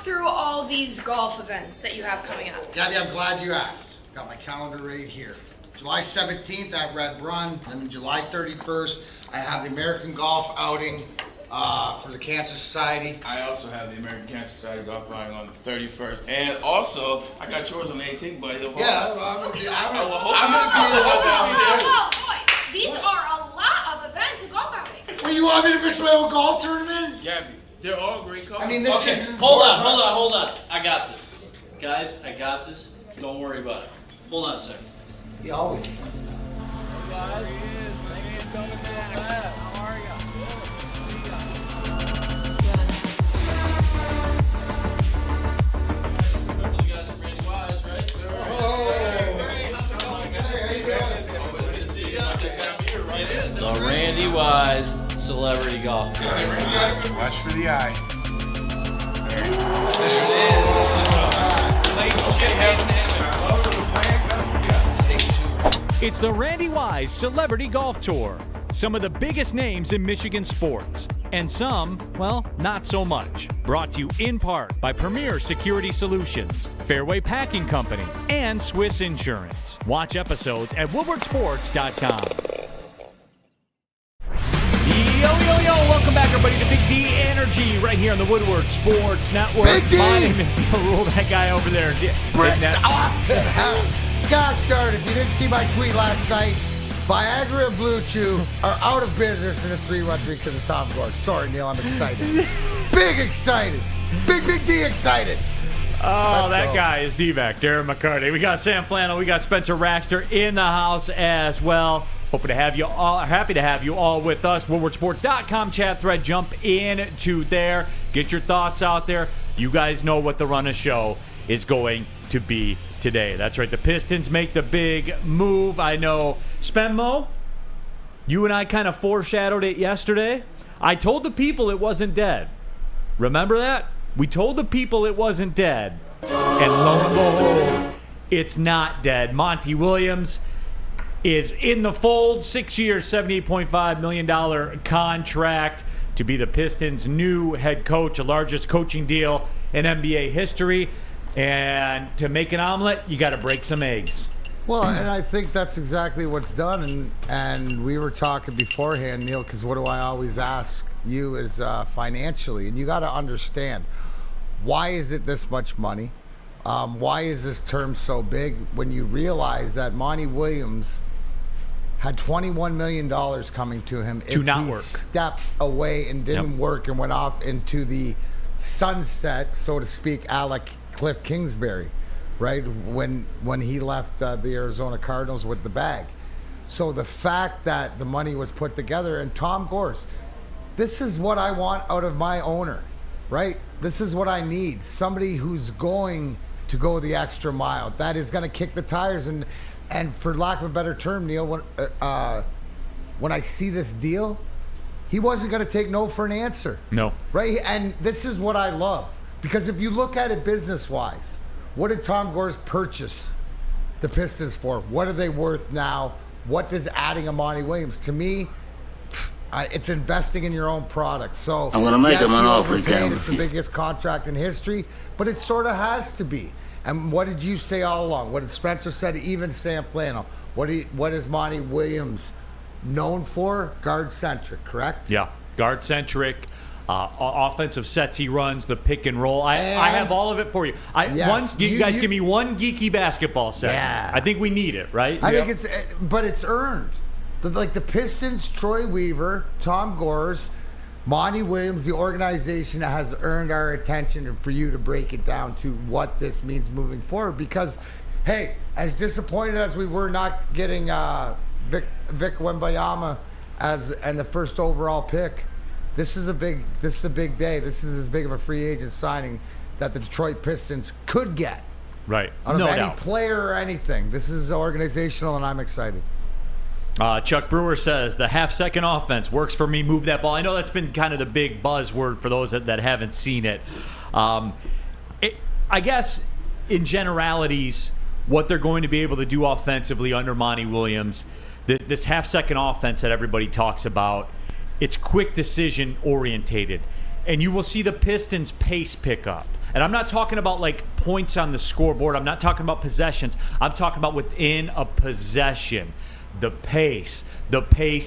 through all these golf events that you have coming up? Gabby, I'm glad you asked. Got my calendar right here. July 17th at Red Run, and then July 31st, I have the American Golf Outing for the Cancer Society. I also have the American Cancer Society golf outing on the 31st, and also I got yours on the 18th, buddy. Yeah, I'm gonna be there. Oh, boys, these are a lot of events and golf outings. Well, you want me to miss my own golf tournament? Gabby, they're all great golf. I mean, this is... Hold on. I got this. Guys, I got this. Don't worry about it. Hold on a second. He always says Guys, how are you? Remember the guys from Randy Wise, right? Sir. The Randy Wise Celebrity Golf Tour. Watch for the eye. Stay tuned. It's the Randy Wise Celebrity Golf Tour. Some of the biggest names in Michigan sports. And some, well, not so much. Brought to you in part by Premier Security Solutions, Fairway Packing Company, and Swiss Insurance. Watch episodes at woodwardsports.com. Yo, welcome back everybody to Big D Energy right here on the Woodward Sports Network. Big D! My name is Neal Ruhl, that guy over there. Bring that off to hell. Gosh darn, if you didn't see my tweet last night, Viagra and Blue Chew are out of business in a 3-run because of Tom Gore. Sorry, Neal, I'm excited. Big excited. Big D excited. Oh, that guy is D-back, Darren McCarty. We got Sam Flannel, we got Spencer Raxter in the house as well. Happy to have you all with us. WoodwardSports.com chat thread. Jump into there. Get your thoughts out there. You guys know what the run of show is going to be today. That's right. The Pistons make the big move. I know, Spenmo, you and I kind of foreshadowed it yesterday. I told the people it wasn't dead. Remember that? We told the people it wasn't dead. And lo and behold, it's not dead. Monty Williams is in the fold. 6 years, $78.5 million contract to be the Pistons' new head coach, the largest coaching deal in NBA history. And to make an omelet, you got to break some eggs. Well, and I think that's exactly what's done. And we were talking beforehand, Neal, because what do I always ask you is financially. And you got to understand, why is it this much money? Why is this term so big? When you realize that Monty Williams had $21 million coming to him if he stepped away and didn't work and went off into the sunset, so to speak, a la Cliff Kingsbury, right? When he left the Arizona Cardinals with the bag. So the fact that the money was put together, and Tom Gores, this is what I want out of my owner, right? This is what I need. Somebody who's going to go the extra mile, that is going to kick the tires. And for lack of a better term, Neal, when I see this deal, he wasn't going to take no for an answer. No. Right? And this is what I love. Because if you look at it business-wise, what did Tom Gores purchase the Pistons for? What are they worth now? What does adding a Monty Williams? To me, it's investing in your own product. So I'm going to make him an offer. It's the biggest contract in history, but it sort of has to be. And what did you say all along? What did Spencer said, even Sam Flannel? What is Monty Williams known for? Guard-centric, correct? Yeah, guard-centric. Offensive sets he runs, the pick and roll. I have all of it for you. You guys give me one geeky basketball set. Yeah. I think we need it, right? I think it's earned. The Pistons, Troy Weaver, Tom Gores, Monty Williams, the organization has earned our attention, and for you to break it down to what this means moving forward. Because, hey, as disappointed as we were not getting Vic Wembanyama and the first overall pick, this is a big day. This is as big of a free agent signing that the Detroit Pistons could get. Right. Out of any player or anything. This is organizational, and I'm excited. Chuck Brewer says the half-second offense works for me. Move that ball. I know that's been kind of the big buzzword for those that haven't seen it. I guess in generalities, what they're going to be able to do offensively under Monty Williams, this half-second offense that everybody talks about, it's quick decision orientated. And you will see the Pistons' pace pick up. And I'm not talking about like points on the scoreboard. I'm not talking about possessions. I'm talking about within a possession. The pace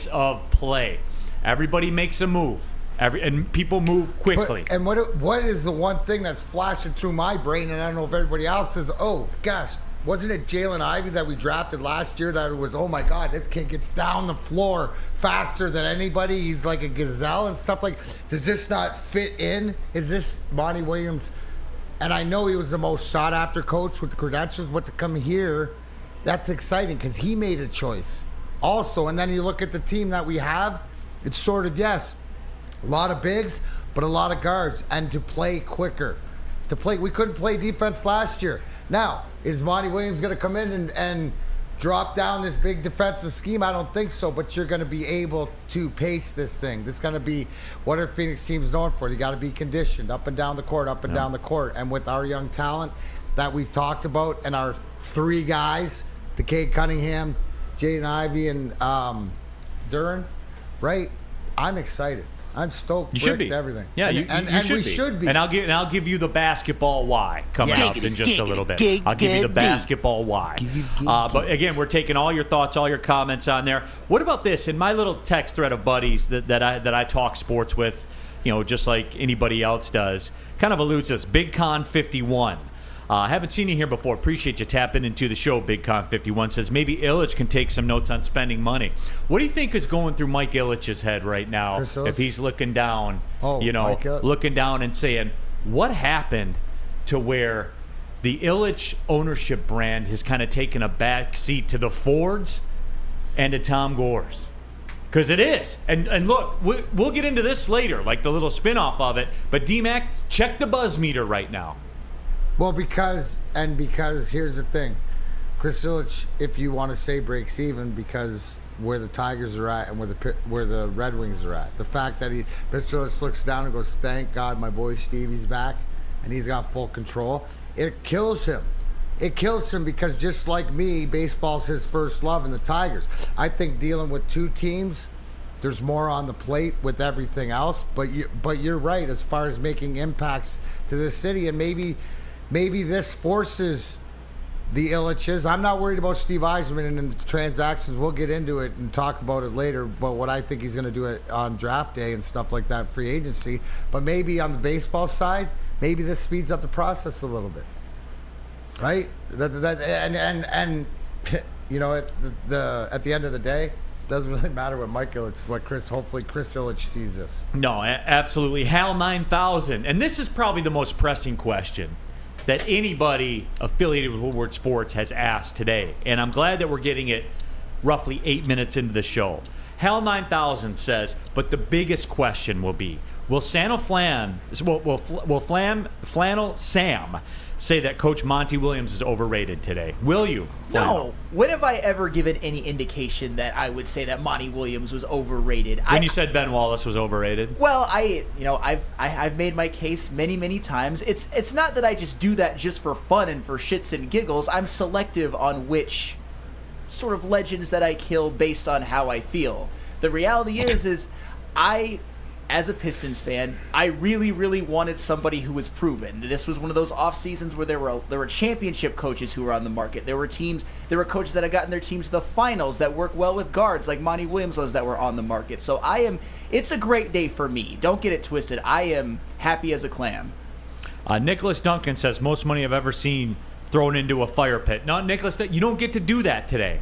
of play. Everybody makes a move. And people move quickly. And what is the one thing that's flashing through my brain, and I don't know if everybody else is, oh, gosh, wasn't it Jalen Ivey that we drafted last year that it was, oh, my God, this kid gets down the floor faster than anybody. He's like a gazelle and stuff like, does this not fit in? Is this Monty Williams? And I know he was the most sought-after coach with the credentials, but to come here, that's exciting because he made a choice also. And then you look at the team that we have, it's sort of, yes, a lot of bigs, but a lot of guards, and to play quicker. We couldn't play defense last year. Now, is Monty Williams going to come in and drop down this big defensive scheme? I don't think so, but you're going to be able to pace this thing. This is going to be what our Phoenix team's known for. You got to be conditioned up and down the court, down the court. And with our young talent that we've talked about, and our three guys, the Cade Cunningham, Jaden Ivey, and Darren, right? I'm excited. I'm stoked. You should be. Everything. Yeah, and we should be. And I'll give you the basketball why coming up in just a little bit. I'll give you the basketball why. But again, we're taking all your thoughts, all your comments on there. What about this? In my little text thread of buddies that I talk sports with, just like anybody else does, kind of alludes us. Big Con 51. Haven't seen you here before. Appreciate you tapping into the show. Big Con 51 says maybe Ilitch can take some notes on spending money. What do you think is going through Mike Ilitch's head right now if he's looking down, looking down and saying, what happened to where the Ilitch ownership brand has kind of taken a back seat to the Fords and to Tom Gores? Because it is. And look, we'll get into this later, like the little spinoff of it. But D-Mac, check the buzz meter right now. Well, because here's the thing. Chris Ilitch, if you want to say breaks even, because where the Tigers are at and where the Red Wings are at. The fact that Mr. Ilitch looks down and goes, thank God my boy Stevie's back and he's got full control. It kills him. It kills him because just like me, baseball's his first love in the Tigers. I think dealing with two teams, there's more on the plate with everything else. But you're right as far as making impacts to the city, and maybe this forces the Ilitches. I'm not worried about Steve Yzerman and the transactions. We'll get into it and talk about it later, but what I think he's going to do it on draft day and stuff like that, free agency. But maybe on the baseball side, maybe this speeds up the process a little bit, right? And at the end of the day, doesn't really matter what Mike Ilitch, hopefully Chris Ilitch sees this. No, absolutely. Hal 9000, and this is probably the most pressing question that anybody affiliated with Woodward Sports has asked today. And I'm glad that we're getting it roughly 8 minutes into the show. Hal 9000 says, but the biggest question will be, will Flannel Sam say that Coach Monty Williams is overrated today? Will you, Flannel? No. When have I ever given any indication that I would say that Monty Williams was overrated? When you said Ben Wallace was overrated? Well, I've made my case many times. It's not that I just do that just for fun and for shits and giggles. I'm selective on which sort of legends that I kill based on how I feel. The reality is I, as a Pistons fan, I really wanted somebody who was proven. This was one of those off seasons where there were championship coaches who were on the market. There were coaches that had gotten their teams to the finals that work well with guards, like Monty Williams was, that were on the market. So it's a great day for me. Don't get it twisted. I am happy as a clam. Nicholas Duncan says, most money I've ever seen thrown into a fire pit. No, Nicholas, you don't get to do that today,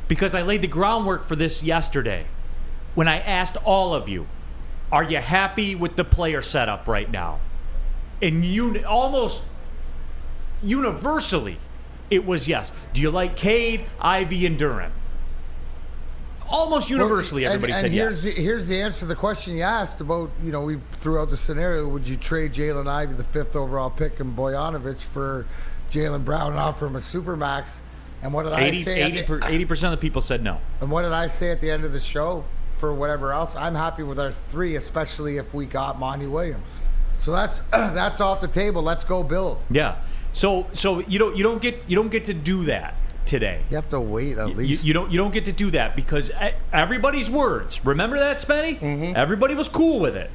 because I laid the groundwork for this yesterday when I asked all of you, are you happy with the player setup right now? And almost universally, it was yes. Do you like Cade, Ivey, and Darren? Almost universally, everybody said yes. Here's the answer to the question you asked about, we threw out the scenario, would you trade Jalen Ivey, the 5th overall pick, and Bojanovic for Jaylen Brown and offer him a supermax? And what did I say? 80% of the people said no. And what did I say at the end of the show? For whatever else, I'm happy with our 3, especially if we got Monty Williams. So that's off the table. Let's go build. Yeah. So you don't get to do that today. You have to wait at least. You don't get to do that because everybody's words. Remember that, Spenny? Mm-hmm. Everybody was cool with it.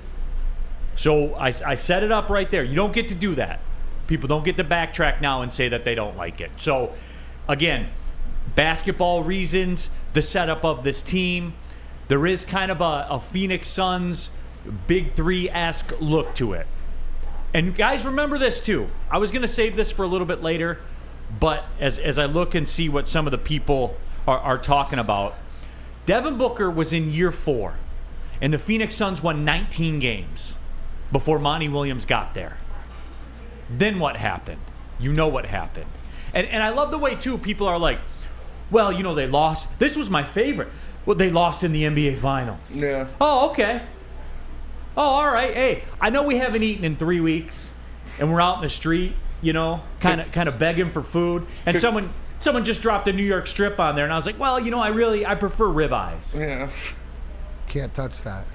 So I set it up right there. You don't get to do that. People don't get to backtrack now and say that they don't like it. So, again, basketball reasons, the setup of this team, there is kind of a Phoenix Suns Big Three-esque look to it. And guys, remember this too. I was going to save this for a little bit later, but as I look and see what some of the people are talking about, Devin Booker was in year 4, and the Phoenix Suns won 19 games before Monty Williams got there. Then what happened? You know what happened. And I love the way, too, people are like, well, you know, they lost. This was my favorite. Well, they lost in the NBA Finals. Yeah. Oh, okay. Oh, all right. Hey, I know we haven't eaten in 3 weeks, and we're out in the street, you know, kind of begging for food. And someone just dropped a New York strip on there, and I was like, well, you know, I prefer ribeyes. Yeah. Can't touch that.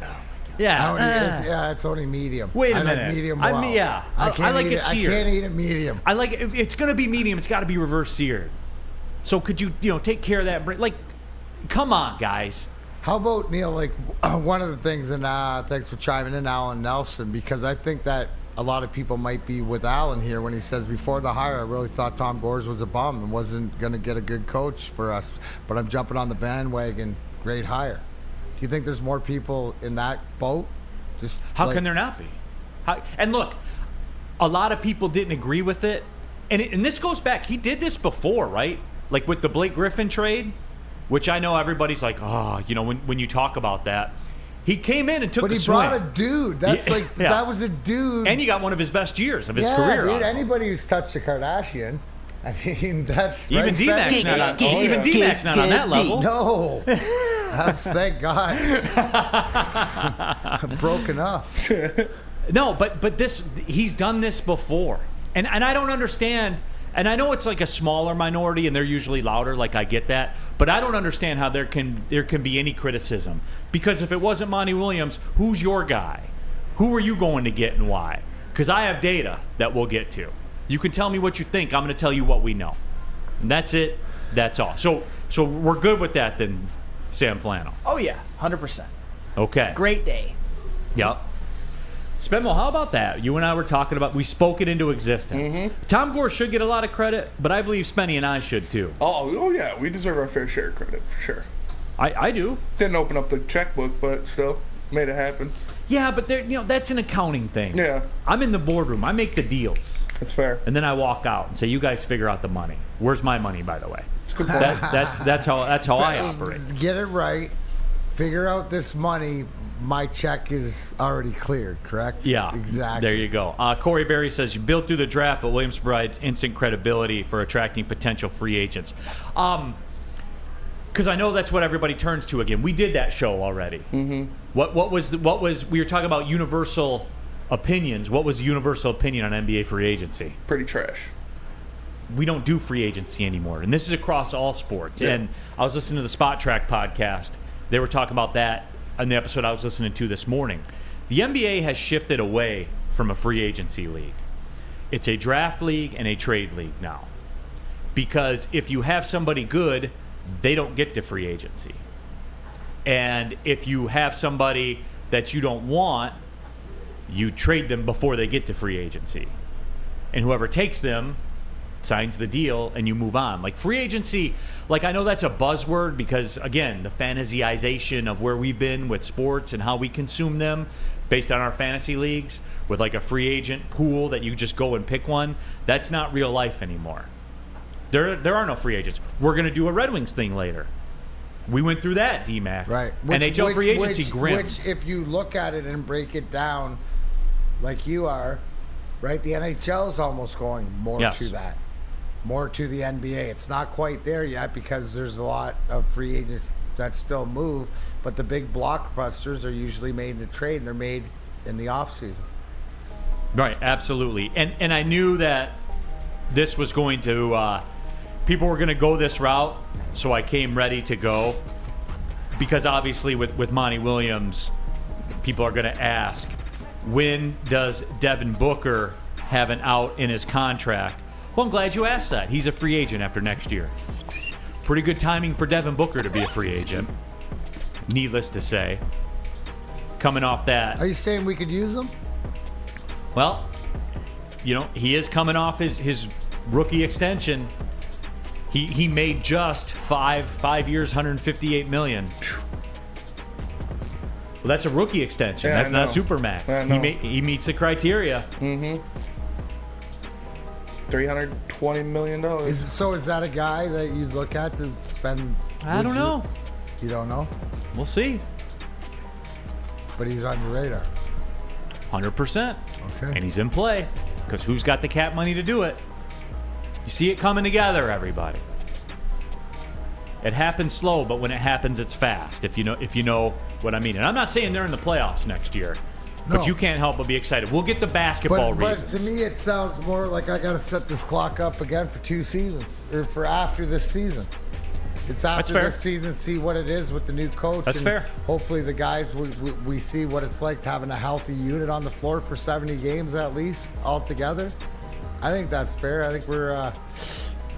Yeah. It's only medium. Wait a I minute. like medium well. I like it seared. I can't eat it medium. I like it. If it's gonna be medium, it's got to be reverse seared. So could you take care of that? Like, come on, guys. How about, Neal, like one of the things, and thanks for chiming in, Alan Nelson, because I think that a lot of people might be with Alan here when he says before the hire, I really thought Tom Gores was a bum and wasn't going to get a good coach for us, but I'm jumping on the bandwagon. Great hire. Do you think there's more people in that boat? How can there not be? And look, a lot of people didn't agree with it, and this goes back. He did this before, right? Like with the Blake Griffin trade, which I know everybody's like, oh, you know, when you talk about that. He came in and took the swing. But he brought a dude. That's that was a dude. And he got one of his best years of his career. Dude, anybody who's touched a Kardashian, I mean, that's even D-Mac's not on. Even D-Mac's not on that level. No, thank God. I'm broke enough. No, but this, he's done this before, and I don't understand. And I know it's like a smaller minority, and they're usually louder. Like, I get that, but I don't understand how there can be any criticism, because if it wasn't Monty Williams, who's your guy? Who are you going to get and why? Because I have data that we'll get to. You can tell me what you think. I'm going to tell you what we know, and that's it. That's all. So we're good with that then, Sam Flannel. Oh yeah, 100%. Okay. Great day. Yep. Spenmo, how about that? You and I were talking about, we spoke it into existence. Mm-hmm. Tom Gore should get a lot of credit, but I believe Spenny and I should too. Oh yeah, we deserve our fair share of credit for sure. I do. Didn't open up the checkbook, but still made it happen. Yeah, but that's an accounting thing. Yeah. I'm in the boardroom. I make the deals. That's fair. And then I walk out and say, "You guys figure out the money." Where's my money, by the way? That's a good point. That's how I operate. Get it right. Figure out this money. My check is already cleared, correct? Yeah. Exactly. There you go. Corey Berry says, you built through the draft, but Williams provides instant credibility for attracting potential free agents. Because I know that's what everybody turns to again. We did that show already. Mm-hmm. What was we were talking about universal opinions. What was the universal opinion on NBA free agency? Pretty trash. We don't do free agency anymore. And this is across all sports. Yeah. And I was listening to the Spot Track podcast. They were talking about that in the episode I was listening to this morning. The NBA has shifted away from a free agency league. It's a draft league and a trade league now. Because if you have somebody good, they don't get to free agency. And if you have somebody that you don't want, you trade them before they get to free agency. And whoever takes them signs the deal, and you move on. Like free agency, like I know that's a buzzword because, again, the fantasyization of where we've been with sports and how we consume them based on our fantasy leagues with like a free agent pool that you just go and pick one, that's not real life anymore. There are no free agents. We're going to do a Red Wings thing later. We went through that, D-Mac. Right. NHL free agency, grim. Which, if you look at it and break it down like you are, right, the NHL is almost going more to that. More to the NBA. It's not quite there yet because there's a lot of free agents that still move, but the big blockbusters are usually made in a trade, and they're made in the offseason. Right, absolutely. And I knew that this was going to, people were going to go this route, so I came ready to go. Because obviously with Monty Williams, people are going to ask, when does Devin Booker have an out in his contract? Well, I'm glad you asked that. He's a free agent after next year. Pretty good timing for Devin Booker to be a free agent, needless to say. Coming off that. Are you saying we could use him? Well, he is coming off his rookie extension. He made just 5 years, $158 million. Well, that's a rookie extension. Yeah, That's not Supermax. I know. He meets the criteria. $320 million. Is that a guy that you look at to spend? I don't know. You don't know? We'll see. But he's on your radar. 100%. Okay. And he's in play because who's got the cap money to do it? You see it coming together, everybody. It happens slow, but when it happens, it's fast. If you know what I mean. And I'm not saying they're in the playoffs next year, but No. you can't help but be excited. We'll get the basketball But reasons. to me, it sounds more like I got to set this clock up again for 2 seasons, or for after this season. It's after fair. this season, see what it is with the new coach. That's and fair. Hopefully the guys, we see what it's like having a healthy unit on the floor for 70 games at least altogether. I think that's fair. I think we're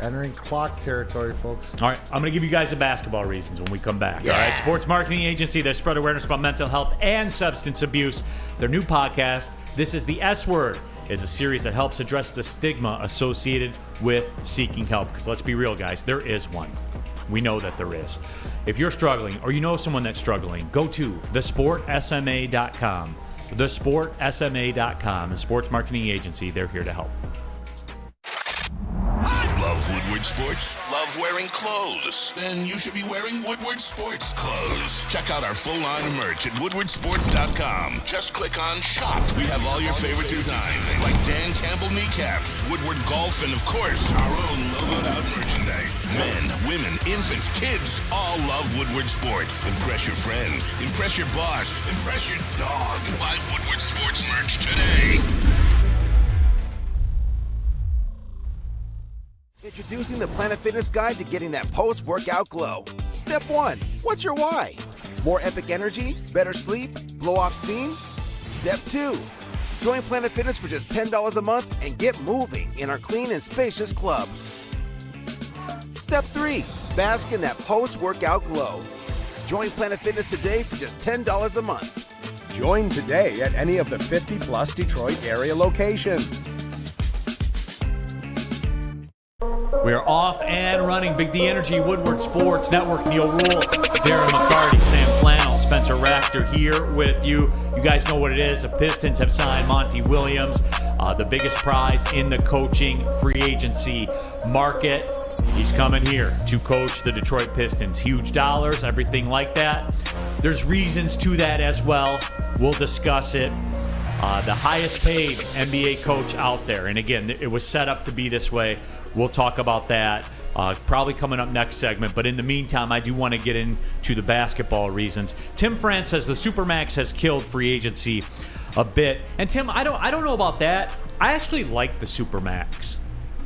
entering clock territory, folks. All right, I'm going to give you guys the basketball reasons when we come back. All right, sports marketing agency that spread awareness about mental health and substance abuse. Their new podcast, This is the S Word, is a series that helps address the stigma associated with seeking help. Because let's be real, guys, there is one. We know that there is. If you're struggling or you know someone that's struggling, go to thesportsma.com. Thesportsma.com, the sports marketing agency. They're here to help. Love Woodward Sports? Love wearing clothes? Then you should be wearing Woodward Sports clothes. Check out our full line of merch at woodwardsports.com. Just click on shop. We have all your favorite designs, like Dan Campbell kneecaps, Woodward golf, and of course, our own logoed out merchandise. Men, women, infants, kids all love Woodward Sports. Impress your friends. Impress your boss. Impress your dog. Buy Woodward Sports merch today. Introducing the Planet Fitness Guide to getting that post-workout glow. Step 1. What's your why? More epic energy? Better sleep? Blow off steam? Step 2. Join Planet Fitness for just $10 a month and get moving in our clean and spacious clubs. Step 3. Bask in that post-workout glow. Join Planet Fitness today for just $10 a month. Join today at any of the 50-plus Detroit area locations. We are off and running. Big D Energy, Woodward Sports Network, Neal Ruhl, Darren McCarty, Sam Flannel, Spencer Raxter here with you. You guys know what it is. The Pistons have signed Monty Williams, the biggest prize in the coaching free agency market. He's coming here to coach the Detroit Pistons. Huge dollars, everything like that. There's reasons to that as well. We'll discuss it. The highest paid NBA coach out there. And again, it was set up to be this way. We'll talk about that probably coming up next segment. But in the meantime, I do want to get into the basketball reasons. Tim France says the Supermax has killed free agency a bit. And Tim, I don't know about that. I actually like the Supermax.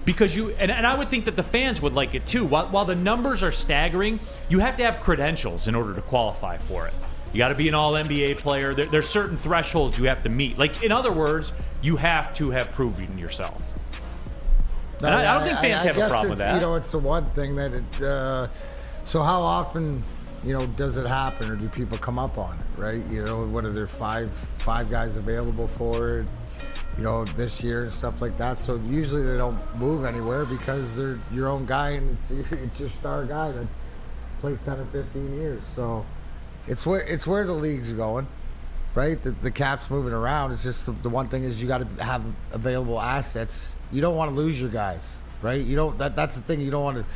Because and I would think that the fans would like it too. While the numbers are staggering, you have to have credentials in order to qualify for it. You got to be an all-NBA player. There's certain thresholds you have to meet. Like, in other words, you have to have proven yourself. No, I don't think fans have a problem with that. You know, it's the one thing that so how often, does it happen, or do people come up on it, right? What are there five guys available for it, this year and stuff like that. So usually they don't move anywhere because they're your own guy and it's your star guy that played 10 or 15 years. So it's where the league's going, right? The cap's moving around. It's just the one thing is you got to have available assets. You don't want to lose your guys, right? That's the thing. You don't want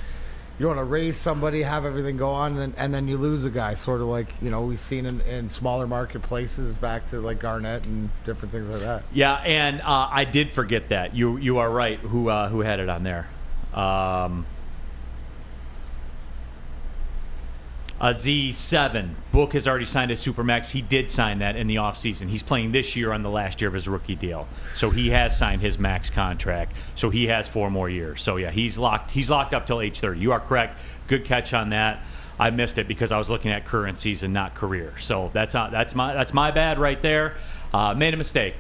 to raise somebody, have everything go on, and then you lose a guy. Sort of like we've seen in smaller marketplaces back to like Garnett and different things like that. Yeah, and I did forget that. You are right. Who had it on there? Z7. Book has already signed his Supermax. He did sign that in the offseason. He's playing this year on the last year of his rookie deal. So he has signed his max contract. So he has 4 more years. So yeah, he's locked up till age 30. You are correct. Good catch on that. I missed it because I was looking at current season, not career. So that's my bad right there. Made a mistake.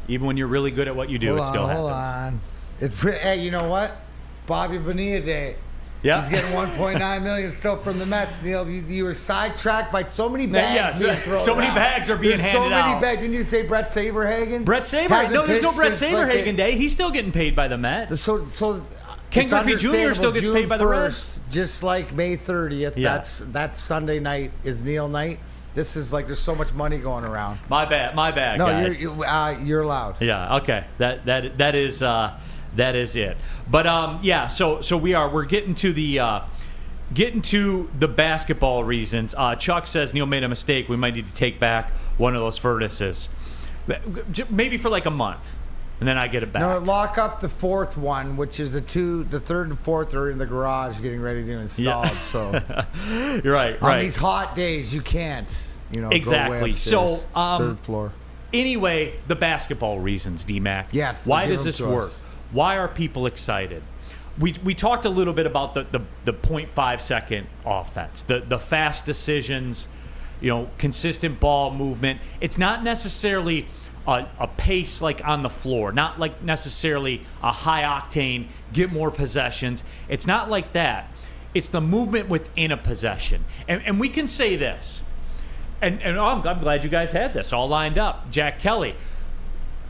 Even when you're really good at what you do, it still happens. Hold on. Hey, you know what? It's Bobby Bonilla Day. Yeah. He's getting $1.9 million still from the Mets. Neal, you were sidetracked by so many bags. So many bags are being handed out. So many bags. Didn't you say Brett Saberhagen? Brett Saberhagen. No, there's no Brett Saberhagen day. He's still getting paid by the Mets. So Ken Griffey Jr. still gets paid by the Reds. Just like May 30th. Yeah. That's Sunday night is Neal night. This is like there's so much money going around. My bad, no, guys. You're allowed. Yeah. Okay. That is it. But So we're getting to the basketball reasons. Chuck says Neal made a mistake. We might need to take back one of those furnaces, maybe for like a month, and then I get it back. No, lock up the fourth one, which is the third and fourth are in the garage getting ready to install. Yeah. So you're right. On these hot days, you can't. Exactly. Go way So third floor. Anyway, the basketball reasons, D-Mac. Yes. Why does this work? Why are people excited? We talked a little bit about the 0.5 second offense, the fast decisions, consistent ball movement. It's not necessarily a pace like on the floor, not like necessarily a high octane, get more possessions. It's not like that. It's the movement within a possession. And we can say this, and I'm glad you guys had this all lined up. Jack Kelly,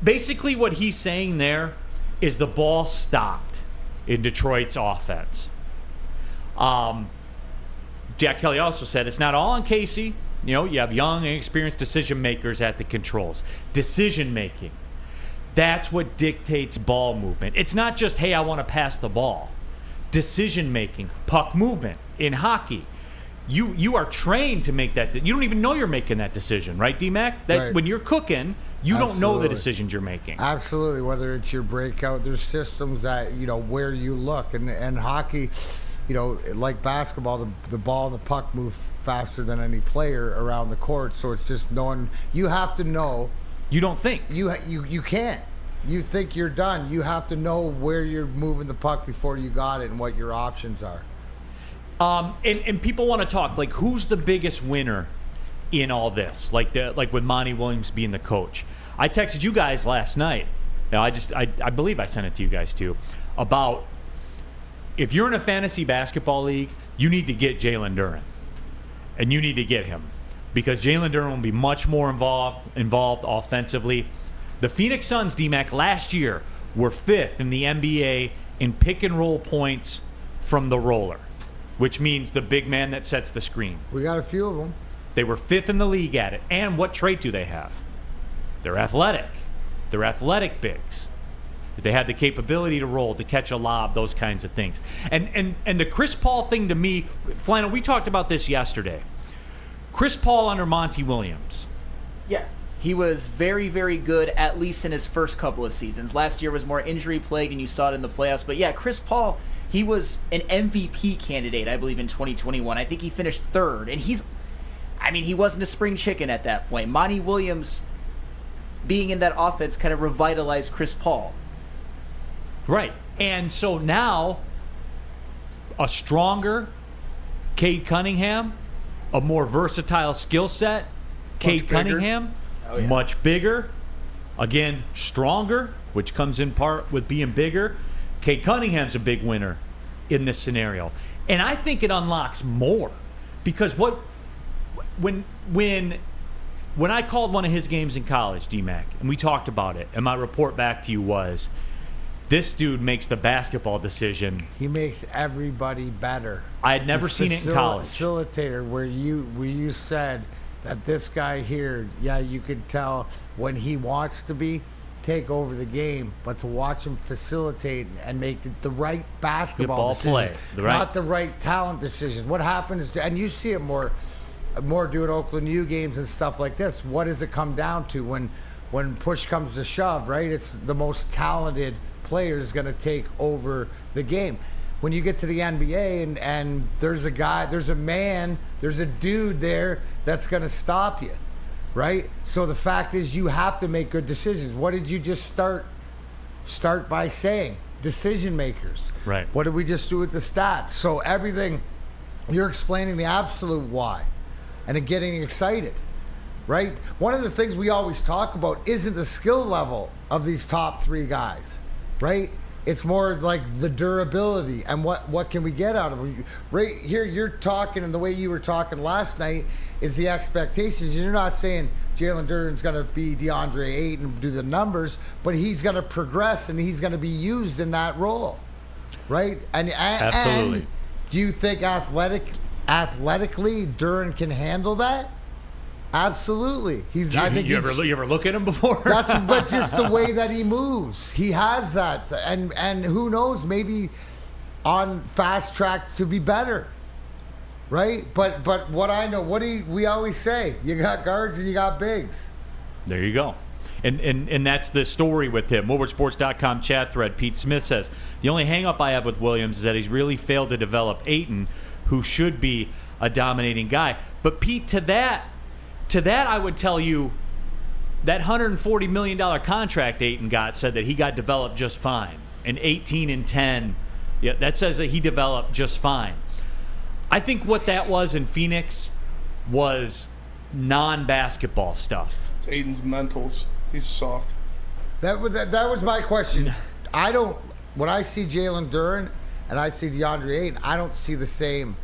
basically what he's saying there is the ball stopped in Detroit's offense. Jack Kelly also said it's not all on Casey. You have young and experienced decision makers at the controls. Decision making. That's what dictates ball movement. It's not just, hey, I want to pass the ball. Decision making, puck movement in hockey. You are trained to make that. You don't even know you're making that decision, right, D-Mac? Right. When you're cooking, you don't know the decisions you're making. Absolutely. Whether it's your breakout, there's systems that where you look, and hockey, like basketball, the ball and the puck move faster than any player around the court. So it's just knowing. You have to know. You don't think you can't. You think you're done. You have to know where you're moving the puck before you got it and what your options are. And people want to talk like who's the biggest winner in all this, like with Monty Williams being the coach. I texted you guys last night. I believe I sent it to you guys too, about if you're in a fantasy basketball league, you need to get Jalen Darren, and you need to get him because Jalen Darren will be much more involved offensively. The Phoenix Suns, D-Mac, last year were 5th in the NBA in pick and roll points from the roller, which means the big man that sets the screen. We got a few of them. They were 5th in the league at it. And what trait do they have? They're athletic. They're athletic bigs. They have the capability to roll, to catch a lob, those kinds of things. And the Chris Paul thing to me, Flannel, we talked about this yesterday. Chris Paul under Monty Williams. Yeah. He was very, very good, at least in his first couple of seasons. Last year was more injury-plagued, and you saw it in the playoffs. But yeah, Chris Paul, he was an MVP candidate, I believe, in 2021. I think he finished 3rd. And he wasn't a spring chicken at that point. Monty Williams being in that offense kind of revitalized Chris Paul. Right. And so now, a stronger Cade Cunningham, a more versatile skill set, Cade Cunningham, much bigger, again, stronger, which comes in part with being bigger. Cade Cunningham's a big winner in this scenario. And I think it unlocks more because when I called one of his games in college, D-Mac, and we talked about it, and my report back to you was, this dude makes the basketball decision. He makes everybody better. I had never seen it in college. Facilitator, where you said that this guy here, yeah, you could tell when he wants to take over the game, but to watch him facilitate and make the right basketball decisions, not the right talent decisions. What happens, and you see it more doing Oakland U games and stuff like this. What does it come down to when push comes to shove, right? It's the most talented player is going to take over the game. When you get to the NBA and there's a guy, there's a man, there's a dude there that's going to stop you, right? So the fact is you have to make good decisions. What did you just start by saying? Decision makers. Right. What did we just do with the stats? So everything, you're explaining the absolute why and then getting excited, right? One of the things we always talk about isn't the skill level of these top 3 guys, right? It's more like the durability and what can we get out of him. Right here, you're talking, and the way you were talking last night is the expectations. You're not saying Jalen Duren's going to be DeAndre Ayton and do the numbers, but he's going to progress and he's going to be used in that role, right? And Absolutely. And do you think athletically Duren can handle that? Absolutely. I think you ever look at him before? But just the way that he moves, he has that, and who knows, maybe on fast track to be better, right? But what I know, we always say, you got guards and you got bigs. There you go. And that's the story with him. WoodwardSports.com chat thread. Pete Smith says, the only hang-up I have with Williams is that he's really failed to develop Ayton, who should be a dominating guy. But Pete, to that, I would tell you that $140 million contract Ayton got said that he got developed just fine. And 18 and 10, yeah, that says that he developed just fine. I think what that was in Phoenix was non-basketball stuff. It's Aiden's mentals. He's soft. That was my question. When I see Jalen Duren and I see DeAndre Ayton, I don't see the same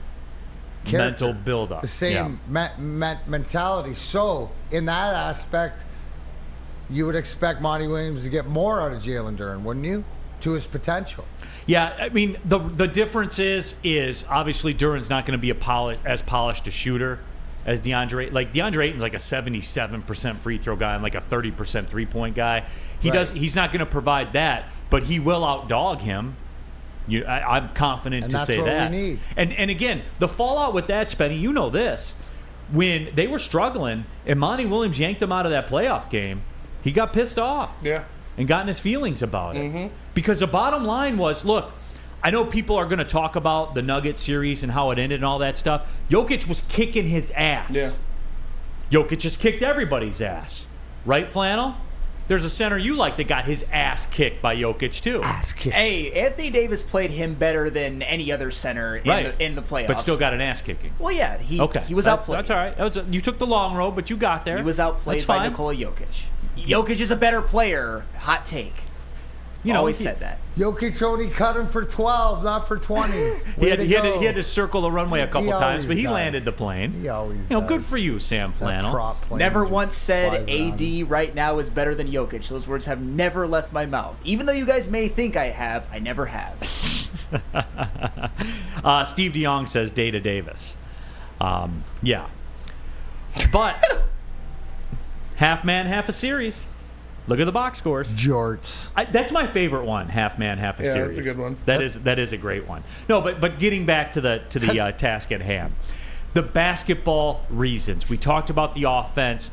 character, mental buildup, the same mentality. So in that aspect, you would expect Monty Williams to get more out of Jalen Duren, wouldn't you? To his potential. Yeah, I mean the difference is obviously Duren's not going to be as polished a shooter as DeAndre. Like DeAndre Ayton's like a 77% free throw guy and like a 30% 3-point guy. He's not going to provide that, but he will outdog him. I'm confident and to say that. That's what we need. And again, the fallout with that, Spenny, you know this. When they were struggling and Monty Williams yanked them out of that playoff game, he got pissed off. Yeah. And got in his feelings about it. Because the bottom line was, look, I know people are going to talk about the Nuggets series and how it ended and all that stuff. Jokic was kicking his ass. Yeah. Jokic just kicked everybody's ass. Right, Flannel? There's a center you like that got his ass kicked by Jokic, too. Ass kicked. Hey, Anthony Davis played him better than any other center in the playoffs. But still got an ass kicking. Well, yeah, he was outplayed. That's all right. You took the long road, but you got there. He was outplayed by Nikola Jokic. Jokic is a better player. Hot take. Always said that. Jokic only cut him for 12, not for 20. he had to circle the runway a couple times, but he landed the plane. He always good for you, Sam Flannel. Never once said AD right now is better than Jokic. Those words have never left my mouth. Even though you guys may think I have, I never have. Steve DeYoung says Data Davis. Yeah. But half man, half a series. Look at the box scores. Jorts. That's my favorite one. Half man, half a series. Yeah, that's a good one. That is a great one. No, but getting back to the task at hand, the basketball reasons. We talked about the offense.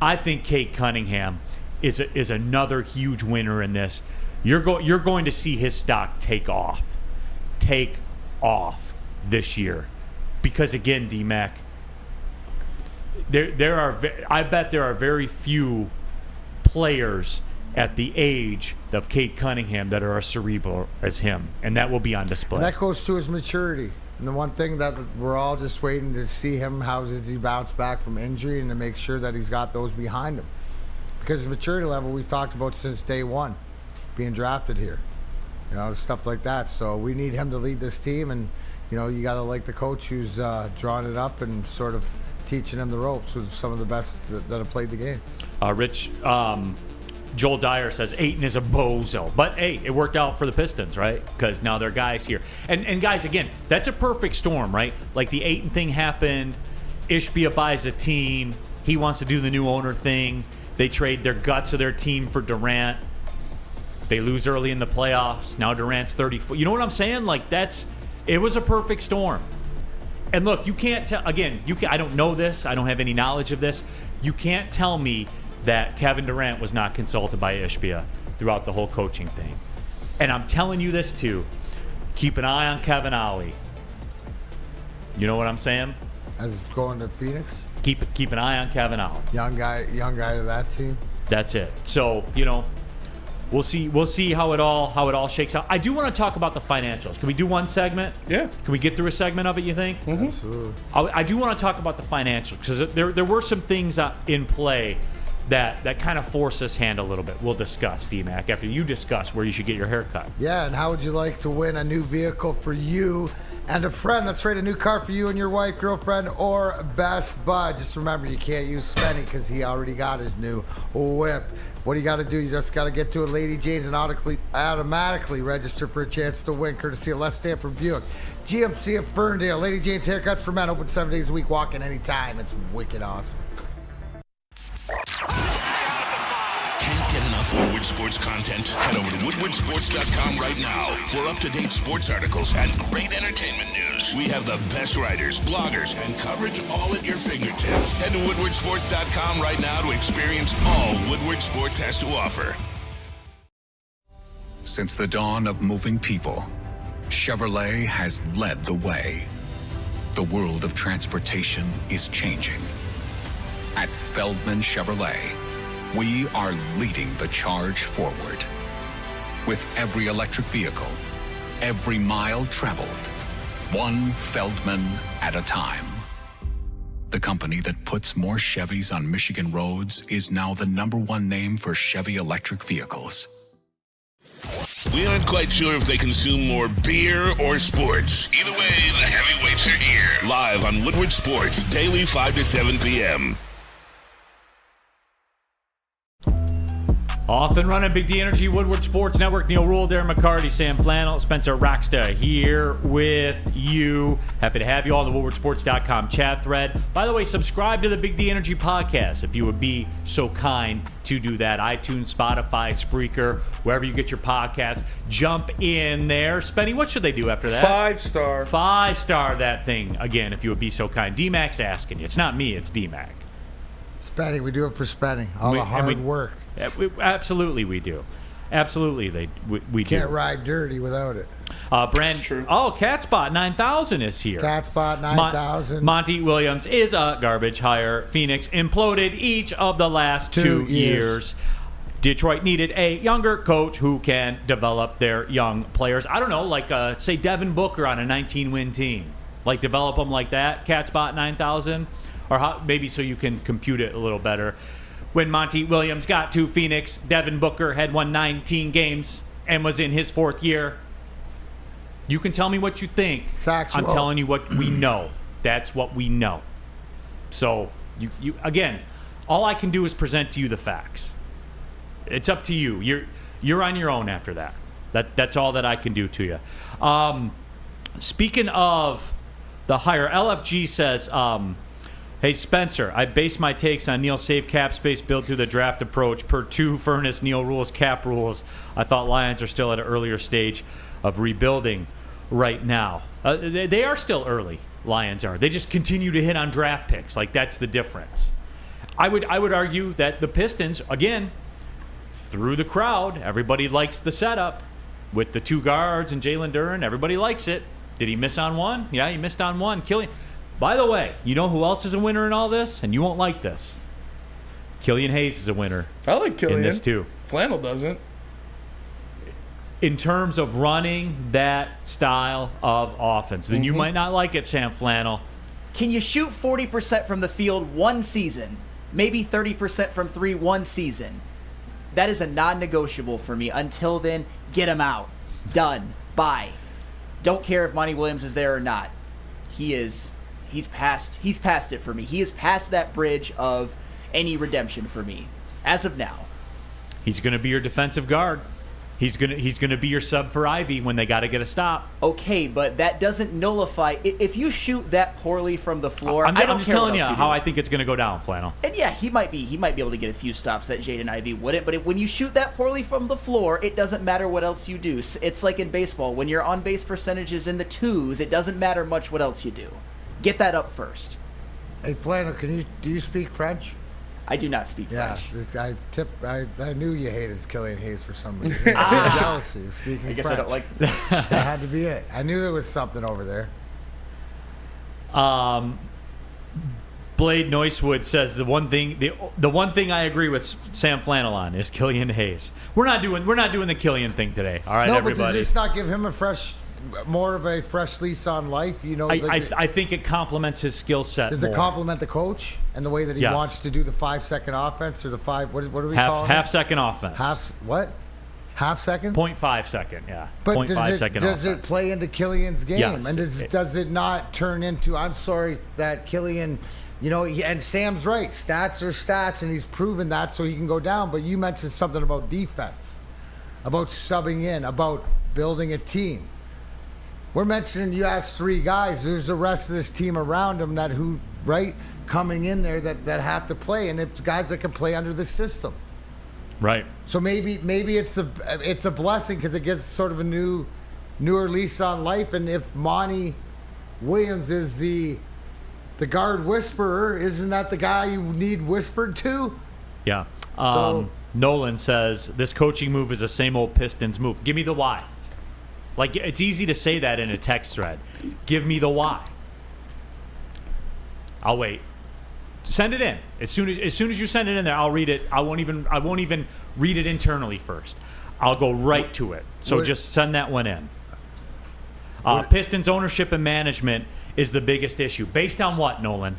I think Cade Cunningham is another huge winner in this. You're going to see his stock take off this year, because again, D-Mac, I bet there are very few players at the age of Cade Cunningham that are as cerebral as him, and that will be on display. And that goes to his maturity. And the one thing that we're all just waiting to see him, how does he bounce back from injury, and to make sure that he's got those behind him. Because his maturity level we've talked about since day one, being drafted here. Stuff like that. So we need him to lead this team, and you got to like the coach who's drawn it up and sort of teaching him the ropes with some of the best that have played the game. Rich, Joel Dyer says Ayton is a bozo. But, hey, it worked out for the Pistons, right? Because now they're guys here. And guys, again, that's a perfect storm, right? Like the Ayton thing happened. Ishbia buys a team. He wants to do the new owner thing. They trade their guts of their team for Durant. They lose early in the playoffs. Now Durant's 34. You know what I'm saying? Like, it was a perfect storm. And look, you can't tell, again, I don't know this. I don't have any knowledge of this. You can't tell me that Kevin Durant was not consulted by Ishbia throughout the whole coaching thing. And I'm telling you this too. Keep an eye on Kevin Ollie. You know what I'm saying? As going to Phoenix? Keep an eye on Kevin Ollie. Young guy to that team. That's it. So, we'll see how it all shakes out. I do want to talk about the financials. Can we do one segment? Yeah. Can we get through a segment of it, you think? Mm-hmm. Absolutely. I do want to talk about the financials, because there were some things in play that kind of force his hand a little bit. We'll discuss, D-Mac, after you discuss where you should get your hair cut. Yeah, and how would you like to win a new vehicle for you and a friend? That's right, a new car for you and your wife, girlfriend, or best bud. Just remember, you can't use Spenny because he already got his new whip. What do you got to do? You just got to get to a Lady Jane's and automatically register for a chance to win, courtesy of Les Stanford Buick. GMC of Ferndale. Lady Jane's Haircuts for Men, open 7 days a week, walk in anytime. It's wicked awesome. Can't get enough Woodward Sports content? Head over to woodwardsports.com right now for up-to-date sports articles and great entertainment news. We have the best writers, bloggers, and coverage all at your fingertips. Head to woodwardsports.com right now to experience all Woodward Sports has to offer. Since the dawn of moving people, Chevrolet has led the way. The world of transportation is changing. At Feldman Chevrolet, we are leading the charge forward. With every electric vehicle, every mile traveled, one Feldman at a time. The company that puts more Chevys on Michigan roads is now the #1 name for Chevy electric vehicles. We aren't quite sure if they consume more beer or sports. Either way, the heavyweights are here. Live on Woodward Sports, daily 5 to 7 p.m. Off and running, Big D Energy, Woodward Sports Network. Neal, Ruhl, Darren, McCarty, Sam Flannel, Spencer Raxta here with you. Happy to have you all on the woodwardsports.com chat thread. By the way, subscribe to the Big D Energy podcast if you would be so kind to do that. iTunes, Spotify, Spreaker, wherever you get your podcasts. Jump in there. Spenny, what should they do after that? 5-star. 5-star that thing, again, if you would be so kind. D-Mac's asking you. It's not me, it's D-Mac. Spenny, we do it for Spenny. All the hard work. Absolutely, we do. Absolutely, we do. Can't ride dirty without it. Brand. True. Oh, Catspot 9000 is here. Catspot 9000. Monty Williams is a garbage hire. Phoenix imploded each of the last 2 years. Detroit needed a younger coach who can develop their young players. I don't know, like say Devin Booker on a 19-win team. Like develop them like that. Catspot 9000, or maybe so you can compute it a little better. When Monty Williams got to Phoenix, Devin Booker had won 19 games and was in his 4th year. You can tell me what you think. Factual. I'm telling you what we know. That's what we know. So, you again, all I can do is present to you the facts. It's up to you. You're on your own after that. That's all that I can do to you. Speaking of the hire, LFG says, hey, Spencer, I base my takes on Neal's safe cap space built through the draft approach. Per 2 Furnace Neal Ruhl's cap rules, I thought Lions are still at an earlier stage of rebuilding right now. They are still early, Lions are. They just continue to hit on draft picks. Like, that's the difference. I would argue that the Pistons, again, through the crowd, everybody likes the setup. With the 2 guards and Jalen Duren, everybody likes it. Did he miss on one? Yeah, he missed on one. Killian. By the way, you know who else is a winner in all this? And you won't like this. Killian Hayes is a winner. I like Killian. In this too. Flannel doesn't. In terms of running that style of offense. Then you might not like it, Sam Flannel. Can you shoot 40% from the field one season? Maybe 30% from 3 one season. That is a non-negotiable for me. Until then, get him out. Done. Bye. Don't care if Monty Williams is there or not. He's past it for me. He is past that bridge of any redemption for me as of now. He's going to be your defensive guard. He's gonna be your sub for Ivy when they got to get a stop. Okay, but that doesn't nullify. If you shoot that poorly from the floor, I'm just telling you how I think it's going to go down, Flannel. And yeah, he might be able to get a few stops that Jaden Ivey wouldn't. But when you shoot that poorly from the floor, it doesn't matter what else you do. It's like in baseball, when your on base percentage is in the 2s, it doesn't matter much what else you do. Get that up first. Hey, Flannel, do you speak French? I do not speak French. I knew you hated Killian Hayes for some reason. Jealousy, speaking French. I guess I don't like That had to be it. I knew there was something over there. Blade Noisewood says the one thing I agree with Sam Flannel on is Killian Hayes. We're not doing the Killian thing today. All right, everybody. But does this not give him a fresh more of a fresh lease on life? You know, I think it complements his skill set. Does more. it complement the coach and the way that he Yes. wants to do the 5-second offense or the what do we call it? Half-second offense. Half second? 0.5 second, yeah. But 0.5 second does it offense. play into Killian's game? Yes. And does it not turn into, I'm sorry that Killian, you know, and Sam's right, stats are stats, and he's proven that so he can go down. But you mentioned something about defense, about subbing in, about building a team. We're mentioning you asked 3 guys. There's the rest of this team around him coming in there that have to play, and it's guys that can play under the system. Right. So maybe it's a blessing because it gives sort of a newer lease on life. And if Monty Williams is the guard whisperer, isn't that the guy you need whispered to? Yeah. Nolan says this coaching move is the same old Pistons move. Give me the why. Like, it's easy to say that in a text thread. Give me the why. I'll wait. Send it in. As soon as you send it in there, I'll read it. I won't even read it internally first. I'll go right to it. So just send that one in. Pistons ownership and management is the biggest issue. Based on what, Nolan?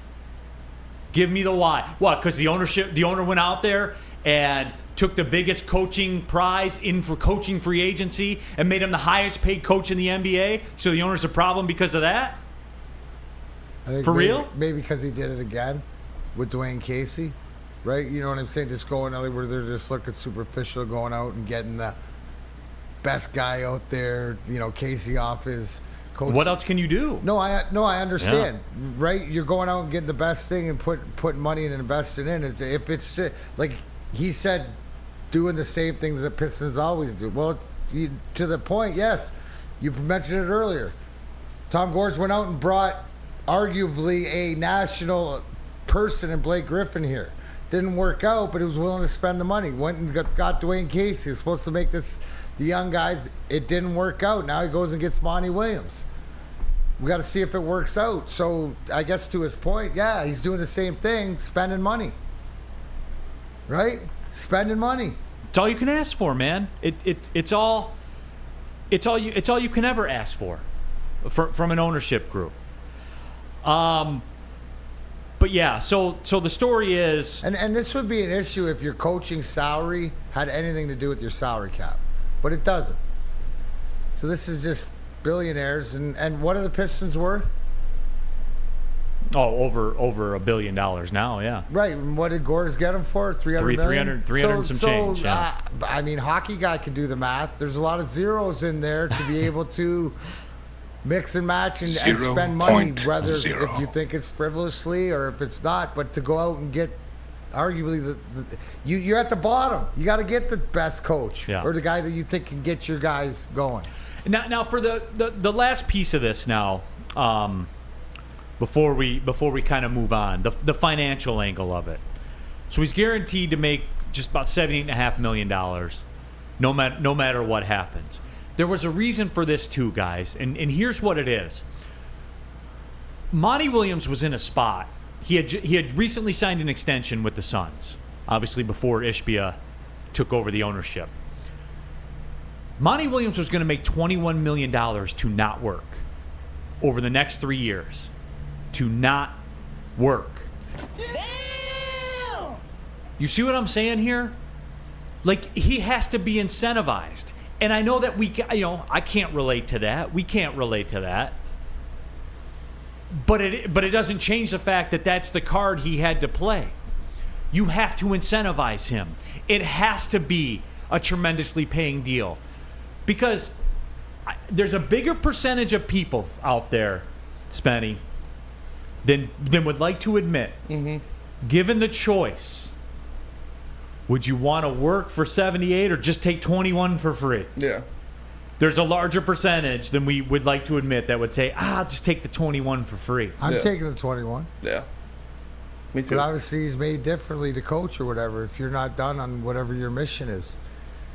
Give me the why. What? Because the owner went out there and took the biggest coaching prize in for coaching free agency and made him the highest paid coach in the NBA. So the owner's a problem because of that? I think real? Maybe because he did it again with Dwayne Casey, right? You know what I'm saying? Just going out where they're just looking superficial, going out and getting the best guy out there. You know, Casey off his coach. What else can you do? No, I understand, right? You're going out and getting the best thing and putting money and investing in. If it's like he said, doing the same things that Pistons always do. Well, to the point, yes. You mentioned it earlier. Tom Gores went out and brought arguably a national person in Blake Griffin here. Didn't work out, but he was willing to spend the money. Went and got Dwayne Casey. He was supposed to make this the young guys. It didn't work out. Now he goes and gets Monty Williams. We got to see if it works out. So I guess to his point, yeah, he's doing the same thing, spending money. Right? Spending money. It's all you can ask for, man. It's all you can ever ask for from an ownership group. But yeah, so the story is, and this would be an issue if your coaching salary had anything to do with your salary cap, but it doesn't. So this is just billionaires, and what are the Pistons worth? Oh, over $1 billion now, yeah. Right. And what did Gores get him for? 300 million? 300 and some change. Yeah. I mean, hockey guy can do the math. There's a lot of zeros in there to be able to mix and match and spend money, whether if you think it's frivolously or if it's not. But to go out and get, arguably, you're at the bottom. You got to get the best coach or the guy that you think can get your guys going. Now for the last piece of this now. Before we kind of move on, the financial angle of it. So he's guaranteed to make just about $78.5 million, no matter what happens. There was a reason for this too, guys, and here's what it is. Monty Williams was in a spot. He had recently signed an extension with the Suns, obviously before Ishbia took over the ownership. Monty Williams was going to make $21 million to not work over the next 3 years. To not work. Damn! You see what I'm saying here? Like, he has to be incentivized. And I know that I can't relate to that. We can't relate to that. But it doesn't change the fact that that's the card he had to play. You have to incentivize him. It has to be a tremendously paying deal. Because there's a bigger percentage of people out there, Spenny, than would like to admit. Mm-hmm. Given the choice, would you want to work for 78 or just take 21 for free? Yeah. There's a larger percentage than we would like to admit that would say, just take the 21 for free. I'm taking the 21. Yeah. Me too. But obviously he's made differently to coach or whatever if you're not done on whatever your mission is.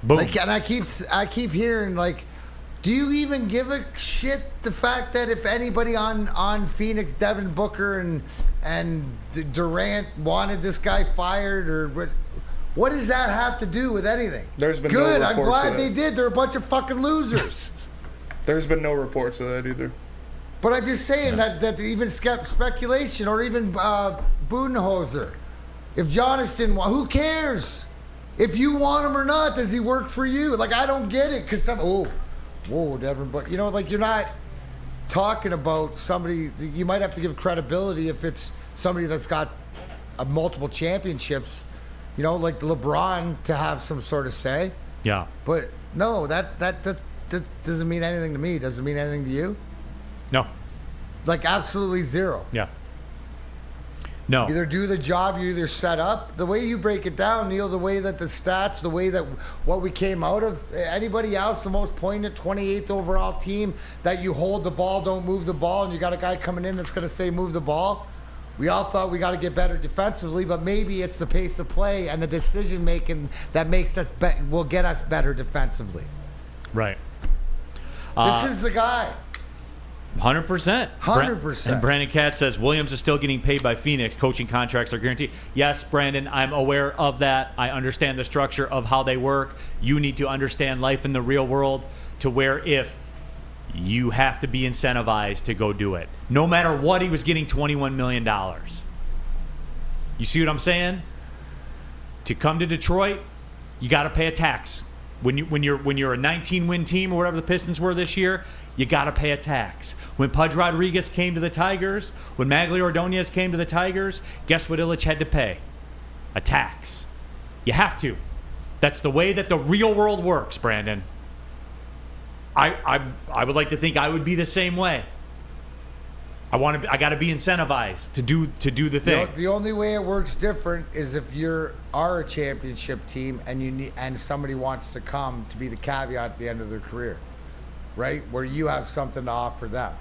Boom. Like, and I keep hearing, like, do you even give a shit the fact that if anybody on Phoenix, Devin Booker and Durant wanted this guy fired or what does that have to do with anything? There's been good. no I'm glad they did. They're a bunch of fucking losers. There's been no reports of that either. But I'm just saying that even speculation or even Budenholzer, if Giannis didn't want, who cares? If you want him or not, does he work for you? Like, I don't get it because whoa, Devin, but you know, like you're not talking about somebody. You might have to give credibility if it's somebody that's got multiple championships, you know, like LeBron to have some sort of say. Yeah. But no, that doesn't mean anything to me. Does it mean anything to you? No. Like absolutely zero. Yeah. No. Either do the job, you either set up. The way you break it down, Neal, the way that the stats, the way that what we came out of, anybody else, the most poignant 28th overall team, that you hold the ball, don't move the ball, and you got a guy coming in that's going to say move the ball. We all thought we got to get better defensively, but maybe it's the pace of play and the decision making that makes us will get us better defensively. Right. This is the guy. 100%. 100%. And Brandon Katz says Williams is still getting paid by Phoenix. Coaching contracts are guaranteed. Yes, Brandon, I'm aware of that. I understand the structure of how they work. You need to understand life in the real world to where if you have to be incentivized to go do it. No matter what, he was getting $21 million. You see what I'm saying? To come to Detroit, you got to pay a tax. When you're a 19-win team or whatever the Pistons were this year, you got to pay a tax. When Pudge Rodriguez came to the Tigers, when Magli Ordonez came to the Tigers, guess what Illich had to pay? A tax. You have to. That's the way that the real world works, Brandon. I would like to think I would be the same way. I got to be incentivized to do the thing. The only way it works different is if you are a championship team and somebody wants to come to be the caveat at the end of their career, right? Where you have something to offer them.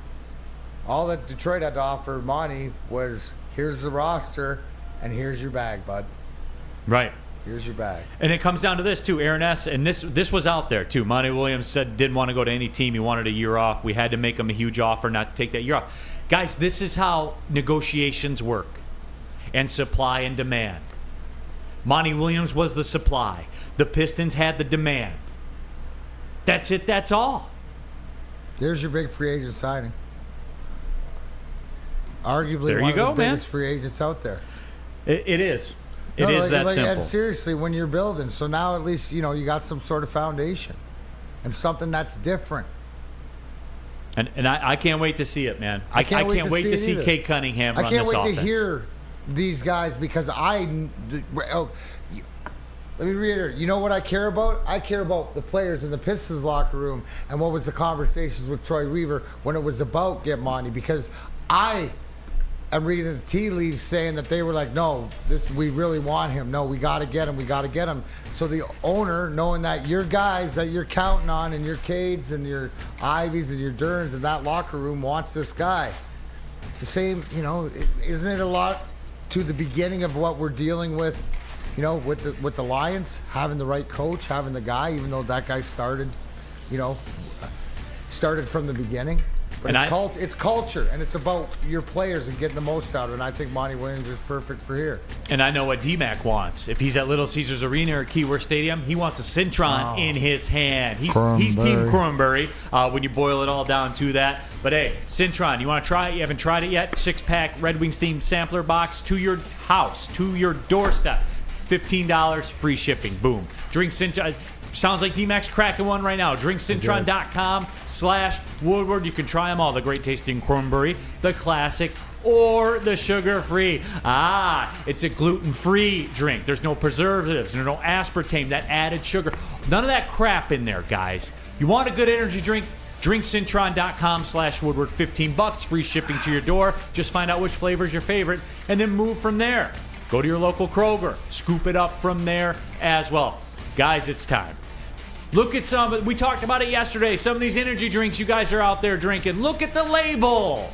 All that Detroit had to offer Monty was here's the roster and here's your bag, bud. Right. Here's your bag. And it comes down to this, too. Aaron S., and this was out there, too. Monty Williams said didn't want to go to any team. He wanted a year off. We had to make him a huge offer not to take that year off. Guys, this is how negotiations work and supply and demand. Monty Williams was the supply. The Pistons had the demand. That's it. That's all. There's your big free agent signing. Arguably there one you go, of the biggest man. free agents out there. It is. It is that simple. And seriously, when you're building, so now at least, you know, you got some sort of foundation and something that's different. And I can't wait to see it, man. I can't wait to see Kate Cunningham run this offense. I can't wait to hear these guys because let me reiterate. You know what I care about? I care about the players in the Pistons locker room and what was the conversations with Troy Weaver when it was about get Monty, because I am reading the tea leaves saying that they were like, no, we really want him. No, we got to get him. So the owner, knowing that your guys that you're counting on and your Cades and your Ivies and your Durns in that locker room wants this guy. It's the same, you know, isn't it a lot to the beginning of what we're dealing with, you know, with the Lions, having the right coach, having the guy, even though that guy started from the beginning. But it's culture, and it's about your players and getting the most out of it. And I think Monty Williams is perfect for here. And I know what D-Mac wants. If he's at Little Caesars Arena or Keyworth Stadium, he wants a Cintron in his hand. He's Team Cronenberry when you boil it all down to that. But hey, Cintron, you want to try it? You haven't tried it yet? 6-pack Red Wings themed sampler box to your house, to your doorstep. $15, free shipping. Boom. Drink Cintron. Sounds like D-Mac's cracking one right now. DrinkCintron.com/Woodward. You can try them all. The great tasting Cronenberry, the classic, or the sugar-free. It's a gluten-free drink. There's no preservatives. There's no aspartame, that added sugar. None of that crap in there, guys. You want a good energy drink? DrinkCintron.com/Woodward. $15, free shipping to your door. Just find out which flavor is your favorite, and then move from there. Go to your local Kroger. Scoop it up from there as well. Guys, it's time. Look at some. We talked about it yesterday. Some of these energy drinks you guys are out there drinking. Look at the label.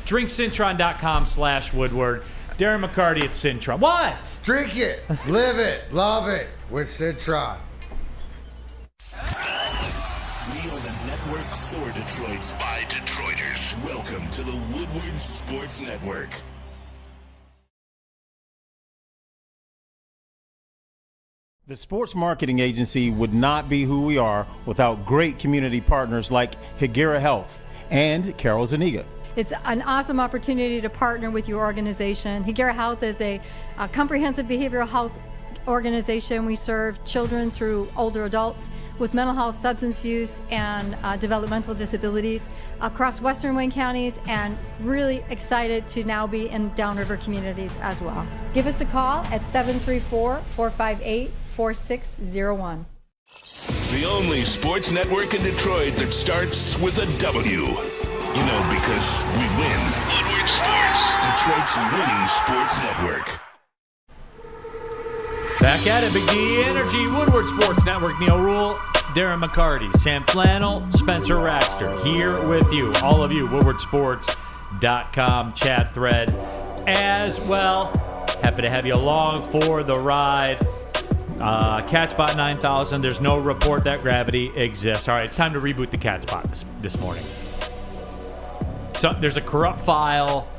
DrinkCintron.com/Woodward. Darren McCarty at Cintron. What? Drink it, live it, love it with Cintron. Neal, the network for Detroit by Detroiters. Welcome to the Woodward Sports Network. The sports marketing agency would not be who we are without great community partners like Higuera Health and Carol Zaniga. It's an awesome opportunity to partner with your organization. Higuera Health is a comprehensive behavioral health organization. We serve children through older adults with mental health, substance use, and developmental disabilities across Western Wayne counties, and really excited to now be in downriver communities as well. Give us a call at 734-458-4601. The only sports network in Detroit that starts with a W. You know, because we win. Woodward Sports, Detroit's winning sports network. Back at it, Big D Energy, Woodward Sports Network. Neal Ruhl, Darren McCarty, Sam Flannel, Spencer Raxter, here with you, all of you, woodwardsports.com chat thread as well. Happy to have you along for the ride. CatSpot 9000, there's no report that gravity exists. All right, it's time to reboot the CatSpot this morning. So there's a corrupt file.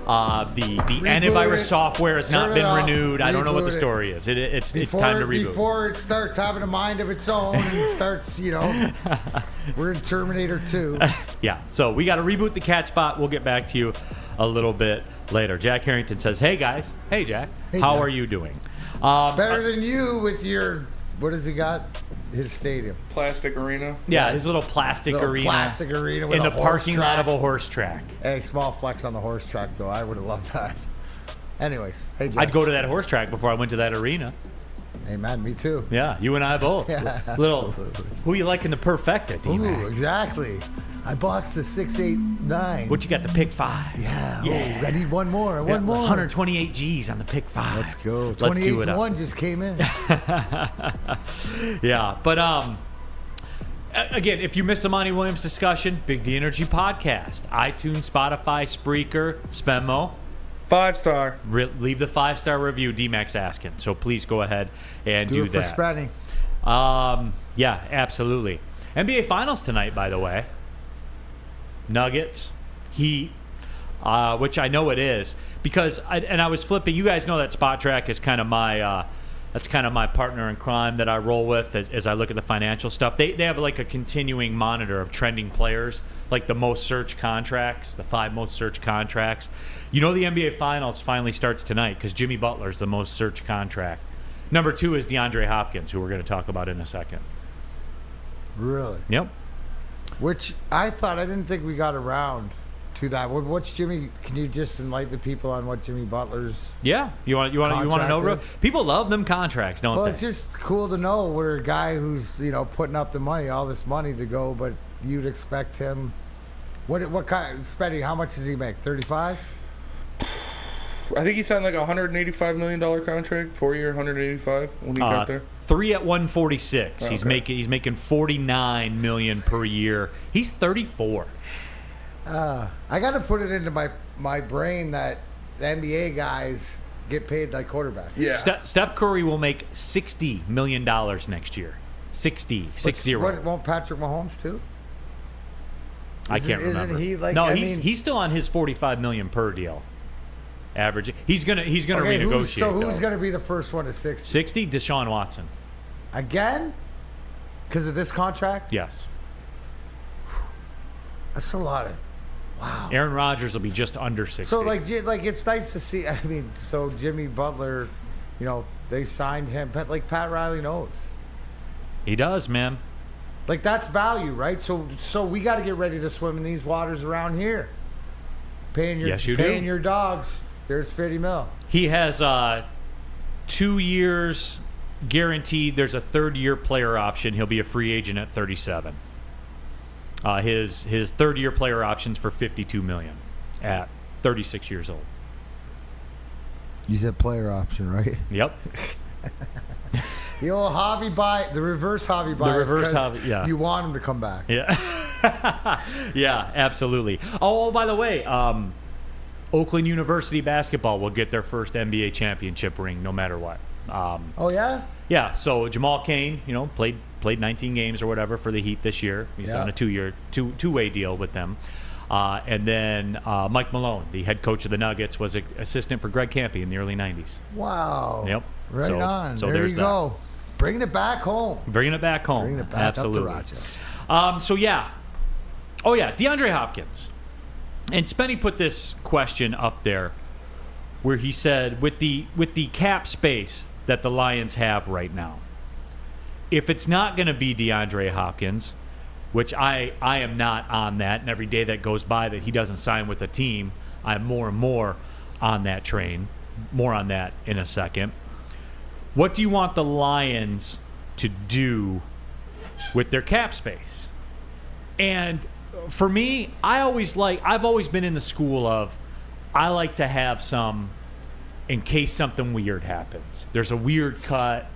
The antivirus software has not been renewed. I don't know what the story is. It's time to reboot. Before it starts having a mind of its own and starts, we're in Terminator 2. Yeah, so we got to reboot the CatSpot. We'll get back to you a little bit later. Jack Harrington says, hey, guys. Hey, Jack. How are you doing? Better than you with your, what has he got? His stadium. Plastic arena. Yeah, his little plastic arena. Plastic arena with in a the horse parking track. lot of a horse track. Hey, small flex on the horse track, though. I would have loved that. Anyways, hey, Jack. I'd go to that horse track before I went to that arena. Hey, man, me too. Yeah, you and I both. Yeah, little, absolutely. who you like in the perfecta, D-Mac? Ooh, exactly. I boxed the 689. What you got, the pick 5? Yeah. Yeah. Oh, I need one more. One more. 128 G's on the pick 5. Let's go. Let's 28 do it to up. 1 just came in. Yeah, but again, if you missed the Monty Williams discussion, Big D Energy podcast, iTunes, Spotify, Spreaker, Spenmo. 5-star. Leave the 5-star review. D-Mac's asking, so please go ahead and do it that. for spreading. Yeah, absolutely. NBA Finals tonight, by the way. Nuggets, Heat, which I know it is because I was flipping. You guys know that Spot Track is kind of my that's kind of my partner in crime that I roll with as I look at the financial stuff. They have like a continuing monitor of trending players, like the most searched contracts, the 5 most searched contracts. You know the NBA Finals finally starts tonight because Jimmy Butler's the most searched contract. Number 2 is DeAndre Hopkins, who we're going to talk about in a second. Really? Yep. Which I didn't think we got around to that. What's Jimmy? Can you just enlighten the people on what Jimmy Butler's? Yeah, you want to know? is? People love them contracts, don't Well, they? it's just cool to know we're a guy who's putting up the money, all this money to go, but you'd expect him. What kind of spending? How much does he make? 35. I think he signed like a $185 million contract, 4-year, 185 when he got there. 3 at 146. Oh, He's okay. making $49 million per year. He's 34. I got to put it into my brain that the NBA guys get paid like quarterbacks. Yeah. Steph Curry will make $60 million next year. 60. Won't Patrick Mahomes too? I can't remember. Isn't he like? No, he's still on his $45 million per deal. Average. He's gonna renegotiate. So who's gonna be the first one to 60? 60? Deshaun Watson. Again? Because of this contract? Yes. That's a lot of. Wow. Aaron Rodgers will be just under 60. So like it's nice to see. I mean, so Jimmy Butler, they signed him. But like Pat Riley knows. He does, man. Like that's value, right? So we got to get ready to swim in these waters around here. Paying your dogs. There's 50 mil. He has 2 years guaranteed. There's a 3rd-year player option. He'll be a free agent at 37. His 3rd-year player option's for $52 million at 36 years old. You said player option, right? Yep. The old the reverse Javi bias. The reverse Javi, yeah. You want him to come back. Yeah. Yeah, absolutely. Oh, by the way, Oakland University basketball will get their first NBA championship ring no matter what. Oh, yeah? Yeah, so Jamal Cain, played 19 games or whatever for the Heat this year. He's on a two-way deal with them. And then Mike Malone, the head coach of the Nuggets, was an assistant for Greg Kampe in the early 90s. Wow. Yep. Right on. So there there's you go. Bringing it back home. Bringing it back home. Bringing it back Absolutely. up to Rochester. DeAndre Hopkins. And Spenny put this question up there where he said, with the cap space that the Lions have right now, if it's not going to be DeAndre Hopkins, which I am not on that, and every day that goes by that he doesn't sign with a team, I'm more and more on that train. More on that in a second. What do you want the Lions to do with their cap space? And for me, I've always been in the school of, I like to have some in case something weird happens. There's a weird cut.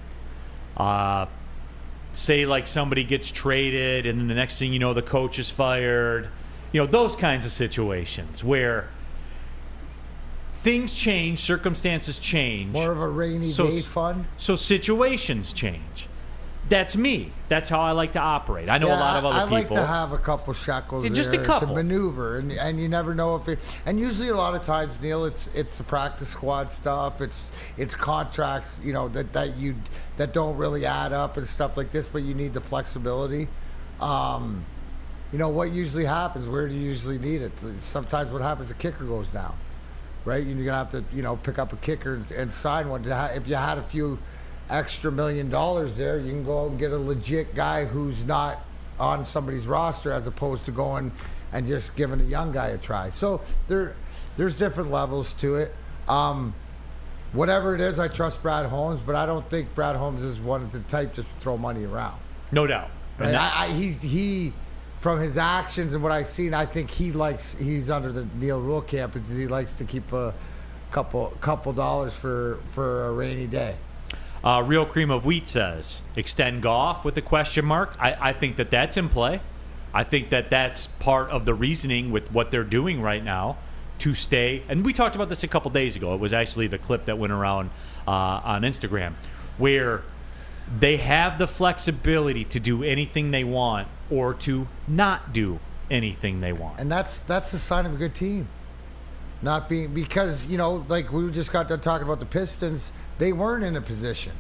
Say like somebody gets traded and then the next thing you know, the coach is fired. Those kinds of situations where things change, circumstances change. More of a rainy day fund. So situations change. That's me. That's how I like to operate. I know a lot of other people. I like to have a couple shekels just there a couple to maneuver, and you never know if it. And usually, a lot of times, Neal, it's the practice squad stuff. It's contracts, that don't really add up and stuff like this. But you need the flexibility. What usually happens? Where do you usually need it? Sometimes what happens? The kicker goes down, right? And you're gonna have to pick up a kicker and sign one. If you had a few extra $1 million there, you can go out and get a legit guy who's not on somebody's roster as opposed to going and just giving a young guy a try. So there's different levels to it. Whatever it is, I trust Brad Holmes, but I don't think Brad Holmes is one of the type just to throw money around. No doubt. Right? He from his actions and what I've seen, I think he's under the Neal Ruhl camp because he likes to keep a couple dollars for a rainy day. Real Cream of Wheat says, extend Goff with a question mark. I think that's in play. I think that's part of the reasoning with what they're doing right now to stay. And we talked about this a couple days ago. It was actually the clip that went around on Instagram where they have the flexibility to do anything they want or to not do anything they want. And that's a sign of a good team. Not being, because, like we just got done talking about the Pistons, they weren't in a position.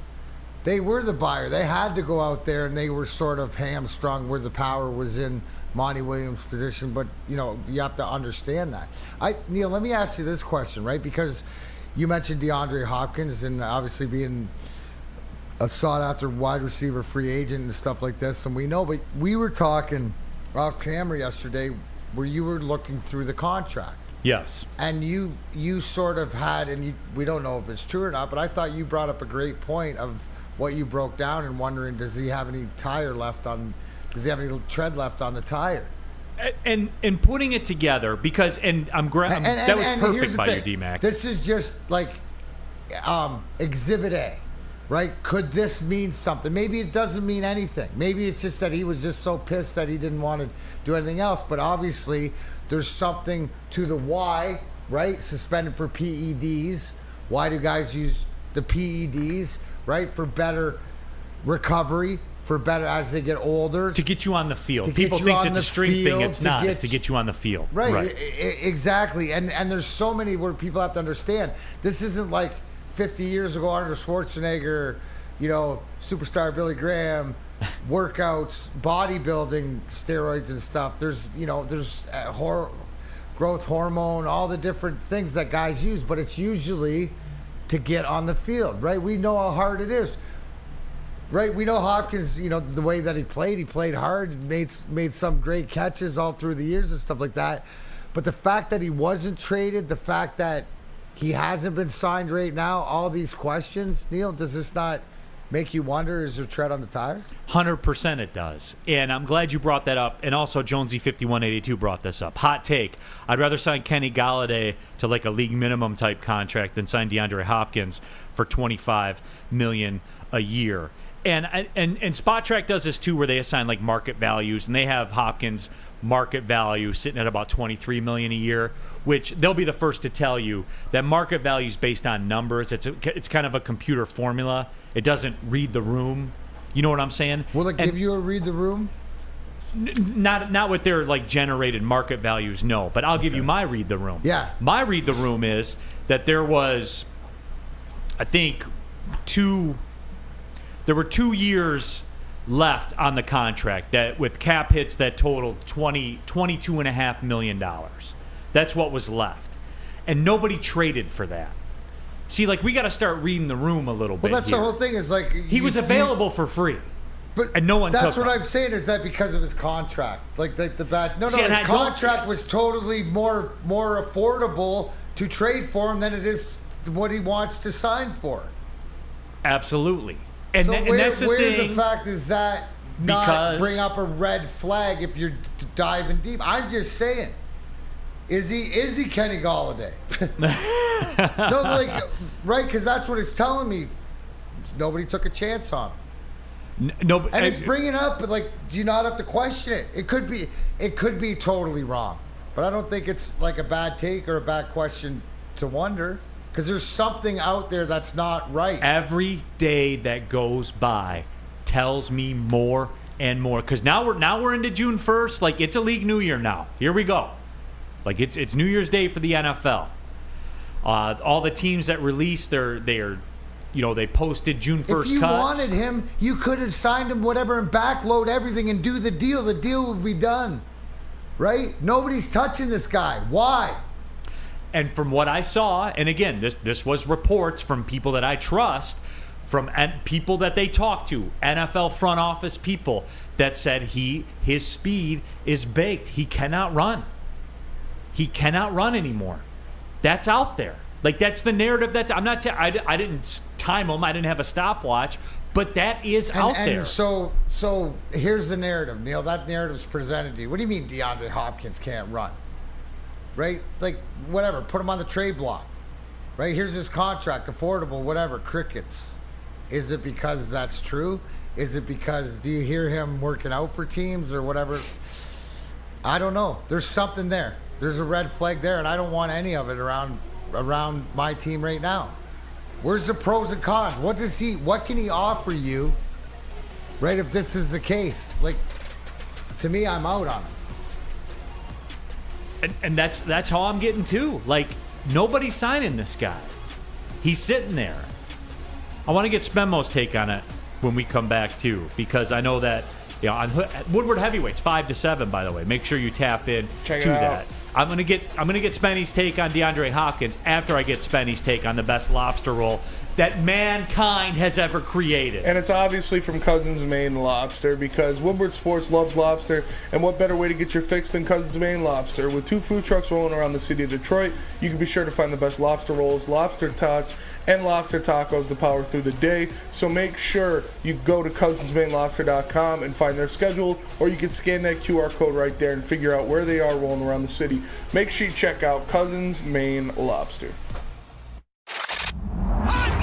They were the buyer. They had to go out there and they were sort of hamstrung where the power was in Monty Williams' position. But, you have to understand that. Neal, let me ask you this question, right? Because you mentioned DeAndre Hopkins and obviously being a sought-after wide receiver free agent and stuff like this. And we know, but we were talking off camera yesterday where you were looking through the contract. Yes. And you sort of had, and we don't know if it's true or not, but I thought you brought up a great point of what you broke down and wondering, does he have any tread left on the tire? And putting it together, because, that was perfect by you, D-Mac. This is just like Exhibit A, right? Could this mean something? Maybe it doesn't mean anything. Maybe it's just that he was just so pissed that he didn't want to do anything else. But obviously, there's something to the why, right? Suspended for PEDs. Why do guys use the PEDs, right? For better recovery, for better as they get older. To get you on the field. People think it's a strength thing. It's not. It's to get you on the field. Right. Exactly. And there's so many where people have to understand. This isn't like 50 years ago, Arnold Schwarzenegger, superstar Billy Graham, workouts, bodybuilding, steroids and stuff. There's growth hormone, all the different things that guys use, but it's usually to get on the field, right? We know how hard it is, right? We know Hopkins, the way that he played hard, made some great catches all through the years and stuff like that. But the fact that he wasn't traded, the fact that he hasn't been signed right now, all these questions, Neal, does this not make you wonder, is there tread on the tire? 100% it does. And I'm glad you brought that up. And also Jonesy5182 brought this up. Hot take. I'd rather sign Kenny Galladay to like a league minimum type contract than sign DeAndre Hopkins for $25 million a year. And Spot Track does this too, where they assign like market values, and they have Hopkins market value sitting at about $23 million a year, which they'll be the first to tell you that market value is based on numbers. It's kind of a computer formula. It doesn't read the room. You know what I'm saying? Will it give you a read the room? Not with their like generated market values, no. But I'll give you my read the room. Yeah. My read the room is that there was, I think, There were 2 years left on the contract that with cap hits that totaled $22.5 million. That's what was left. And nobody traded for that. See, like, we got to start reading the room a little bit. Well, that's here. the whole thing. Is like he was available for free, but and no one. That's took what him. I'm saying. Is that because of his contract? Like the bad. No, See, and his I don't- contract was totally more affordable to trade for him than it is what he wants to sign for. Absolutely. And, so and where, that's the where thing. the fact is that not Because- bring up a red flag if you're diving deep. I'm just saying. Is he Kenny Golladay? No, like, right? Because that's what it's telling me. Nobody took a chance on him. No, And it's bringing up, but like, do you not have to question it? It could be totally wrong, but I don't think it's like a bad take or a bad question to wonder, because there's something out there that's not right. Every day that goes by tells me more and more. Because now we're into June 1st. Like, it's a league new year now. Here we go. Like, it's New Year's Day for the NFL. All the teams that released they posted June 1st If you cuts. wanted him, you could have signed him whatever and backload everything and do the deal. The deal would be done, right? Nobody's touching this guy. Why? And from what I saw, and again, this was reports from people that I trust, from people that they talked to, NFL front office people that said his speed is baked. He cannot run. He cannot run anymore. That's out there. Like, that's the narrative. I didn't time him. I didn't have a stopwatch, but that is out there. And so here's the narrative, Neal. That narrative's presented to you. What do you mean DeAndre Hopkins can't run? Right? Like, whatever. Put him on the trade block. Right? Here's his contract, affordable, whatever. Crickets. Is it because that's true? Is it because do you hear him working out for teams or whatever? I don't know. There's something there. There's a red flag there, and I don't want any of it around my team right now. Where's the pros and cons? What can he offer you, right, if this is the case? Like, to me, I'm out on him. And that's how I'm getting too. Like, nobody's signing this guy. He's sitting there. I want to get Spenmo's take on it when we come back too, because I know that on Woodward Heavyweights 5-7. By the way, make sure you tap in Check to it that. out. I'm gonna get Spenny's take on DeAndre Hopkins after I get Spenny's take on the best lobster roll that mankind has ever created. And it's obviously from Cousins Maine Lobster, because Woodward Sports loves lobster, and what better way to get your fix than Cousins Maine Lobster? With 2 food trucks rolling around the city of Detroit, you can be sure to find the best lobster rolls, lobster tots, and lobster tacos to power through the day. So make sure you go to cousinsmainelobster.com and find their schedule, or you can scan that QR code right there and figure out where they are rolling around the city. Make sure you check out Cousins Maine Lobster.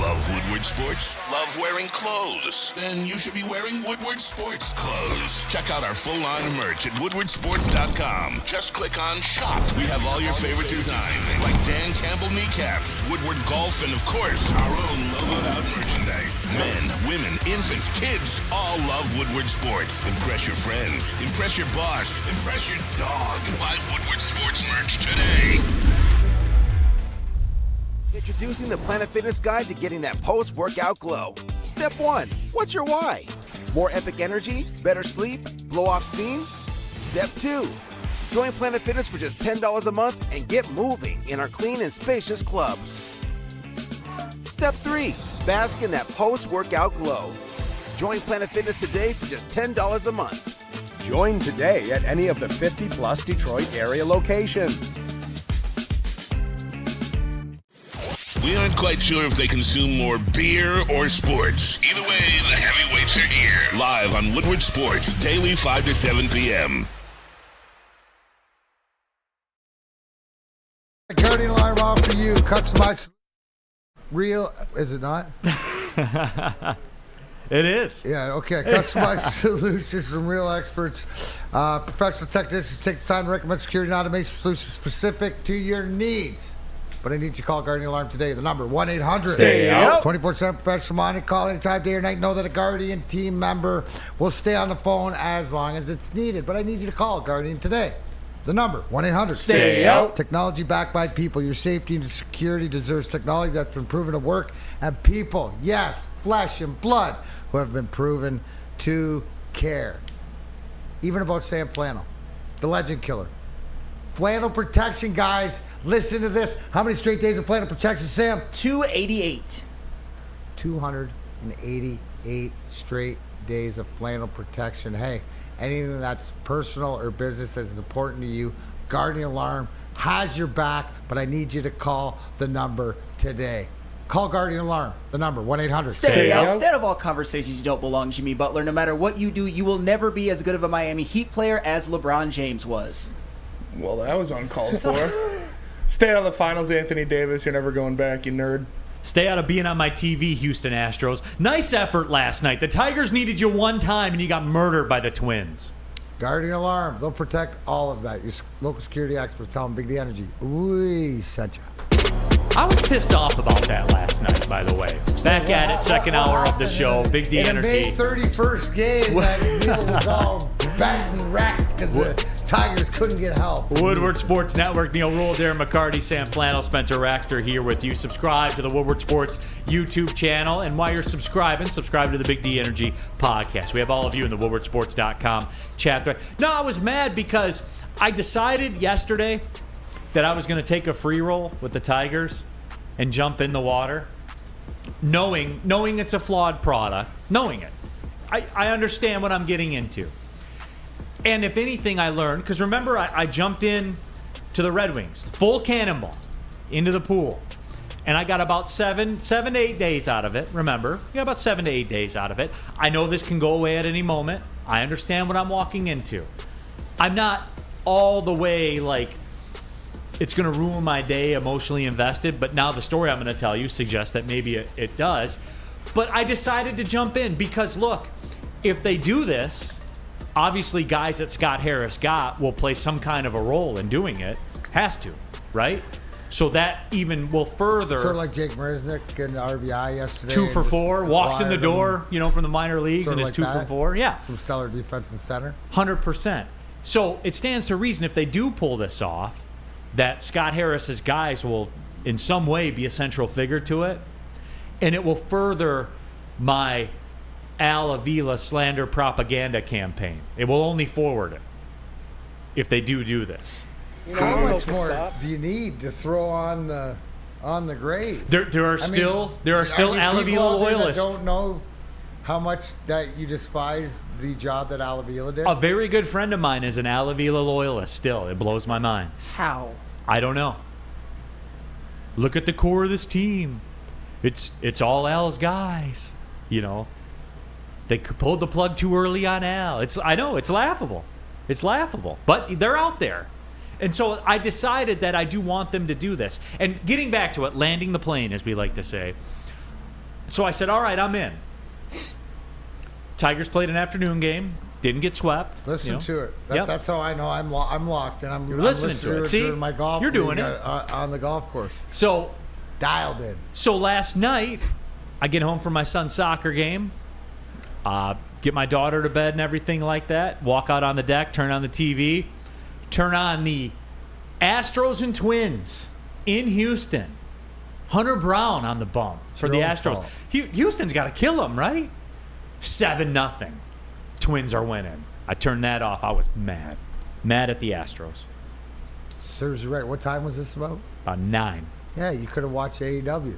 Love Woodward Sports? Love wearing clothes? Then you should be wearing Woodward Sports clothes. Check out our full line of merch at woodwardsports.com. Just click on shop. We have all your favorite designs, like Dan Campbell kneecaps, Woodward golf, and of course, our own logoed out merchandise. Men, women, infants, kids all love Woodward Sports. Impress your friends. Impress your boss. Impress your dog. Buy Woodward Sports merch today. Introducing the Planet Fitness Guide to getting that post-workout glow. Step 1. What's your why? More epic energy? Better sleep? Blow off steam? Step 2. Join Planet Fitness for just $10 a month and get moving in our clean and spacious clubs. Step 3. Bask in that post-workout glow. Join Planet Fitness today for just $10 a month. Join today at any of the 50-plus Detroit area locations. We aren't quite sure if they consume more beer or sports. Either way, the heavyweights are here. Live on Woodward Sports, daily 5 to 7 p.m. Guardian alarm off for you. Customized real. Is it not? It is. Yeah, okay. Customized solutions from real experts. Professional technicians take the time to recommend security and automation solutions specific to your needs. But I need you to call Guardian Alarm today. The number, 1-800. Stay out. 24/7 professional monitoring. Call anytime, day or night. Know that a Guardian team member will stay on the phone as long as it's needed. But I need you to call Guardian today. The number, 1-800. Stay out. Technology backed by people. Your safety and security deserves technology that's been proven to work. And people, yes, flesh and blood, who have been proven to care. Even about Sam Flannel, the legend killer. Flannel protection, guys. Listen to this. How many straight days of flannel protection, Sam? 288. 288 straight days of flannel protection. Hey, anything that's personal or business that is important to you, Guardian Alarm has your back, but I need you to call the number today. Call Guardian Alarm, the number, 1-800. Stay out. Instead of all conversations you don't belong, Jimmy Butler. No matter what you do, you will never be as good of a Miami Heat player as LeBron James was. Well, that was uncalled for. Stay out of the finals, Anthony Davis. You're never going back, you nerd. Stay out of being on my TV, Houston Astros. Nice effort last night. The Tigers needed you one time, and you got murdered by the Twins. Guardian Alarm, they'll protect all of that. Your local security experts tell them Big D Energy. We sent you. I was pissed off about that last night, by the way. Back at it, second hour of the show. Big D Energy. In a May 31st game that Neal was all bent and racked because the Tigers couldn't get help. Woodward Sports Network, Neal, Ruhl, Darren, McCarty, Sam Flannel, Spencer Raxter here with you. Subscribe to the Woodward Sports YouTube channel. And while you're subscribing, subscribe to the Big D Energy podcast. We have all of you in the woodwardsports.com chat thread. No, I was mad because I decided yesterday that I was going to take a free roll with the Tigers and jump in the water, knowing it's a flawed product, knowing it. I understand what I'm getting into. And if anything I learned, because remember I jumped in to the Red Wings, full cannonball, into the pool. And I got about 7 to 8 days out of it. Remember, you got about 7 to 8 days out of it. I know this can go away at any moment. I understand what I'm walking into. I'm not all the way like, it's going to ruin my day, emotionally invested, but now the story I'm going to tell you suggests that maybe it does. But I decided to jump in because, look, if they do this, obviously guys that Scott Harris got will play some kind of a role in doing it. Has to, right? So that even will further... Sort of like Jake Marisnick getting an RBI yesterday. 2 for 4, walks in the door, from the minor leagues and is 2 for 4. Yeah. Some stellar defense in center. 100%. So it stands to reason if they do pull this off, that Scott Harris's guys will in some way be a central figure to it, and it will further my Al Avila slander propaganda campaign. It will only forward it if they do this. How much more do you need to throw on the grave? There are still Al Avila loyalists. That don't know how much that you despise the job that Al Avila did. A very good friend of mine is an Al Avila loyalist. Still, it blows my mind. How? I don't know. Look at the core of this team. It's all Al's guys. They pulled the plug too early on Al. I know it's laughable. It's laughable, but they're out there. And so I decided that I do want them to do this. And getting back to it, landing the plane, as we like to say. So I said, all right, I'm in. Tigers played an afternoon game. Didn't get swept. Listen to it. That's how I know I'm locked, and I'm listening to it. See, my golf. You're doing it on the golf course. So dialed in. So last night, I get home from my son's soccer game, get my daughter to bed and everything like that. Walk out on the deck, turn on the TV, turn on the Astros and Twins in Houston. Hunter Brown on the bump for the Astros. Houston's got to kill them, right? 7-0. Twins are winning. I turned that off. I was mad. Mad at the Astros. Serves you right. What time was this about? About 9. Yeah, you could have watched AEW.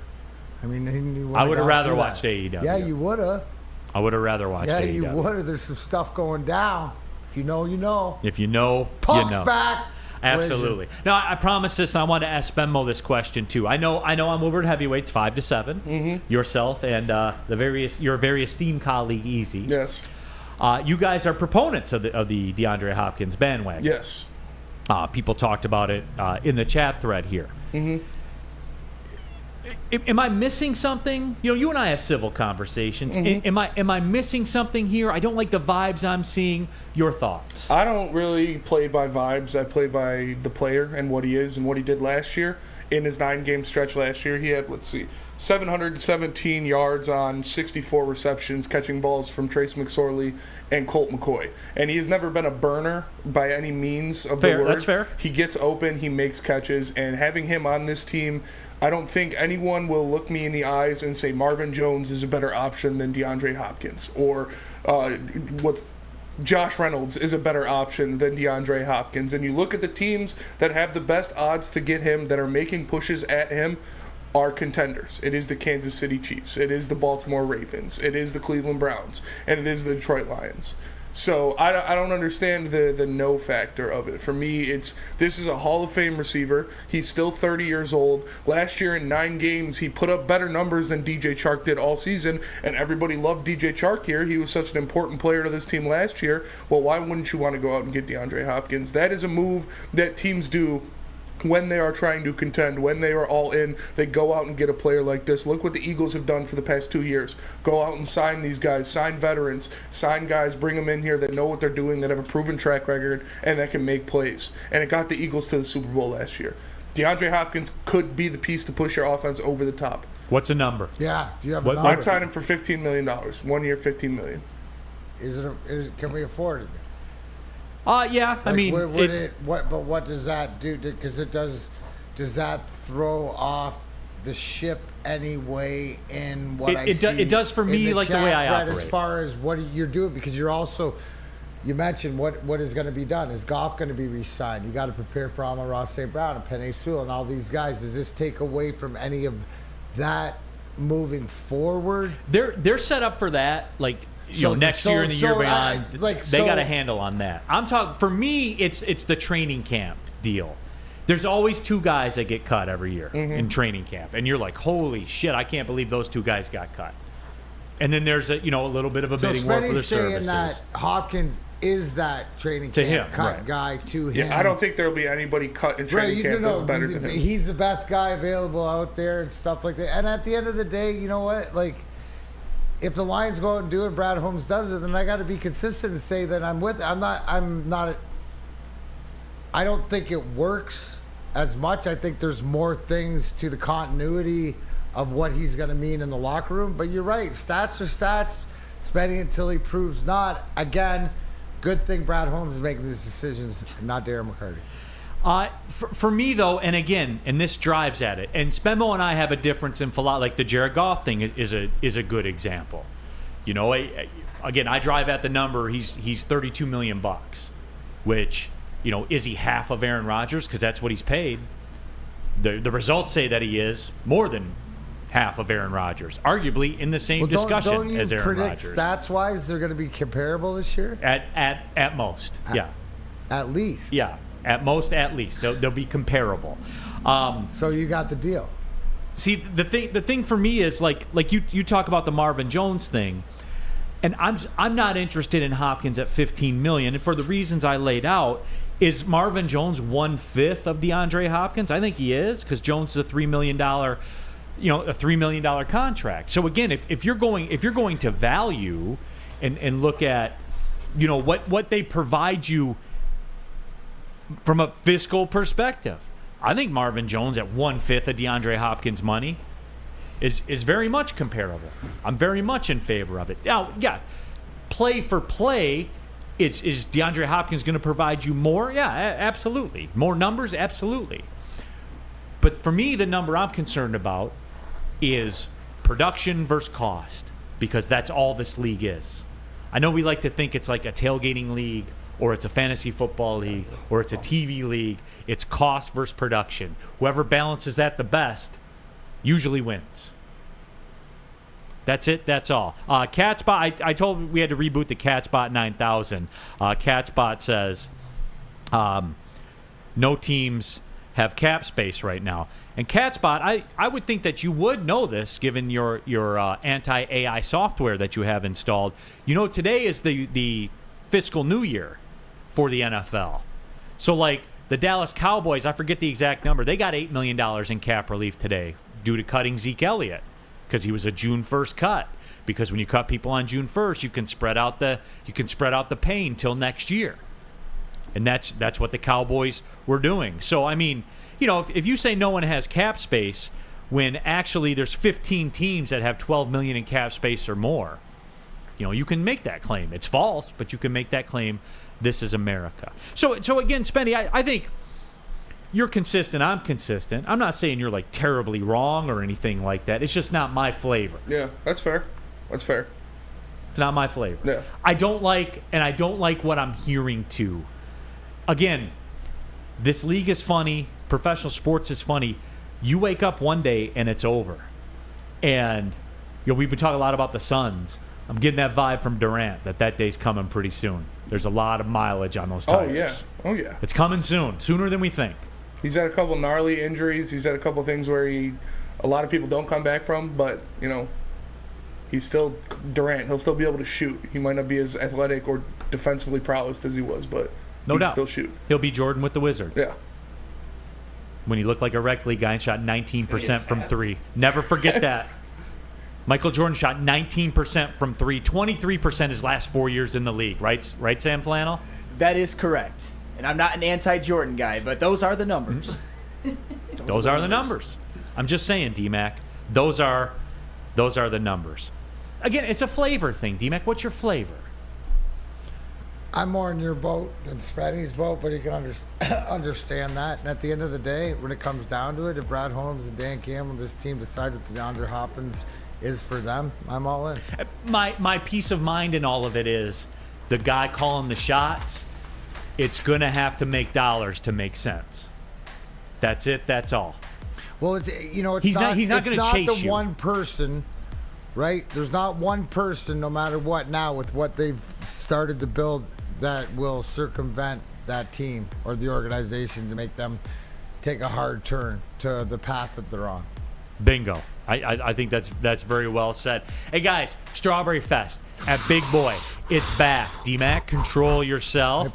I mean, I would have rather watched AEW. Yeah, you would have. I would have rather watched AEW. Yeah, you would have. There's some stuff going down. If you know, you know. If you know, Punk's you know. Back. Absolutely. Now, I promised this, and I wanted to ask Spenmo this question too. I know I'm Woodward Heavyweights 5 to 7. Mm-hmm. Yourself and your very esteemed colleague Easy. Yes. You guys are proponents of the DeAndre Hopkins bandwagon. Yes. People talked about it in the chat thread here. Mm-hmm. Am I missing something? You and I have civil conversations. Mm-hmm. Am I missing something here? I don't like the vibes I'm seeing. Your thoughts? I don't really play by vibes. I play by the player and what he is and what he did last year. in his 9-game stretch last year. He had, 717 yards on 64 receptions, catching balls from Trace McSorley and Colt McCoy. And he has never been a burner by any means of the word. That's fair. He gets open, he makes catches, and having him on this team, I don't think anyone will look me in the eyes and say Marvin Jones is a better option than DeAndre Hopkins, or Josh Reynolds is a better option than DeAndre Hopkins. And you look at the teams that have the best odds to get him, that are making pushes at him, are contenders. It is the Kansas City Chiefs. It is the Baltimore Ravens. It is the Cleveland Browns. And it is the Detroit Lions. So I don't understand the no factor of it. For me, this is a Hall of Fame receiver. He's still 30 years old. Last year in 9 games, he put up better numbers than DJ Chark did all season, and everybody loved DJ Chark here. He was such an important player to this team last year. Well, why wouldn't you want to go out and get DeAndre Hopkins? That is a move that teams do when they are trying to contend, when they are all in. They go out and get a player like this. Look what the Eagles have done for the past 2 years. Go out and sign these guys, sign veterans, sign guys, bring them in here that know what they're doing, that have a proven track record, and that can make plays. And it got the Eagles to the Super Bowl last year. DeAndre Hopkins could be the piece to push your offense over the top. What's a number? Yeah, do you have a number? I'd sign him for $15 million. 1 year, $15 million. Can we afford it? Yeah. I mean, what does that do? Because does that throw off the ship anyway? In what I see, it does for me, like the way I operate. As far as what you're doing, because you're also, you mentioned what is going to be done. Is Goff going to be re-signed? You got to prepare for Amon-Ra St. Brown and Penei Sewell and all these guys. Does this take away from any of that moving forward? They're set up for that, like. Next year and the year beyond, they got a handle on that. I'm talking, for me, it's the training camp deal. There's always 2 guys that get cut every year in training camp, and you're like, holy shit, I can't believe those 2 guys got cut. And then there's a little bit of a bidding war for the services. That Hopkins is that training camp cut guy to him. Yeah, I don't think there'll be anybody cut in training camp that's better than him. He's the best guy available out there and stuff like that. And at the end of the day, you know what, if the Lions go out and do it, Brad Holmes does it, then I got to be consistent and say that I'm with it. I don't think it works as much. I think there's more things to the continuity of what he's going to mean in the locker room. But you're right. Stats are stats. Spending until he proves not. Again, good thing Brad Holmes is making these decisions, not Darren McCarty. For me, though, and again, and this drives at it, and Spenmo and I have a difference in philosophy. Like the Jared Goff thing is a good example. Again, I drive at the number. He's $32 million, which, is he half of Aaron Rodgers? Because that's what he's paid. The results say that he is more than half of Aaron Rodgers, arguably in the same discussion as Aaron Rodgers. Don't you predict stats-wise they're going to be comparable this year? At most, yeah. At least? Yeah. At most, at least. They'll be comparable. So you got the deal. See, the thing for me is like you talk about the Marvin Jones thing, and I'm not interested in Hopkins at $15 million, and for the reasons I laid out. Is Marvin Jones 1/5 of DeAndre Hopkins? I think he is, because Jones is a $3 million, a $3 million contract. So again, if you're going to value and look at, what they provide you from a fiscal perspective, I think Marvin Jones at 1/5 of DeAndre Hopkins' money is very much comparable. I'm very much in favor of it. Now, yeah, play for play, is DeAndre Hopkins going to provide you more? Yeah, absolutely. More numbers? Absolutely. But for me, the number I'm concerned about is production versus cost, because that's all this league is. I know we like to think it's like a tailgating league, or it's a fantasy football league, or it's a TV league. It's cost versus production. Whoever balances that the best usually wins. That's it. That's all. CatSpot, I told we had to reboot the CatSpot 9000. CatSpot says no teams have cap space right now. And CatSpot, I would think that you would know this, given your anti-AI software that you have installed. Today is the fiscal new year for the NFL. So like the Dallas Cowboys, I forget the exact number, they got $8 million in cap relief today due to cutting Zeke Elliott, because he was a June 1st cut. Because when you cut people on June 1st, you can spread out the pain till next year. And that's what the Cowboys were doing. So, I mean, if you say no one has cap space when actually there's 15 teams that have $12 million in cap space or more, you can make that claim. It's false, but you can make that claim. This is America. So again, Spenny, I think you're consistent. I'm consistent. I'm not saying you're like terribly wrong or anything like that. It's just not my flavor. Yeah, that's fair. That's fair. It's not my flavor. Yeah. I don't like what I'm hearing too. Again, this league is funny. Professional sports is funny. You wake up one day and it's over. And we've been talking a lot about the Suns. I'm getting that vibe from Durant that day's coming pretty soon. There's a lot of mileage on those tires. Oh yeah. It's coming soon, sooner than we think. He's had a couple gnarly injuries. He's had a couple things where a lot of people don't come back from, but he's still Durant. He'll still be able to shoot. He might not be as athletic or defensively prowess as he was, but no doubt can still shoot. He'll be Jordan with the Wizards. Yeah. When he looked like a rec league guy and shot 19% from three. Never forget that. Michael Jordan shot 19% from three, 23% his last 4 years in the league. Right, Sam Flannel? That is correct. And I'm not an anti-Jordan guy, but those are the numbers. Those are the numbers. I'm just saying, D-Mac. Those are the numbers. Again, it's a flavor thing. D-Mac, what's your flavor? I'm more in your boat than Spenny's boat, but you can understand that. And at the end of the day, when it comes down to it, if Brad Holmes and Dan Campbell, this team decides that DeAndre Hopkins is for them, I'm all in. My peace of mind in all of it is the guy calling the shots, it's going to have to make dollars to make sense. That's it. That's all. Well, it's he's not going to chase the you. one person, right? There's not one person, no matter what now, with what they've started to build, that will circumvent that team or the organization to make them take a hard turn to the path that they're on. Bingo. I think that's very well said. Hey, guys, Strawberry Fest at Big Boy. It's back. D-Mac, control yourself.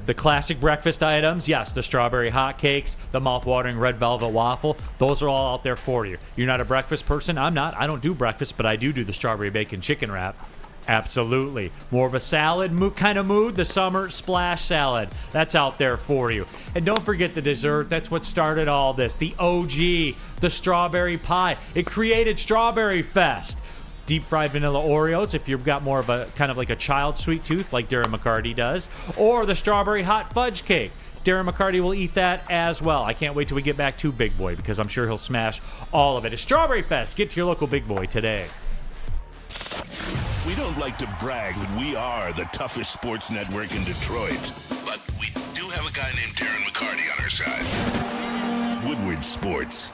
The classic breakfast items, yes, the strawberry hotcakes, the mouth-watering red velvet waffle, those are all out there for you. You're not a breakfast person? I'm not. I don't do breakfast, but I do the strawberry bacon chicken wrap. Absolutely. More of a salad kind of mood, the summer splash salad. That's out there for you. And don't forget the dessert. That's what started all this. The OG, the strawberry pie. It created Strawberry Fest. Deep fried vanilla Oreos if you've got more of a kind of like a child sweet tooth like Darren McCarty does. Or the strawberry hot fudge cake. Darren McCarty will eat that as well. I can't wait till we get back to Big Boy because I'm sure he'll smash all of it. It's Strawberry Fest. Get to your local Big Boy today. We don't like to brag that we are the toughest sports network in Detroit, but we do have a guy named Darren McCarty on our side. Woodward Sports.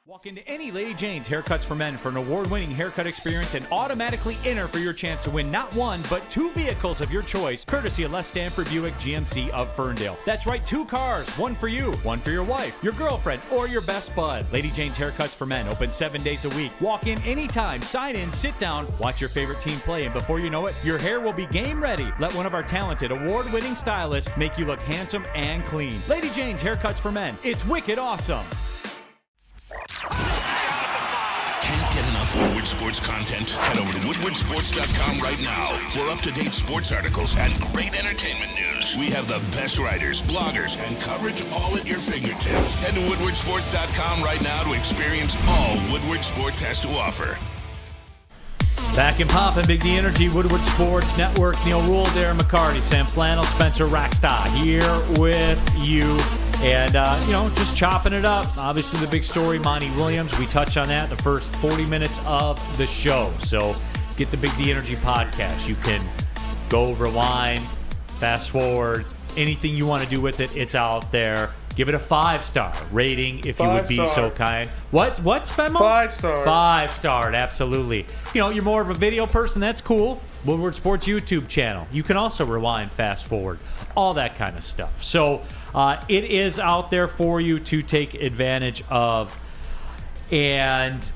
Walk into any Lady Jane's Haircuts for Men for an award-winning haircut experience and automatically enter for your chance to win not one, but 2 vehicles of your choice, courtesy of Les Stanford Buick GMC of Ferndale. That's right, 2 cars, one for you, one for your wife, your girlfriend, or your best bud. Lady Jane's Haircuts for Men, open 7 days a week. Walk in anytime, sign in, sit down, watch your favorite team play, and before you know it, your hair will be game ready. Let one of our talented, award-winning stylists make you look handsome and clean. Lady Jane's Haircuts for Men. It's wicked awesome. Can't get enough Woodward Sports content? Head over to woodwardsports.com right now for up-to-date sports articles and great entertainment news. We have the best writers, bloggers, and coverage all at your fingertips. Head to woodwardsports.com right now to experience all Woodward Sports has to offer. Back in Poppin', Big D Energy, Woodward Sports Network, Neal, Ruhl, Darren McCarty, Sam Flannel, Spencer Rackstad here with you. And, just chopping it up. Obviously, the big story, Monty Williams. We touched on that in the first 40 minutes of the show. So get the Big D Energy podcast. You can go rewind, fast forward, anything you want to do with it, it's out there. Give it a 5-star rating if you would be so kind. What, Spenmo? 5-star. 5-star, absolutely. You're more of a video person, that's cool. Woodward Sports YouTube channel. You can also rewind, fast forward, all that kind of stuff. So it is out there for you to take advantage of. And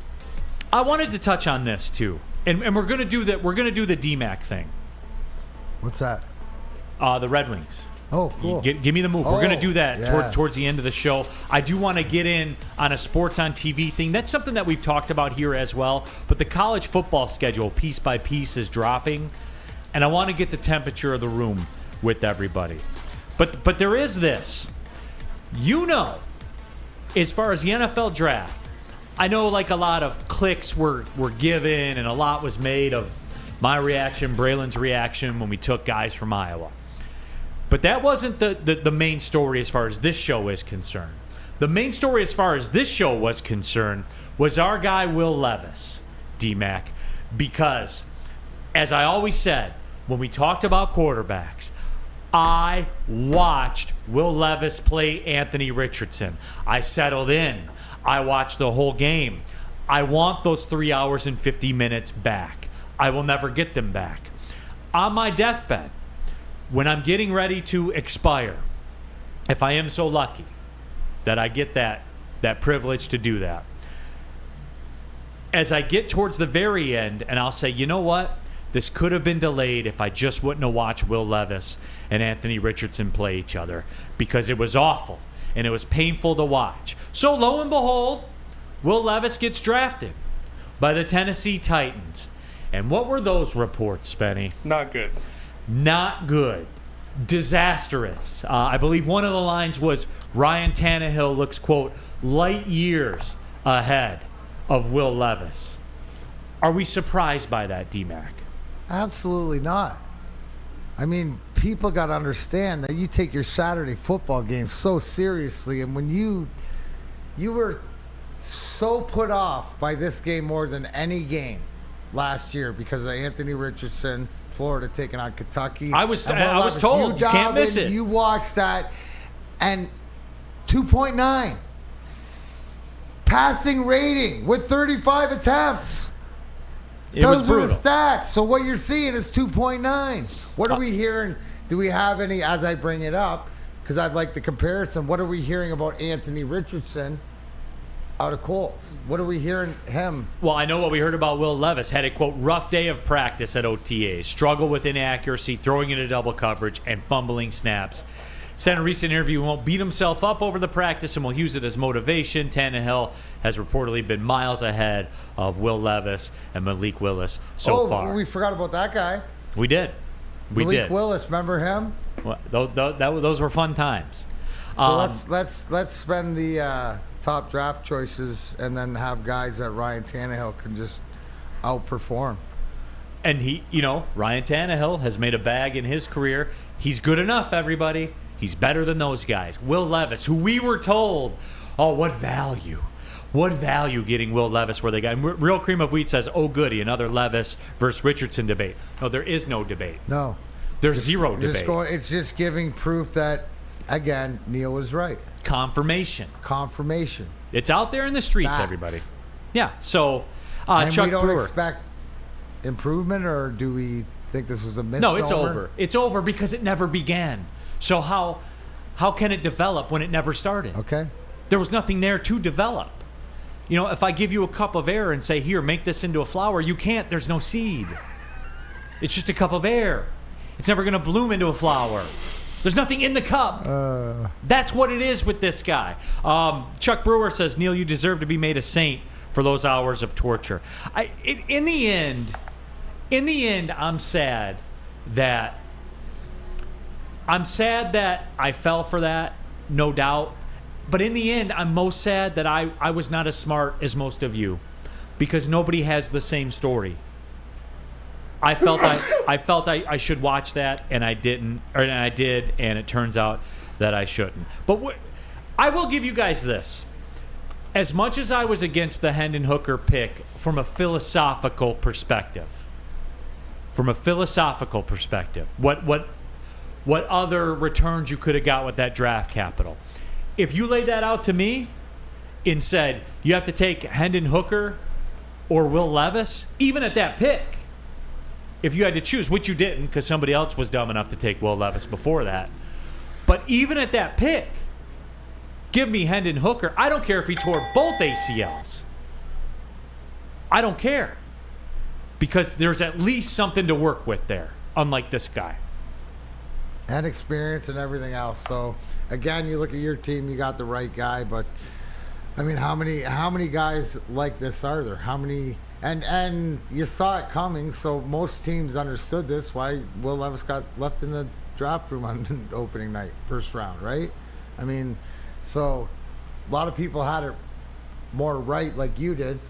I wanted to touch on this too. And we're gonna do that. We're gonna do the DMAC thing. What's that? The Red Wings. Oh, cool. Give me the move. We're going to do that towards the end of the show. I do want to get in on a sports on TV thing. That's something that we've talked about here as well. But the college football schedule, piece by piece, is dropping. and I want to get the temperature of the room with everybody. But there is this. As far as the NFL draft, I know like a lot of clicks were given and a lot was made of my reaction, Braylon's reaction when we took guys from Iowa. But that wasn't the main story as far as this show is concerned. The main story as far as this show was concerned was our guy Will Levis, D-Mac, because as I always said, when we talked about quarterbacks, I watched Will Levis play Anthony Richardson. I settled in. I watched the whole game. I want those 3 hours and 50 minutes back. I will never get them back. On my deathbed, when I'm getting ready to expire, if I am so lucky that I get that privilege to do that, as I get towards the very end, and I'll say, you know what? This could have been delayed if I just wouldn't have watched Will Levis and Anthony Richardson play each other, because it was awful and it was painful to watch. So lo and behold, Will Levis gets drafted by the Tennessee Titans. And what were those reports, Spenny? Not good. Not good. Disastrous. I believe one of the lines was Ryan Tannehill looks, quote, light years ahead of Will Levis. Are we surprised by that, D-Mac? Absolutely not. I mean, people got to understand that you take your Saturday football game so seriously, and when you were so put off by this game more than any game last year because of Anthony Richardson, Florida taking on Kentucky. I was told you can't miss it. You watched that, and 2.9 passing rating with 35 attempts. Those were the stats. So what you're seeing is 2.9. What are we hearing? Do we have any, as I bring it up, because I'd like the comparison, what are we hearing about Anthony Richardson out of Colts? What are we hearing him? Well, I know what we heard about Will Levis. Had a, quote, rough day of practice at OTAs. Struggle with inaccuracy, throwing into double coverage, and fumbling snaps. Said in a recent interview he won't beat himself up over the practice and will use it as motivation. Tannehill has reportedly been miles ahead of Will Levis and Malik Willis so far. We forgot about that guy. We did. Malik Willis, remember him? Well, those were fun times. So let's spend the top draft choices and then have guys that Ryan Tannehill can just outperform. And Ryan Tannehill has made a bag in his career. He's good enough, everybody. He's better than those guys. Will Levis, who we were told, what value getting Will Levis where they got him. Real Cream of Wheat says, oh goody, another Levis versus Richardson debate. No, there is no debate. No. There's zero debate. It's just giving proof that, again, Neal was right. Confirmation. It's out there in the streets, everybody. Yeah, so and Chuck we don't Brewer. expect improvement, or do we think this was a misnomer? No, it's over. It's over because it never began. So how can it develop when it never started? Okay. There was nothing there to develop. If I give you a cup of air and say, here, make this into a flower, you can't. There's no seed. It's just a cup of air. It's never going to bloom into a flower. There's nothing in the cup. That's what it is with this guy. Chuck Brewer says, Neal, you deserve to be made a saint for those hours of torture. In the end, I'm sad that I fell for that, no doubt. But in the end, I'm most sad that I was not as smart as most of you, because nobody has the same story. I felt I should watch that, and I didn't, and I did, and it turns out that I shouldn't. But I will give you guys this. As much as I was against the Hendon Hooker pick from a philosophical perspective, what other returns you could have got with that draft capital. If you laid that out to me and said, you have to take Hendon Hooker or Will Levis, even at that pick, if you had to choose, which you didn't because somebody else was dumb enough to take Will Levis before that, but even at that pick, give me Hendon Hooker. I don't care if he tore both ACLs. I don't care. Because there's at least something to work with there, unlike this guy. And experience and everything else. So, again, you look at your team, you got the right guy, but, I mean, how many guys like this are there? How many And you saw it coming, so most teams understood this, why Will Levis got left in the draft room on opening night, first round, right? I mean, so a lot of people had it more right like you did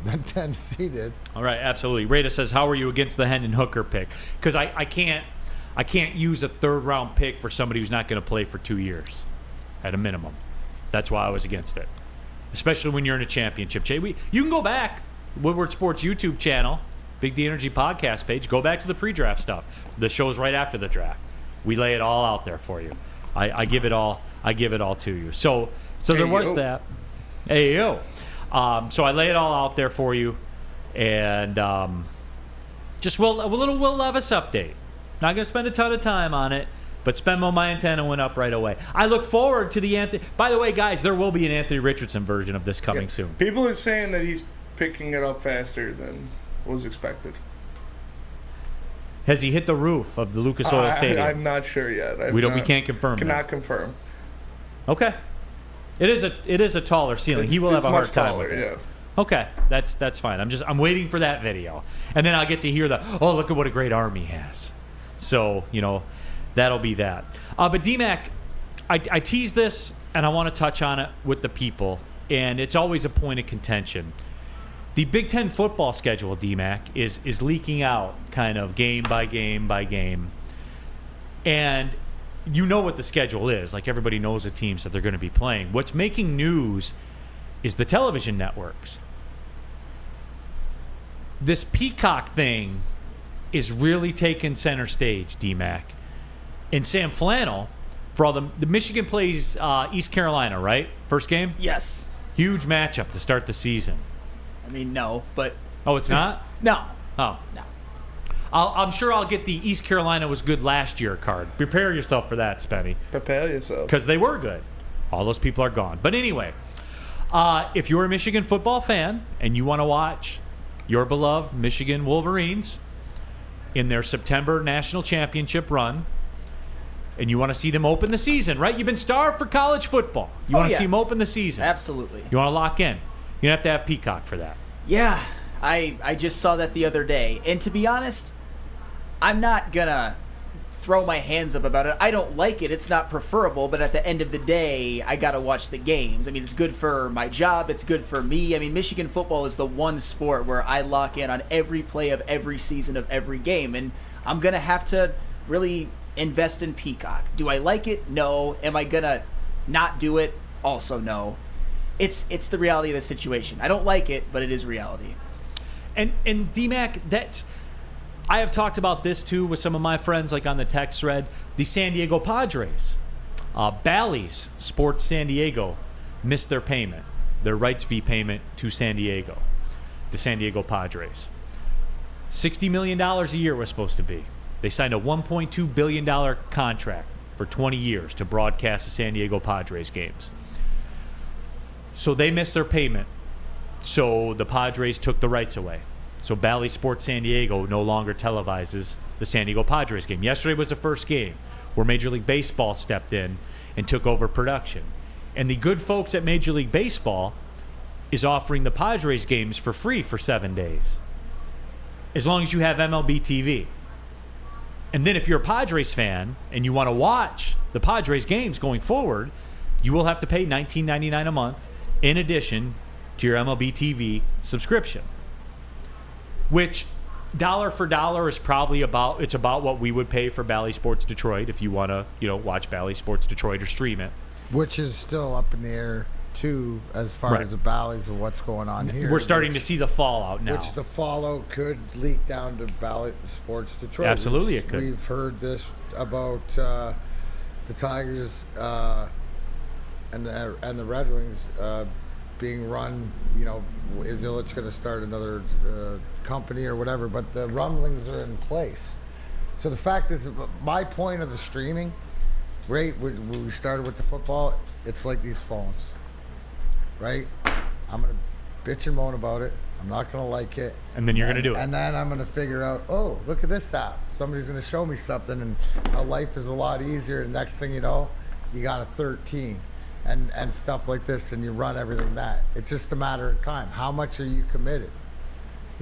than Tennessee did. All right, absolutely. Rada says, how are you against the Hendon Hooker pick? Because I can't use a third-round pick for somebody who's not going to play for 2 years at a minimum. That's why I was against it, especially when you're in a championship. You can go back, Woodward Sports YouTube channel, Big D Energy podcast page. Go back to the pre-draft stuff. The show's right after the draft. We lay it all out there for you. I give it all to you. So there was that. Hey, yo. So I lay it all out there for you. And just a little Will Levis update. Not going to spend a ton of time on it, but Spenmo, my antenna went up right away. I look forward to the Anthony. By the way, guys, there will be an Anthony Richardson version of this coming soon. People are saying that he's picking it up faster than was expected. Has he hit the roof of the Lucas Oil Stadium? I'm not sure yet. We can't confirm. Cannot confirm. Okay. It is a taller ceiling. He will have a hard time with it. Yeah. Okay, that's fine. I'm waiting for that video, and then I'll get to hear look at what a great arm he has. So that'll be that. But D-Mac, I tease this, and I want to touch on it with the people, and it's always a point of contention. The Big Ten football schedule, D-Mac, is leaking out kind of game by game by game. And you know what the schedule is. Like, everybody knows the teams that they're going to be playing. What's making news is the television networks. This Peacock thing is really taking center stage, D-Mac. And Sam Flannel, for all the Michigan plays East Carolina, right? First game? Yes. Huge matchup to start the season. I mean, no, but... Oh, it's not? No. Oh. No. I'm sure I'll get the East Carolina was good last year card. Prepare yourself for that, Spenny. Prepare yourself. Because they were good. All those people are gone. But anyway, if you're a Michigan football fan and you want to watch your beloved Michigan Wolverines in their September national championship run, and you want to see them open the season, right? You've been starved for college football. You want to see them open the season. Absolutely. You want to lock in. You have to have Peacock for that. Yeah, I just saw that the other day. And to be honest, I'm not going to throw my hands up about it. I don't like it. It's not preferable. But at the end of the day, I got to watch the games. I mean, it's good for my job. It's good for me. I mean, Michigan football is the one sport where I lock in on every play of every season of every game. And I'm going to have to really invest in Peacock. Do I like it? No. Am I going to not do it? Also no. It's the reality of the situation. I don't like it, but it is reality. And D-Mac, I have talked about this too with some of my friends, like on the text thread. The San Diego Padres, Bally's Sports San Diego, missed their payment, their rights fee payment to San Diego, the San Diego Padres. $60 million a year was supposed to be. They signed a $1.2 billion contract for 20 years to broadcast the San Diego Padres games. So they missed their payment. So the Padres took the rights away. So Bally Sports San Diego no longer televises the San Diego Padres game. Yesterday was the first game where Major League Baseball stepped in and took over production. And the good folks at Major League Baseball is offering the Padres games for free for 7 days, as long as you have MLB TV. And then if you're a Padres fan and you want to watch the Padres games going forward, you will have to pay $19.99 a month in addition to your MLB TV subscription, which dollar for dollar is probably about what we would pay for Bally Sports Detroit if you want to watch Bally Sports Detroit or stream it, which is still up in the air too as far as the Bally's of what's going on here. We're starting to see the fallout now, which the fallout could leak down to Bally Sports Detroit. Absolutely, it could. We've heard this about the Tigers and the Red Wings being run, is Illich going to start another company or whatever, but the rumblings are in place. So the fact is, my point of the streaming, right, when we started with the football, it's like these phones, right? I'm going to bitch and moan about it. I'm not going to like it. And then you're going to do it. And then I'm going to figure out, oh, look at this app. Somebody's going to show me something, and how life is a lot easier. And next thing you know, you got a 13. And stuff like this, and you run everything that. It's just a matter of time. How much are you committed?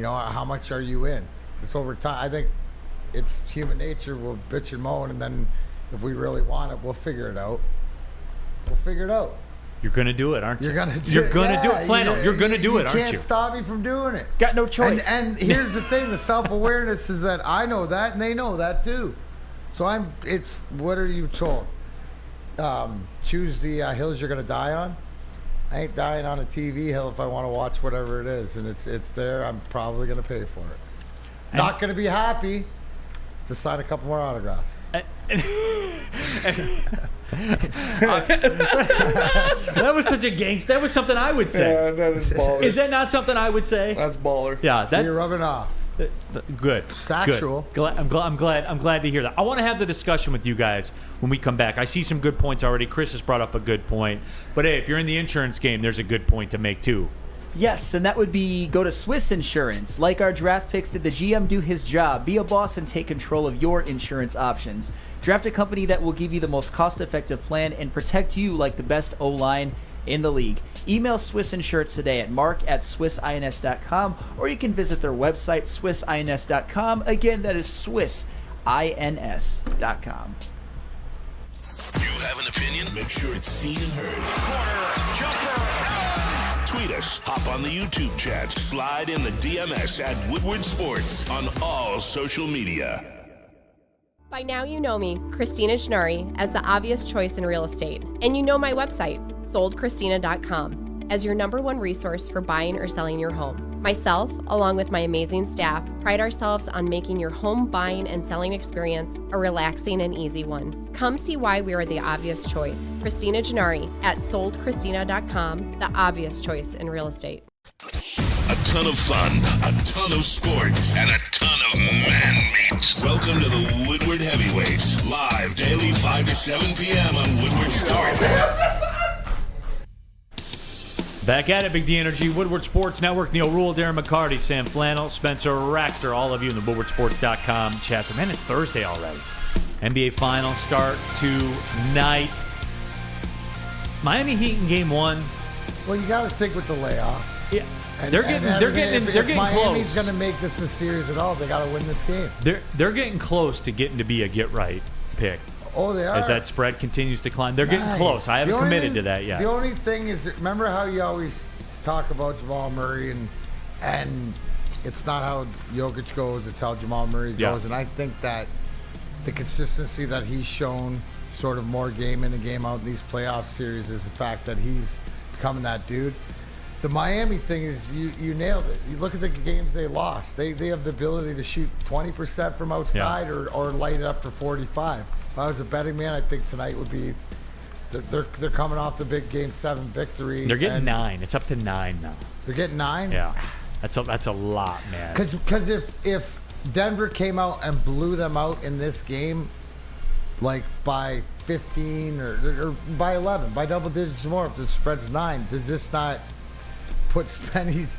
how much are you in? Just over time. I think it's human nature. We'll bitch and moan, and then if we really want it, we'll figure it out. You're going to do it, aren't you? You're going to do it. Flannel, you're going to do it, aren't you? You can't stop me from doing it. Got no choice. And here's the thing, the self-awareness is that I know that and they know that too. So what are you told? Choose the hills you're going to die on. I ain't dying on a TV hill if I want to watch whatever it is. And it's there. I'm probably going to pay for it. Not going to be happy. Just sign a couple more autographs. That was such a gangster. That was something I would say. Yeah, that is baller. Is that not something I would say? That's baller. Yeah, So you're rubbing off. Good. Sexual. Good. I'm glad to hear that. I want to have the discussion with you guys when we come back. I see some good points already. Chris has brought up a good point. But hey, if you're in the insurance game, there's a good point to make too. Yes, and that would be go to Swiss Insurance. Like our draft picks, did the GM do his job? Be a boss and take control of your insurance options. Draft a company that will give you the most cost-effective plan and protect you like the best O-line in the league. Email Swiss Insurance today at mark@swissins.com, or you can visit their website, swissins.com. Again, that is swissins.com. You have an opinion? Make sure it's seen and heard. Corner, jumper. Tweet us, hop on the YouTube chat, slide in the DMS at Woodward Sports on all social media. By now you know me, Christina Gennari, as the obvious choice in real estate. And you know my website, soldchristina.com, as your #1 resource for buying or selling your home. Myself, along with my amazing staff, pride ourselves on making your home buying and selling experience a relaxing and easy one. Come see why we are the obvious choice. Christina Gennari at soldchristina.com, the obvious choice in real estate. A ton of fun, a ton of sports, and a ton of man meat. Welcome to the Woodward Heavyweights, live daily 5 to 7 p.m. on Woodward Sports. Back at it, Big D Energy, Woodward Sports Network. Neal Ruhl, Darren McCarty, Sam Flannel, Spencer Raxter, all of you in the WoodwardSports.com chat. Man, it's Thursday already. NBA Finals start tonight. Miami Heat in Game 1. Well, you got to think with the layoff. Yeah, And, they're getting if Miami's close. going to make this a series at all, they got to win this game. They're getting close to getting to be a get right pick. Oh, they are. As that spread continues to climb, they're getting close. I haven't committed to that yet. The only thing is, remember how you always talk about Jamal Murray and it's not how Jokic goes, it's how Jamal Murray goes. Yes. And I think that the consistency that he's shown, sort of more game in and game out in these playoff series, is the fact that he's becoming that dude. The Miami thing is, you nailed it. You look at the games they lost. They have the ability to shoot 20% from outside or light it up for 45. If I was a betting man, I think tonight would be. They're coming off the big Game 7 victory. They're getting 9. It's up to 9 now. They're getting 9. Yeah, that's a lot, man. Because if Denver came out and blew them out in this game, like by 15 or by 11, by double digits or more, if the spread's 9, does this not put Spenny's,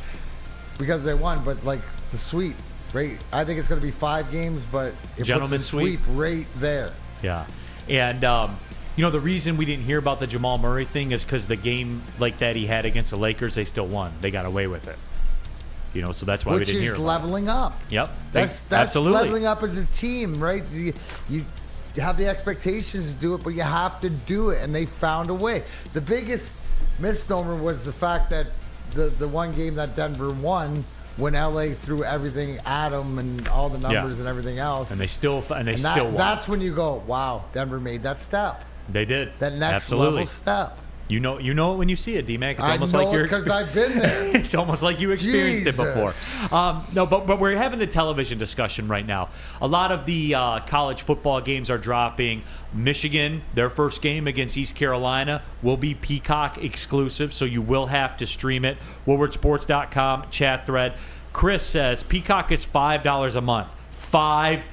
because they won, but like the sweep, right? I think it's going to be 5 games, but it Gentleman's puts a sweep right there. Yeah, and the reason we didn't hear about the Jamal Murray thing is because the game like that he had against the Lakers, they still won. They got away with it. So that's why we didn't hear about it. Which is leveling up. Yep, That's absolutely leveling up as a team, right? You have the expectations to do it, but you have to do it, and they found a way. The biggest misnomer was the fact that the one game that Denver won, when LA threw everything at them and all the numbers and everything else, and they still won. That's when you go, wow, Denver made that step. They did that next level step. You know it when you see it, D-Mac. It's almost I know like you're because I've been there. It's almost like you experienced it before. No, but we're having the television discussion right now. A lot of the college football games are dropping. Michigan, their first game against East Carolina, will be Peacock exclusive, so you will have to stream it. WoodwardSports.com chat thread. Chris says Peacock is $5 a month. $5.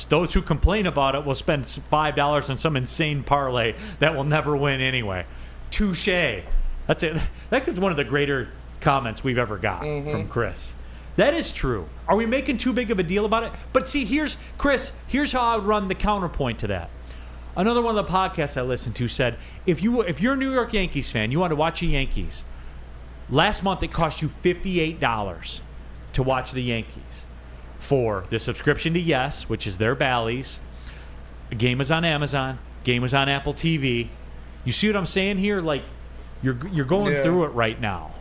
Those who complain about it will spend $5 on some insane parlay that will never win anyway. Touche. That's it. That was one of the greater comments we've ever got from Chris. That is true. Are we making too big of a deal about it? But see, here's how I would run the counterpoint to that. Another one of the podcasts I listened to said, if you're a New York Yankees fan, you want to watch the Yankees. Last month it cost you $58 to watch the Yankees for the subscription to Yes, which is their Bally's. A game is on Amazon. Game is on Apple TV. You see what I'm saying here? Like, you're going through it right now.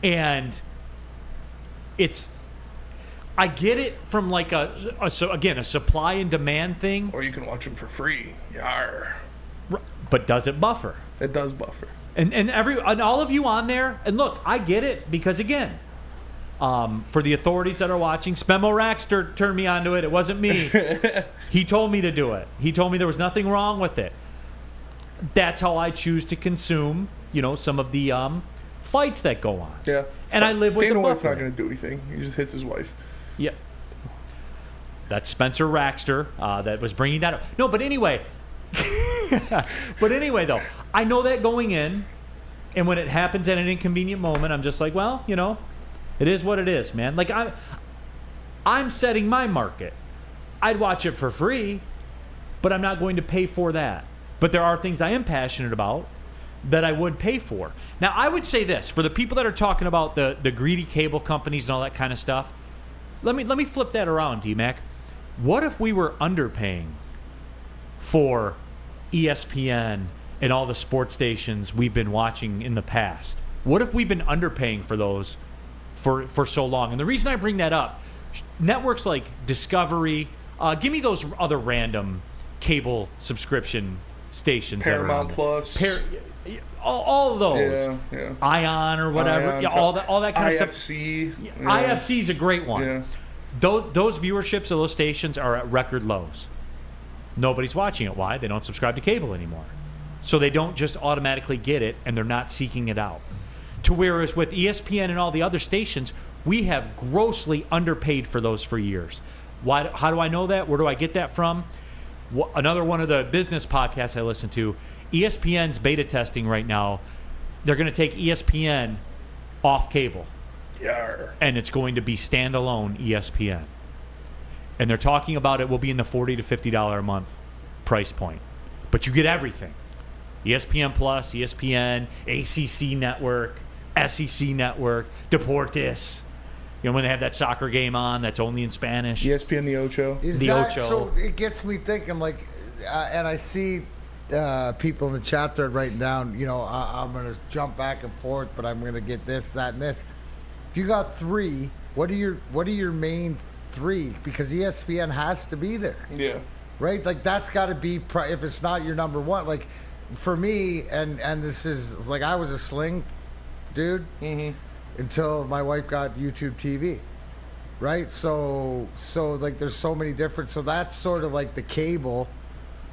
And it's... I get it from like a supply and demand thing. Or you can watch them for free. Yar. But does it buffer? It does buffer. And all of you on there, and look, I get it because again, for the authorities that are watching, Spemo Raxter turned me onto it. It wasn't me. He told me to do it. He told me there was nothing wrong with it. That's how I choose to consume, some of the fights that go on. Yeah. And I live with Dana the White's buffer. not going to do anything. He just hits his wife. Yeah. That's Spencer Raxter that was bringing that up. No, but anyway. Though, I know that going in, and when it happens at an inconvenient moment, I'm just like, well, it is what it is, man. Like, I'm setting my market. I'd watch it for free, but I'm not going to pay for that. But there are things I am passionate about that I would pay for. Now, I would say this, for the people that are talking about the greedy cable companies and all that kind of stuff, let me flip that around, D-Mac. What if we were underpaying for ESPN and all the sports stations we've been watching in the past? What if we've been underpaying for those for so long? And the reason I bring that up, networks like Discovery, give me those other random cable subscription stations. Paramount Plus. All of those. Yeah. Ion or whatever. Ion, all that kind of IFC. stuff. IFC is a great one. Yeah. Those viewerships of those stations are at record lows. Nobody's watching it. Why? They don't subscribe to cable anymore. So they don't just automatically get it, and they're not seeking it out. To whereas with ESPN and all the other stations, we have grossly underpaid for those for years. Why? How do I know that? Where do I get that from? Another one of the business podcasts I listen to, ESPN's beta testing right now. They're going to take ESPN off cable. Yarr. And it's going to be standalone ESPN. And they're talking about it will be in the $40 to $50 a month price point. But you get everything. ESPN Plus, ESPN, ACC Network, SEC Network, Deportes. When they have that soccer game on that's only in Spanish. ESPN The Ocho. So it gets me thinking, like, and I see people in the chat thread writing down, I'm going to jump back and forth, but I'm going to get this, that, and this. If you got three, what are your main three? Because ESPN has to be there. Yeah. Right? Like, that's got to be, if it's not your number one. Like, for me, and this is, like, I was a Sling dude until my wife got YouTube TV. Right? So, like, there's so many different, so that's sort of like the cable,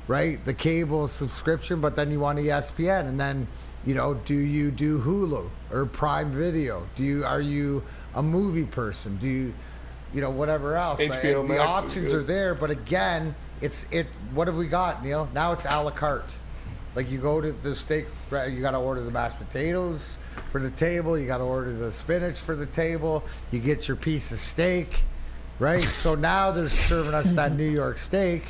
right? The cable subscription, but then you want ESPN, and then, do you do Hulu or Prime Video? Are you a movie person? Do you, whatever else? HBO Max the options is are there, but again, what have we got, Neal? Now it's a la carte. Like, you go to the steak, you got to order the mashed potatoes for the table. You got to order the spinach for the table. You get your piece of steak, right? So now they're serving us that New York steak,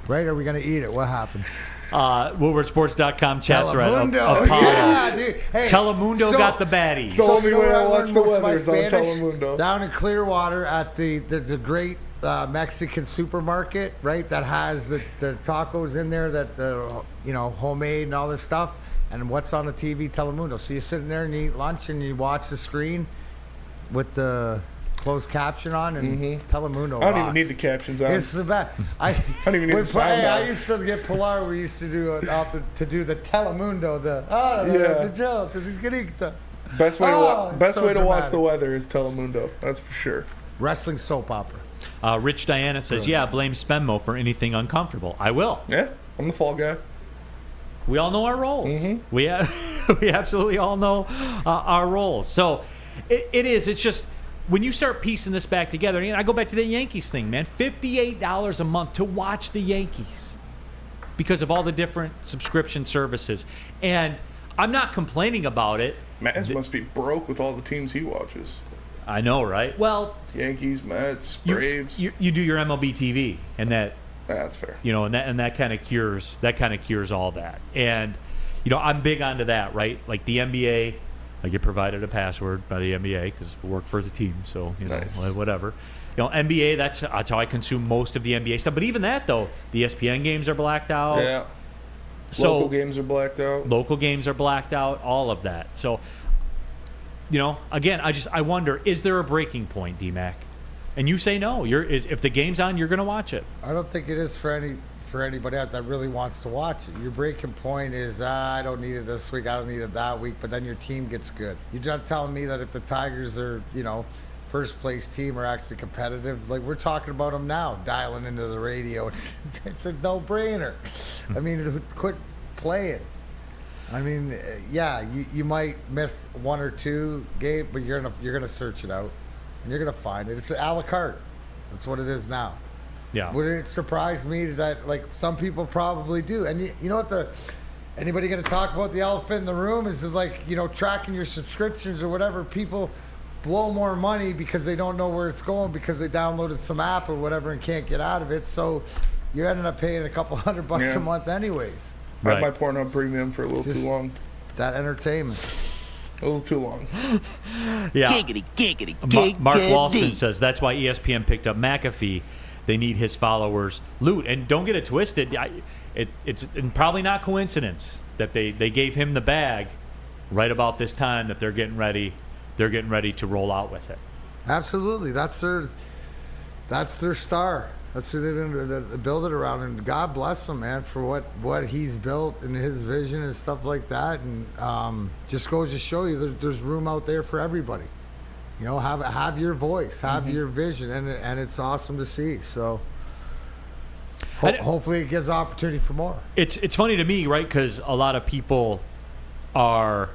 right? Are we going to eat it? What happened? WoodwardSports.com chat thread. Telemundo. Yeah, dude. Hey, Telemundo got the baddies. It's the only way I watch the weather is on Spanish? Telemundo. Down in Clearwater at there's a great Mexican supermarket, right? That has the tacos in there, that homemade and all this stuff. And what's on the TV? Telemundo. So you're sitting there and you eat lunch and you watch the screen with the closed caption on, and Telemundo. I don't even need the captions on. It's the best. I don't even need the sound on. I used to get Pilar. We used to do the Telemundo. Best way to watch dramatic. the weather is Telemundo. That's for sure. Wrestling soap opera. Rich Diana says, blame Spenmo for anything uncomfortable. I will. Yeah, I'm the fall guy. We all know our roles. We absolutely all know our roles. So it is. It's just when you start piecing this back together, I go back to the Yankees thing, man. $58 a month to watch the Yankees because of all the different subscription services. And I'm not complaining about it. Maz must be broke with all the teams he watches. I know, right? Well, Yankees, Mets, Braves. You do your MLB TV, and that's fair. And that kind of cures all that. And I'm big onto that, right? Like the NBA, I get provided a password by the NBA because we work for the team, so Nice. whatever. NBA, that's how I consume most of the NBA stuff. But even that, though, the ESPN games are blacked out. Yeah. So, local games are blacked out. Local games are blacked out, all of that. So, again, I wonder, is there a breaking point, D-Mac? And you say no. If the game's on, you're going to watch it. I don't think it is for anybody out that really wants to watch it. Your breaking point is, I don't need it this week, I don't need it that week, but then your team gets good. You're not telling me that if the Tigers are, first place team are actually competitive, like we're talking about them now, dialing into the radio. It's a no-brainer. I mean, quit playing. I mean, you might miss one or two games, but you're gonna search it out and you're gonna find it. It's a la carte. That's what it is now. Yeah. Would it surprise me that like some people probably do? And you know what anybody gonna talk about the elephant in the room is like tracking your subscriptions or whatever. People blow more money because they don't know where it's going because they downloaded some app or whatever and can't get out of it. So you're ending up paying a couple $100 a month anyways. I had my Pornhub premium for a little too long. That entertainment. A little too long. Yeah. Giggity. Mark Walston says that's why ESPN picked up McAfee. They need his followers loot. And don't get it twisted. It's probably not coincidence that they gave him the bag right about this time that they're getting ready to roll out with it. Absolutely. That's their star. That's who they're going to build it around. And God bless him, man, for what he's built and his vision and stuff like that. And just goes to show you there's room out there for everybody. Have your voice, have your vision, and it's awesome to see. So hopefully it gives opportunity for more. It's funny to me, right? Because a lot of people are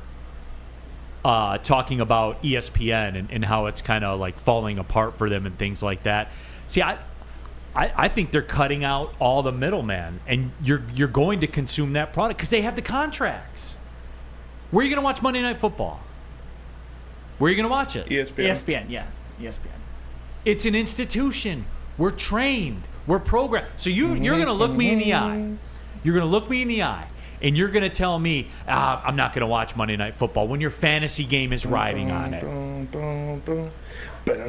talking about ESPN and how it's kind of like falling apart for them and things like that. See, I think they're cutting out all the middleman, and you're going to consume that product because they have the contracts. Where are you going to watch Monday Night Football? Where are you going to watch it? ESPN, yeah. ESPN. It's an institution. We're trained. We're programmed. So you're going to look me in the eye. You're going to look me in the eye. And you're going to tell me, I'm not going to watch Monday Night Football when your fantasy game is riding on it. That's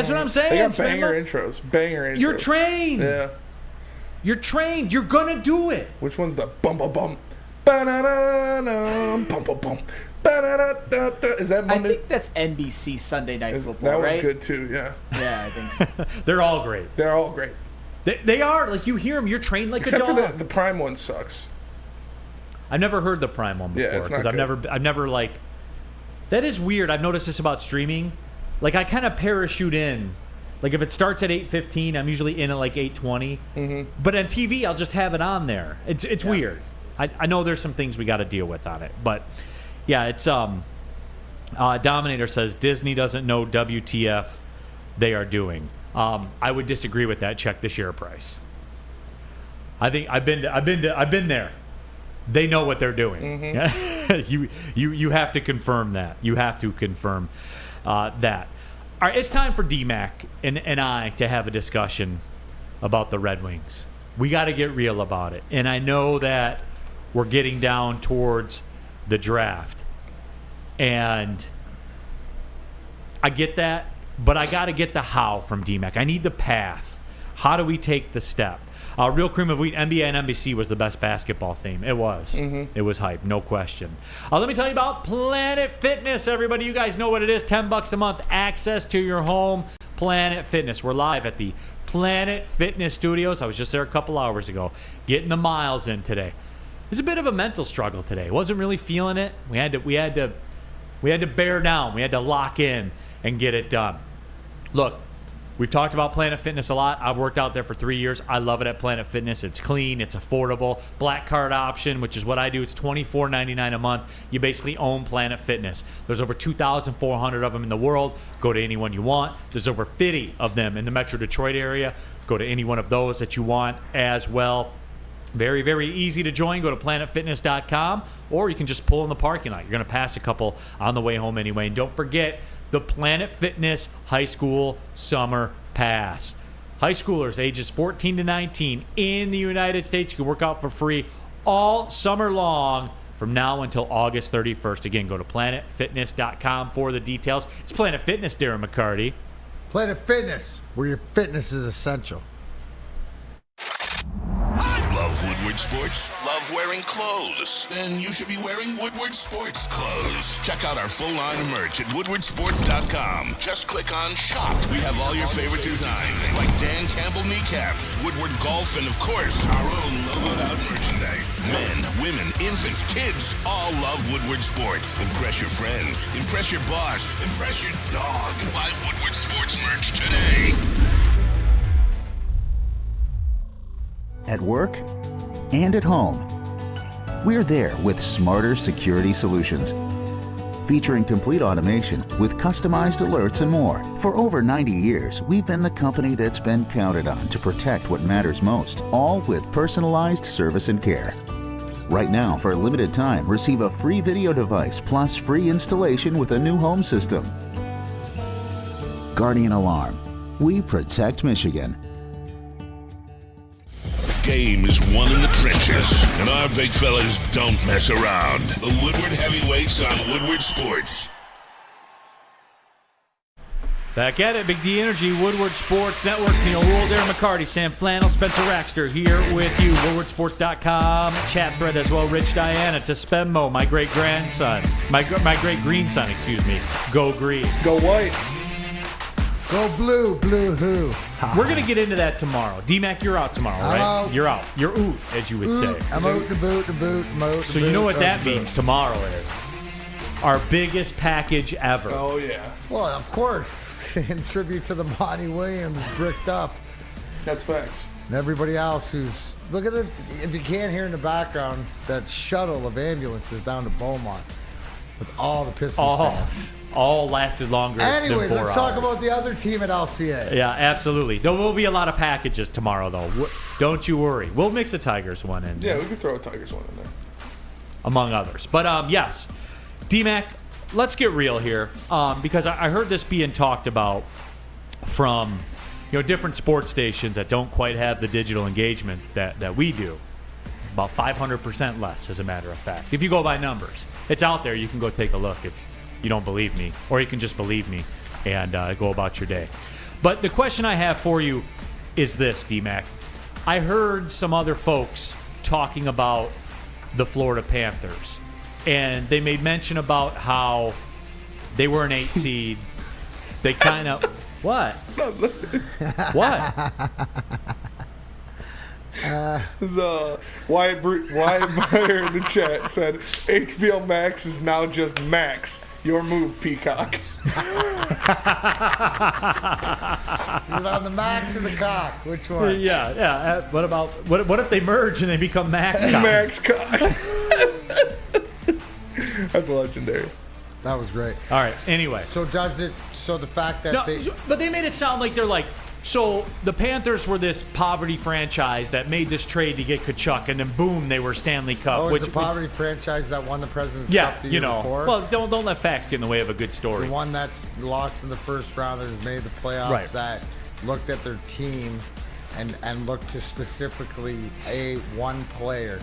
what I'm saying. They got banger intros. You're trained. Yeah. You're trained. You're going to do it. Which one's the bum? Ba-da-da-da, bum. Is that Monday? I think that's NBC Sunday Night Football, that right? one's good too, yeah. Yeah, I think so. They're all great. They are. Like, you hear them, you're trained like Except a dog. Except for the Prime one sucks. I've never heard the Prime one before. Yeah, it's not good. I've never like... That is weird. I've noticed this about streaming. Like, I kind of parachute in. Like, if it starts at 8:15, I'm usually in at like 8:20. Mm-hmm. But on TV, I'll just have it on there. It's weird. I know there's some things we got to deal with on it. But, yeah, it's... Dominator says, Disney doesn't know WTF they are doing. I would disagree with that. Check the share price. I think I've been there. They know what they're doing. Mm-hmm. you have to confirm that. You have to confirm that. All right, it's time for D-Mac and I to have a discussion about the Red Wings. We got to get real about it. And I know that we're getting down towards the draft. And I get that. But I got to get the how from D-Mac. I need the path. How do we take the step? Real Cream of Wheat, NBA and NBC was the best basketball theme. It was. Mm-hmm. It was hype, no question. Let me tell you about Planet Fitness, everybody. You guys know what it is. $10 a month, access to your home. Planet Fitness. We're live at the Planet Fitness Studios. I was just there a couple hours ago, getting the miles in today. It was a bit of a mental struggle today. Wasn't really feeling it. We had to bear down. We had to lock in and get it done. Look, we've talked about Planet Fitness a lot. I've worked out there for 3 years. I love it at Planet Fitness. It's clean. It's affordable. Black card option, which is what I do. It's $24.99 a month. You basically own Planet Fitness. There's over 2,400 of them in the world. Go to any one you want. There's over 50 of them in the Metro Detroit area. Go to any one of those that you want as well. Very, very easy to join. Go to planetfitness.com, or you can just pull in the parking lot. You're going to pass a couple on the way home anyway. And don't forget the Planet Fitness High School Summer Pass. High schoolers ages 14 to 19 in the United States, you can work out for free all summer long from now until August 31st. Again, go to planetfitness.com for the details. It's Planet Fitness, Darren McCarty. Planet Fitness, where your fitness is essential. Love Woodward Sports? Love wearing clothes? Then you should be wearing Woodward Sports clothes. Check out our full line of merch at woodwardsports.com. Just click on Shop. We have all your favorite designs, like Dan Campbell kneecaps, Woodward Golf, and of course, our own logoed out merchandise. Men, women, infants, kids, all love Woodward Sports. Impress your friends. Impress your boss. Impress your dog. Buy Woodward Sports merch today. At work and at home, we're there with smarter security solutions. Featuring complete automation with customized alerts and more. For over 90 years, we've been the company that's been counted on to protect what matters most, all with personalized service and care. Right now, for a limited time, receive a free video device plus free installation with a new home system. Guardian Alarm. We protect Michigan. Game is won in the trenches, and our big fellas don't mess around. The Woodward Heavyweights on Woodward Sports. Back at it, Big D Energy, Woodward Sports Network. Neal, Ruhl, Darren McCarty, Sam Flannel, Spencer Raxter here with you. WoodwardSports.com chat thread as well. Rich Diana to Spenmo, my great grandson, my great green son, excuse me. Go green. Go white. Go blue, blue who? We're going to get into that tomorrow. D-Mac, you're out tomorrow, right? out. You're out. You're oot, as you would say. I'm out the boot, the boot, moat. So you know what that means tomorrow is? Our biggest package ever. Oh, yeah. Well, of course. In tribute to the Monty Williams bricked up. That's facts. And everybody else who's... Look at it. If you can't hear in the background, that shuttle of ambulances down to Beaumont with all the Pistons fans. All lasted longer Anyways, than 4 let's hours. talk about the other team at LCA. Yeah, absolutely. There will be a lot of packages tomorrow, though. Don't you worry. We'll mix a Tigers one in. Yeah, we can throw a Tigers one in there. Among others. But, yes, D-Mac, let's get real here because I heard this being talked about from different sports stations that don't quite have the digital engagement that we do. About 500% less, as a matter of fact. If you go by numbers. It's out there. You can go take a look if you don't believe me, or you can just believe me and go about your day. But the question I have for you is this, D-Mac. I heard some other folks talking about the Florida Panthers, and they made mention about how they were an 8 seed. They kind of... What? What? Wyatt Meyer in the chat said, HBO Max is now just Max. Your move, Peacock. Is it on the Max or the Cock? Which one? Yeah. What if they merge and they become Max Cock? Max Cock. That's legendary. That was great. All right. Anyway. So the fact that but they made it sound like they're like, so the Panthers were this poverty franchise that made this trade to get Kachuk, and then boom, they were Stanley Cup. Oh, it's the poverty franchise that won the President's yeah, Cup the year before? Well, don't let facts get in the way of a good story. The one that's lost in the first round that has made the playoffs, right. That looked at their team and looked to specifically one player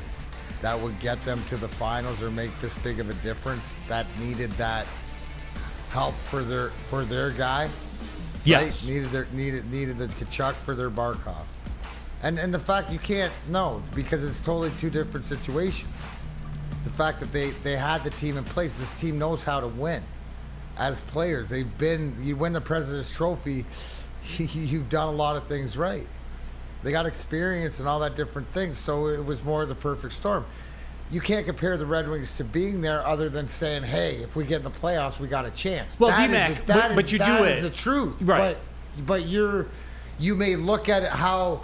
that would get them to the finals or make this big of a difference, that needed that help for their guy. Yes. Right? Needed the Kachuk for their Barkov. And the fact you can't know, because it's totally two different situations. The fact that they had the team in place, this team knows how to win. As players, you win the President's Trophy, you've done a lot of things right. They got experience and all that different things, so it was more the perfect storm. You can't compare the Red Wings to being there other than saying, hey, if we get in the playoffs, we got a chance. Well, D-Mac, but you do it. That is the truth. Right. But you may look at it how...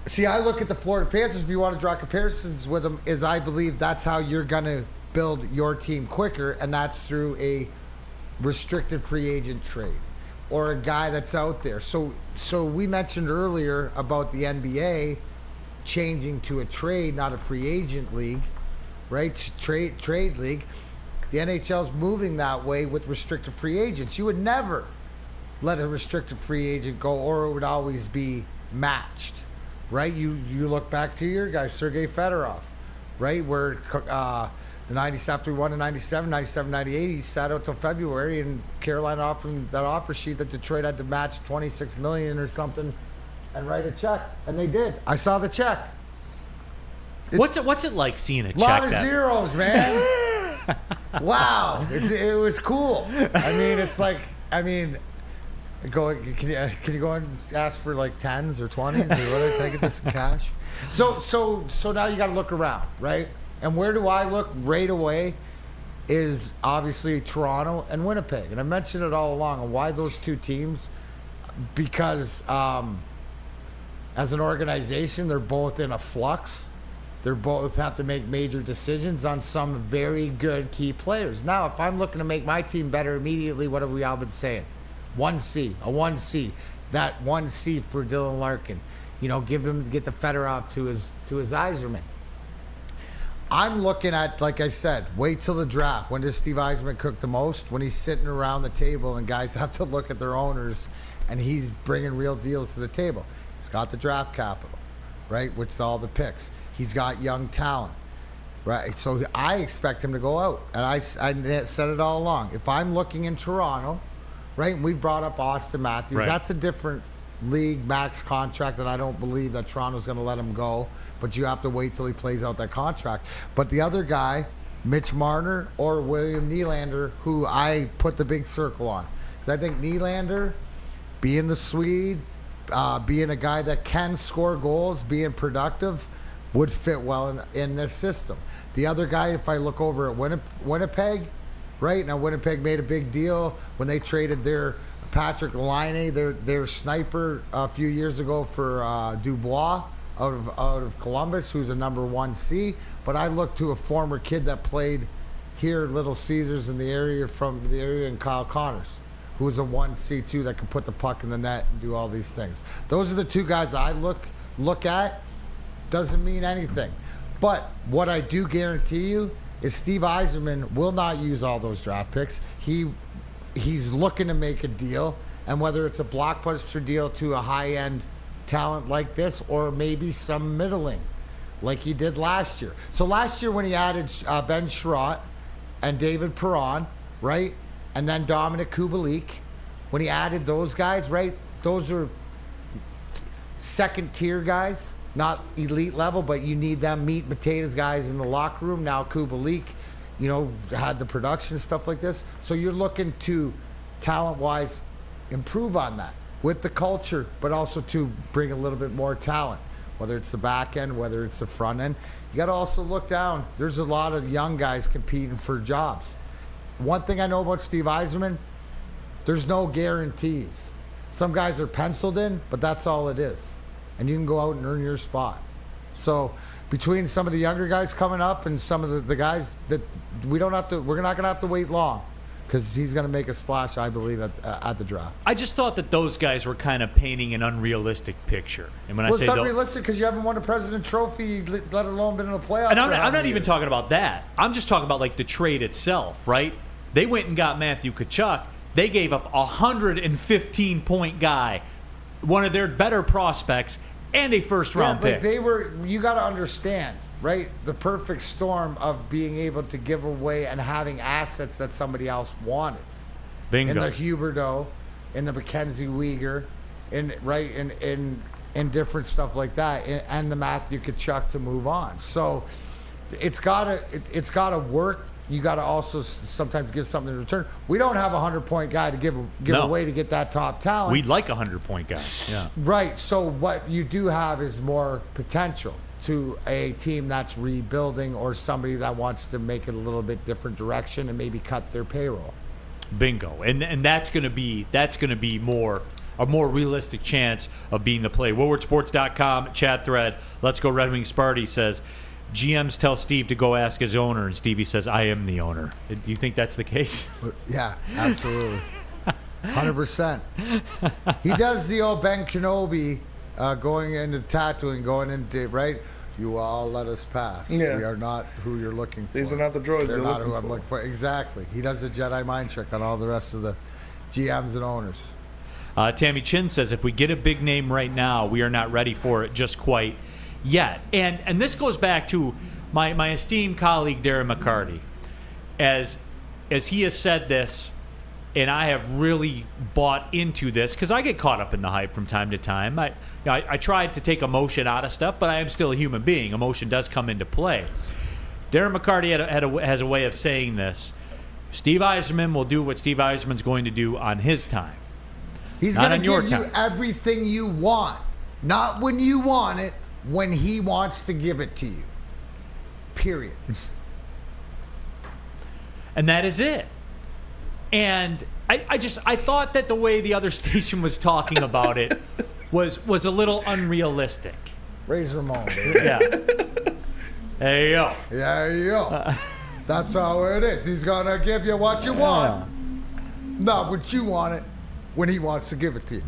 See, I look at the Florida Panthers, if you want to draw comparisons with them, is I believe that's how you're going to build your team quicker, and that's through a restricted free agent trade or a guy that's out there. So we mentioned earlier about the NBA changing to a trade, not a free agent league, right? Trade league. The NHL's moving that way with restricted free agents. You would never let a restricted free agent go, or it would always be matched, right? You look back to your guy, Sergei Fedorov, right? Where the 97 after we won in 97, 98, he sat out till February, and Carolina offered him that offer sheet that Detroit had to match $26 million or something and write a check, and they did. I saw the check. What's it like seeing a check? A lot of zeros, man. Wow, it was cool. I mean, it's like, can you go and ask for like 10s or 20s or whatever? Can I get this in cash? So now you got to look around, right? And where do I look right away is obviously Toronto and Winnipeg. And I mentioned it all along. And why those two teams? Because as an organization, they're both in a flux. They both have to make major decisions on some very good key players. Now, if I'm looking to make my team better immediately, what have we all been saying? 1C, a 1C. That 1C for Dylan Larkin. Get the Fedorov to his Yzerman. I'm looking at, like I said, wait till the draft. When does Steve Yzerman cook the most? When he's sitting around the table and guys have to look at their owners and he's bringing real deals to the table. He's got the draft capital, right, with all the picks. He's got young talent, right? So I expect him to go out. And I said it all along. If I'm looking in Toronto, right, and we brought up Austin Matthews, right. That's a different league max contract, and I don't believe that Toronto's going to let him go. But you have to wait till he plays out that contract. But the other guy, Mitch Marner or William Nylander, who I put the big circle on. Because I think Nylander, being the Swede, being a guy that can score goals, being productive, would fit well in this system. The other guy, if I look over at Winnipeg, right? Now, Winnipeg made a big deal when they traded their Patrick Laine, their sniper, a few years ago for Dubois out of Columbus, who's a number 1C. But I look to a former kid that played here, Little Caesars in the area, and Kyle Connors, who is a 1C too, that can put the puck in the net and do all these things. Those are the two guys I look at. Doesn't mean anything. But what I do guarantee you is Steve Yzerman will not use all those draft picks. He's looking to make a deal, and whether it's a blockbuster deal to a high-end talent like this or maybe some middling like he did last year. So last year when he added Ben Sherratt and David Perron, right, and then Dominic Kubalik, when he added those guys, right, those are second-tier guys, not elite level, but you need them meat and potatoes guys in the locker room. Now Kubalik, had the production, stuff like this. So you're looking to, talent-wise, improve on that with the culture, but also to bring a little bit more talent, whether it's the back end, whether it's the front end. You got to also look down. There's a lot of young guys competing for jobs. One thing I know about Steve Yzerman, there's no guarantees. Some guys are penciled in, but that's all it is. And you can go out and earn your spot. So between some of the younger guys coming up and some of the guys that we're not going to have to wait long, because he's going to make a splash, I believe, at the draft. I just thought that those guys were kind of painting an unrealistic picture. And when I say it's unrealistic because you haven't won a President Trophy, let alone been in the playoffs. And I'm not even talking about that. I'm just talking about like the trade itself, right? They went and got Matthew Tkachuk. They gave up a 115-point guy, one of their better prospects, and a first-round pick. You got to understand, right? The perfect storm of being able to give away and having assets that somebody else wanted. Bingo. In the Huberdeau, in the Mackenzie Weegar, in different stuff like that, and the Matthew Tkachuk to move on. So it's gotta work. You got to also sometimes give something in return. We don't have a 100-point guy to give away to get that top talent. We'd like a 100-point guy. Yeah. Right. So what you do have is more potential to a team that's rebuilding or somebody that wants to make it a little bit different direction and maybe cut their payroll. Bingo. And that's going to be a more realistic chance of being the play. WoodwardSports.com chat thread. Let's go Red Wing Sparty says, GMs tell Steve to go ask his owner, and Stevie says, I am the owner. Do you think that's the case? Yeah, absolutely. 100%. He does the old Ben Kenobi going into tattooing, going into, right? You all let us pass. Yeah. We are not who you're looking for. These are not the droids They're you're not looking who for. I'm looking for. Exactly. He does the Jedi mind trick on all the rest of the GMs and owners. Tammy Chin says, if we get a big name right now, we are not ready for it just quite yet. And this goes back to my esteemed colleague Darren McCarty, as he has said this, and I have really bought into this because I get caught up in the hype from time to time. I tried to take emotion out of stuff, but I am still a human being. Emotion does come into play. Darren McCarty has a way of saying this. Steve Yzerman will do what Steve Yzerman's going to do on his time. He's going to give you everything you want. Not when you want it, when he wants to give it to you. Period. And that is it. And I thought that the way the other station was talking about it was a little unrealistic. Razor Ramon. Yeah. Hey, yo. Yeah, yo. That's how it is. He's going to give you what you want. Not what you want it, when he wants to give it to you.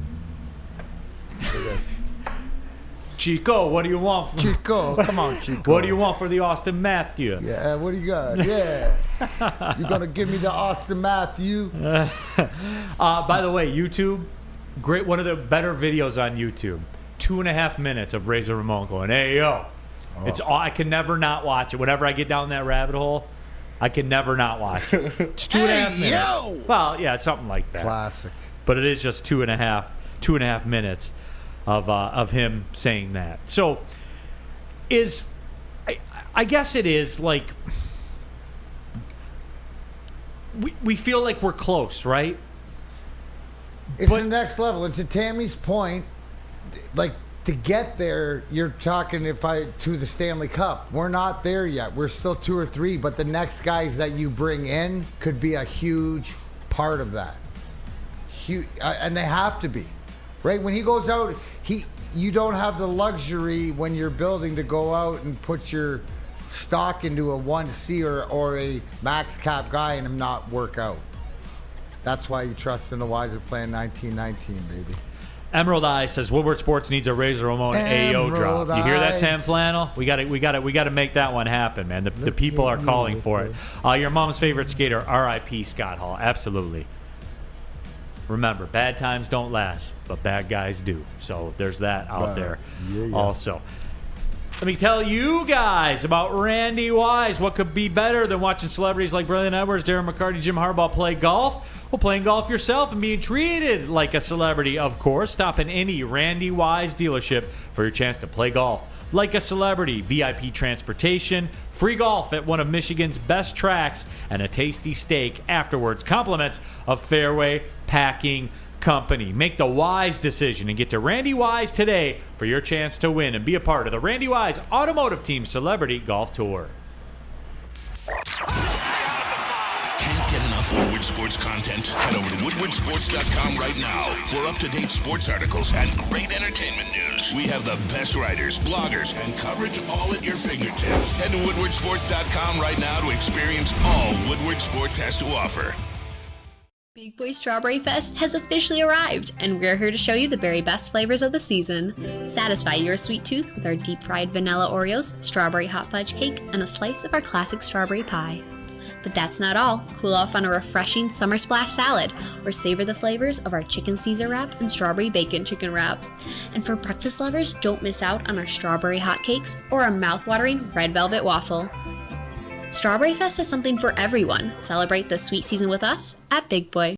Chico, what do you want? Chico, come on, Chico. What do you want for the Austin Matthew? Yeah, what do you got? Yeah. You going to give me the Austin Matthew? By the way, YouTube, great, one of the better videos on YouTube. 2.5 minutes of Razor Ramon going, hey, yo. Oh. I can never not watch it. Whenever I get down that rabbit hole, I can never not watch it. It's 2.5 minutes. Yo! Well, yeah, it's something like that. Classic. But it is just 2.5 minutes of him saying that. So I guess it is like we feel like we're close, right? It's the next level. And to Tammy's point, like, to get there, you're talking to the Stanley Cup. We're not there yet. We're still 2 or 3, but the next guys that you bring in could be a huge part of that. Huge, and they have to be, right? When he goes out, you don't have the luxury when you're building to go out and put your stock into a 1C or a max cap guy and him not work out. That's why you trust in the Wise of playing 1919, baby. Emerald Eye says Woodward Sports needs a Razor Ramon AO drop. You hear that, Sam Flannel? We got to make that one happen, man. The people are calling for it. Your mom's favorite skater, R.I.P. Scott Hall. Absolutely. Remember, bad times don't last, but bad guys do. So there's that out there also. Let me tell you guys about Randy Wise. What could be better than watching celebrities like Brilliant Edwards, Darren McCarty, Jim Harbaugh play golf? Well, playing golf yourself and being treated like a celebrity, of course. Stop in any Randy Wise dealership for your chance to play golf like a celebrity. VIP transportation, free golf at one of Michigan's best tracks, and a tasty steak afterwards. Compliments of Fairway Packing Company. Make the wise decision and get to Randy Wise today for your chance to win and be a part of the Randy Wise Automotive Team Celebrity Golf Tour. Can't get enough Woodward Sports content? Head over to woodwardsports.com right now for up-to-date sports articles and great entertainment news. We have the best writers, bloggers, and coverage all at your fingertips. Head to woodwardsports.com right now to experience all Woodward Sports has to offer. Big Boy Strawberry Fest has officially arrived, and we're here to show you the very best flavors of the season. Satisfy your sweet tooth with our deep-fried vanilla Oreos, strawberry hot fudge cake, and a slice of our classic strawberry pie. But that's not all. Cool off on a refreshing summer splash salad, or savor the flavors of our chicken Caesar wrap and strawberry bacon chicken wrap. And for breakfast lovers, don't miss out on our strawberry hotcakes or our mouth-watering red velvet waffle. Strawberry Fest is something for everyone. Celebrate the sweet season with us at Big Boy.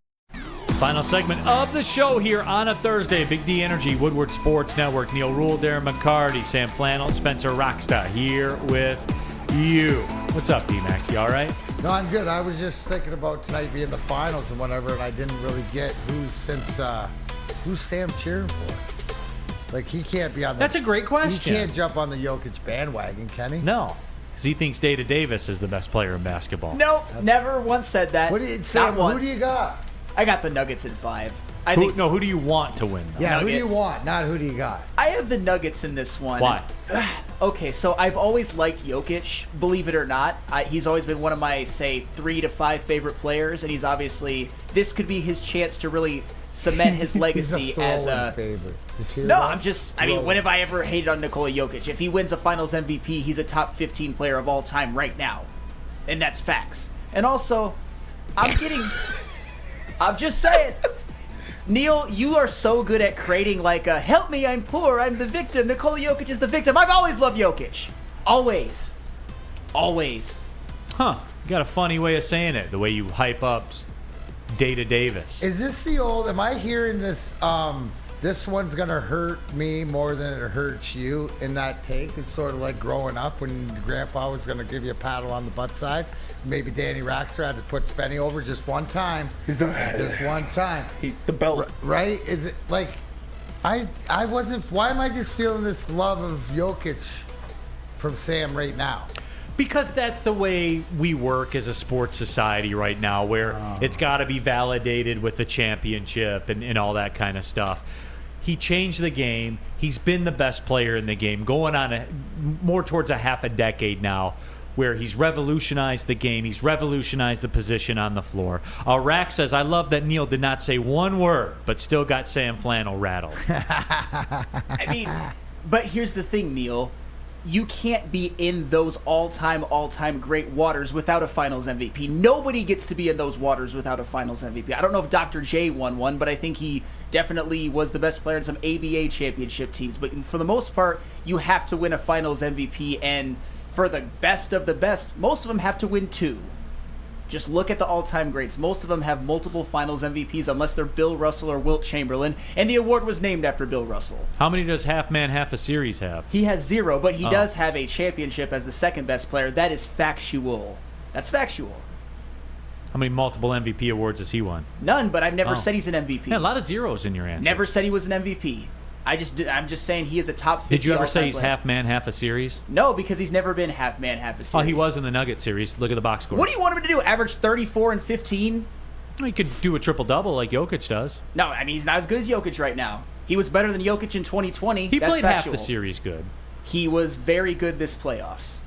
Final segment of the show here on a Thursday. Big D Energy, Woodward Sports Network. Neal Ruhl, Darren McCarty, Sam Flannel, Spencer Rockstar here with you. What's up, D-Mac? You all right? No, I'm good. I was just thinking about tonight being the finals and whatever, and I didn't really get who's Sam cheering for. Like, he can't be on the... That's a great question. He can't jump on the Jokic bandwagon, can he? No. Because he thinks Data Davis is the best player in basketball. Nope, never once said that. Sam, who do you got? I got the Nuggets in 5. Who do you want to win, though? Yeah, Nuggets. who do you want, not who do you got? I have the Nuggets in this one. Why? Okay, so I've always liked Jokic, believe it or not. He's always been one of my, say, 3 to 5 favorite players, and he's obviously... This could be his chance to really cement his legacy as a... favorite. No, I'm just... I mean, when have I ever hated on Nikola Jokic? If he wins a Finals MVP, he's a top 15 player of all time right now. And that's facts. And also, I'm just saying... Neal, you are so good at creating like a help me, I'm poor, I'm the victim, Nikola Jokic is the victim. I've always loved Jokic. Always. Always. Huh. You got a funny way of saying it, the way you hype up Data Davis. Is this the old? Am I hearing this? This one's gonna hurt me more than it hurts you in that take. It's sort of like growing up when your grandpa was gonna give you a paddle on the butt side. Maybe Danny Raxter had to put Spenny over just one time. He's done just one time. The belt, right? Is it like I wasn't? Why am I just feeling this love of Jokic from Sam right now? Because that's the way we work as a sports society right now, where it's got to be validated with the championship and all that kind of stuff. He changed the game. He's been the best player in the game, going on more towards a half a decade now, where he's revolutionized the game. He's revolutionized the position on the floor. Rack says, I love that Neal did not say one word, but still got Sam Flannel rattled. I mean, but here's the thing, Neal. You can't be in those all-time great waters without a Finals MVP. Nobody gets to be in those waters without a Finals MVP. I don't know if Dr. J won one, but I think he definitely was the best player in some ABA championship teams. But for the most part, you have to win a Finals MVP, and for the best of the best, most of them have to win 2. Just look at the all-time greats. Most of them have multiple Finals MVPs unless they're Bill Russell or Wilt Chamberlain, and the award was named after Bill Russell. How many does half man, half a series have? He has 0, but he does have a championship as the second best player. That is factual. That's factual. How many multiple MVP awards has he won? None, but I've never said he's an MVP. Yeah, a lot of zeros in your answer. Never said he was an MVP. I'm just saying he is a top 50. Did you ever all-time say he's player. half man, half a series? No, because he's never been half man, half a series. Oh, he was in the Nugget series. Look at the box score. What do you want him to do? Average 34 and 15? He could do a triple-double like Jokic does. No, I mean, he's not as good as Jokic right now. He was better than Jokic in 2020. He That's played factual. half the series good. He was very good this playoffs.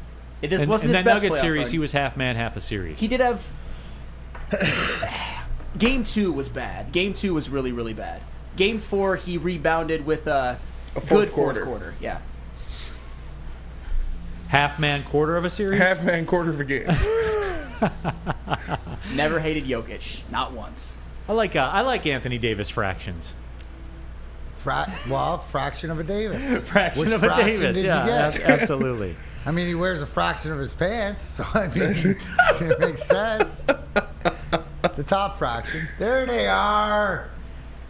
This wasn't in his that best Nugget playoff series, run. he was half man, half a series. He did have... Game 2 was bad. Game 2 was really, really bad. Game 4, he rebounded with a good fourth quarter. Yeah. Half man, quarter of a series? Half man, quarter of a game. Never hated Jokic. Not once. I like Anthony Davis fractions. Fraction of a Davis. Fraction Which of a fraction Davis, did yeah, you get? absolutely. I mean, he wears a fraction of his pants, so I mean, it makes sense. The top fraction. There they are.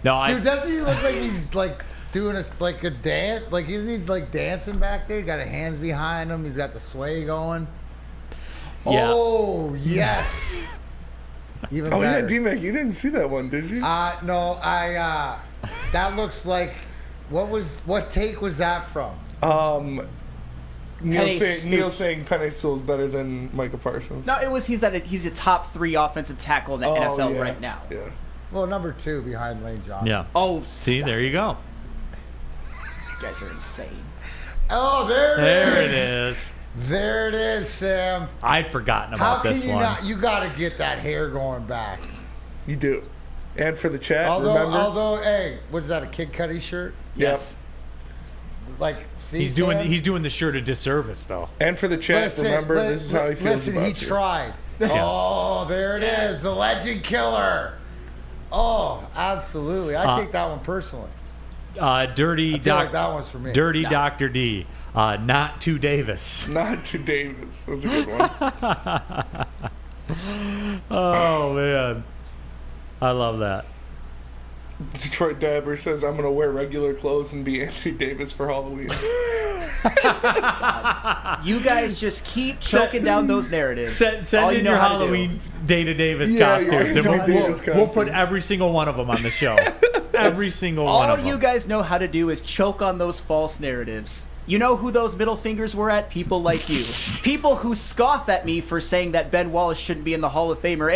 No, Dude, doesn't he look like he's like doing a dance? Like, isn't he like dancing back there? He got his hands behind him. He's got the sway going. Yeah. Oh, yes. Even Oh, better. yeah, D-Mac, you didn't see that one, did you? No, that looks like, what take was that from? Neal saying Penny Sewell is better than Micah Parsons. No, it was he's a top 3 offensive tackle in the NFL right now. Yeah. Well, number 2 behind Lane Johnson. Yeah. Oh, see, there you go. You guys are insane. Oh, there it is. is. There it is, Sam. I'd forgotten about this one. How can you not? You got to get that hair going back. You do. And for the chat, Although, remember? Hey, what's that? A Kid Cudi shirt? Yes. Like, see, He's doing the shirt a disservice though. And for the chat, remember, this is how he feels listen, about he you. tried. Oh, there it is. The legend killer. Oh, absolutely. I take that one personally. Dirty I feel like that one's for me. Dirty Dr. D. Not to Davis. Not to Davis. That's a good one. Oh man, I love that. Detroit Dabber says, I'm going to wear regular clothes and be Anthony Davis for Halloween. You guys just keep choking down those narratives. Send in your Halloween Data Davis costumes, and we'll put every single one of them on the show. Every single one of them. All you guys know how to do is choke on those false narratives. You know who those middle fingers were at? People like you. People who scoff at me for saying that Ben Wallace shouldn't be in the Hall of Famer,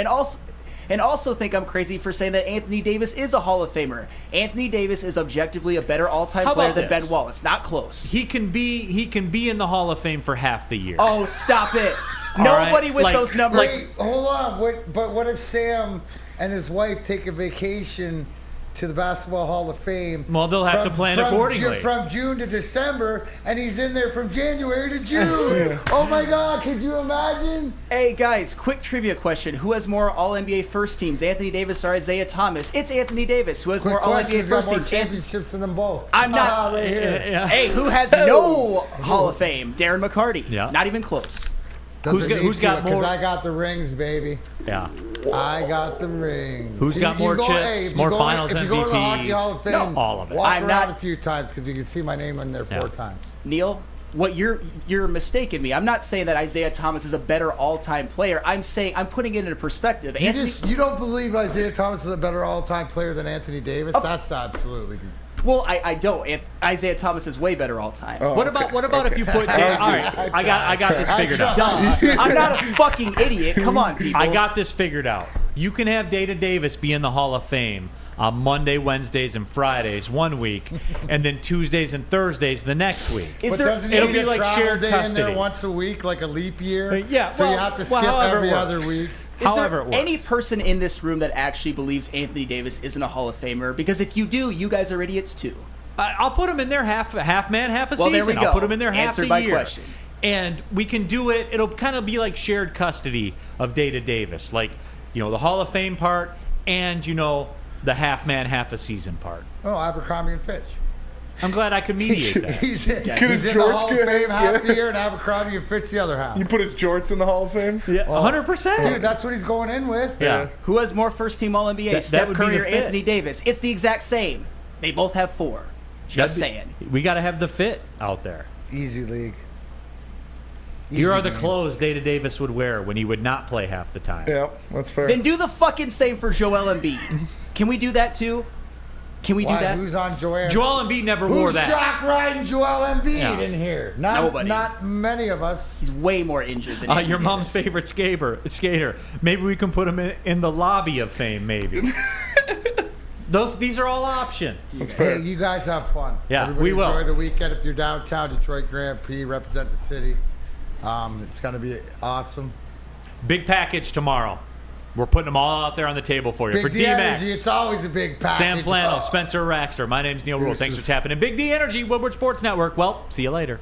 and also think I'm crazy for saying that Anthony Davis is a Hall of Famer. Anthony Davis is objectively a better all-time player than Ben Wallace. Not close. He can be in the Hall of Fame for half the year. Oh, stop it. Nobody with those numbers. Wait, hold on. But what if Sam and his wife take a vacation to the Basketball Hall of Fame? Well, they'll have to plan accordingly. From June to December, and he's in there from January to June. Oh my God, could you imagine? Hey guys, quick trivia question. Who has more All-NBA first teams, Anthony Davis or Isaiah Thomas? It's Anthony Davis. Who has more All-NBA first more teams? championships than them both. I'm not. Right here. Yeah. Hey, who has no Hall of Fame? Darren McCarty. Yeah. Not even close. Who's got more? Because I got the rings, baby. Yeah. I got the rings. Who's got more chips, more finals If you go to the Hockey MVPs? Hall of Fame, No, all of it. Walk I'm around not- a few times because you can see my name in there 4 times. Neal, what you're mistaking me. I'm not saying that Isaiah Thomas is a better all-time player. I'm saying I'm putting it into perspective. You don't believe Isaiah Thomas is a better all-time player than Anthony Davis? That's absolutely good. Well, I don't. Isaiah Thomas is way better all time. What about if you put? All right, I got this figured out. I'm not a fucking idiot. Come on, people. I got this figured out. You can have Data Davis be in the Hall of Fame on Monday, Wednesdays, and Fridays one week, and then Tuesdays and Thursdays the next week. Doesn't he It'll need be a like travel shared day custody. in there once a week, like a leap year? Yeah. So you have to skip every other week. Is there any person in this room that actually believes Anthony Davis isn't a Hall of Famer? Because if you do, you guys are idiots too. I'll put him in there half man, half a Well, season. there we go. I'll put him in there half Answered the my year. question. And we can do it. It'll kind of be like shared custody of Data Davis, like the Hall of Fame part, and the half man, half a season part. Oh, Abercrombie and Fitch. I'm glad I could mediate that. He's in the Hall of Fame half the year, and Abercrombie and Fitch the other half. You put his jorts in the Hall of Fame? Yeah, 100%. Dude, that's what he's going in with. Yeah. Who has more first-team All-NBA, That Steph would be Curry the or fit. Anthony Davis? It's the exact same. They both have 4. Just saying. We got to have the fit out there. Easy league. Here are the game. clothes Data Davis would wear when he would not play half the time. Yeah, that's fair. Then do the fucking same for Joel Embiid. Can we do that too? Can we do Why? that? Who's on Joel? Joel Embiid never wore Who's that. Jock riding Joel Embiid Yeah. in here? Nobody. Not many of us. He's way more injured than Anthony Your mom's Davis. favorite skater. Maybe we can put him in the lobby of fame. Maybe. These are all options. That's fair. Hey, you guys have fun. Yeah, Everybody we will. enjoy the weekend. If you're downtown, Detroit Grand Prix, represent the city. It's going to be awesome. Big package tomorrow. We're putting them all out there on the table for you. Big For D D-Mac, Energy, it's always a big package. Sam Flannel, Oh. Spencer Raxter. My name's Neal Ruhl. Thanks for tapping in. Big D Energy, Woodward Sports Network. Well, see you later.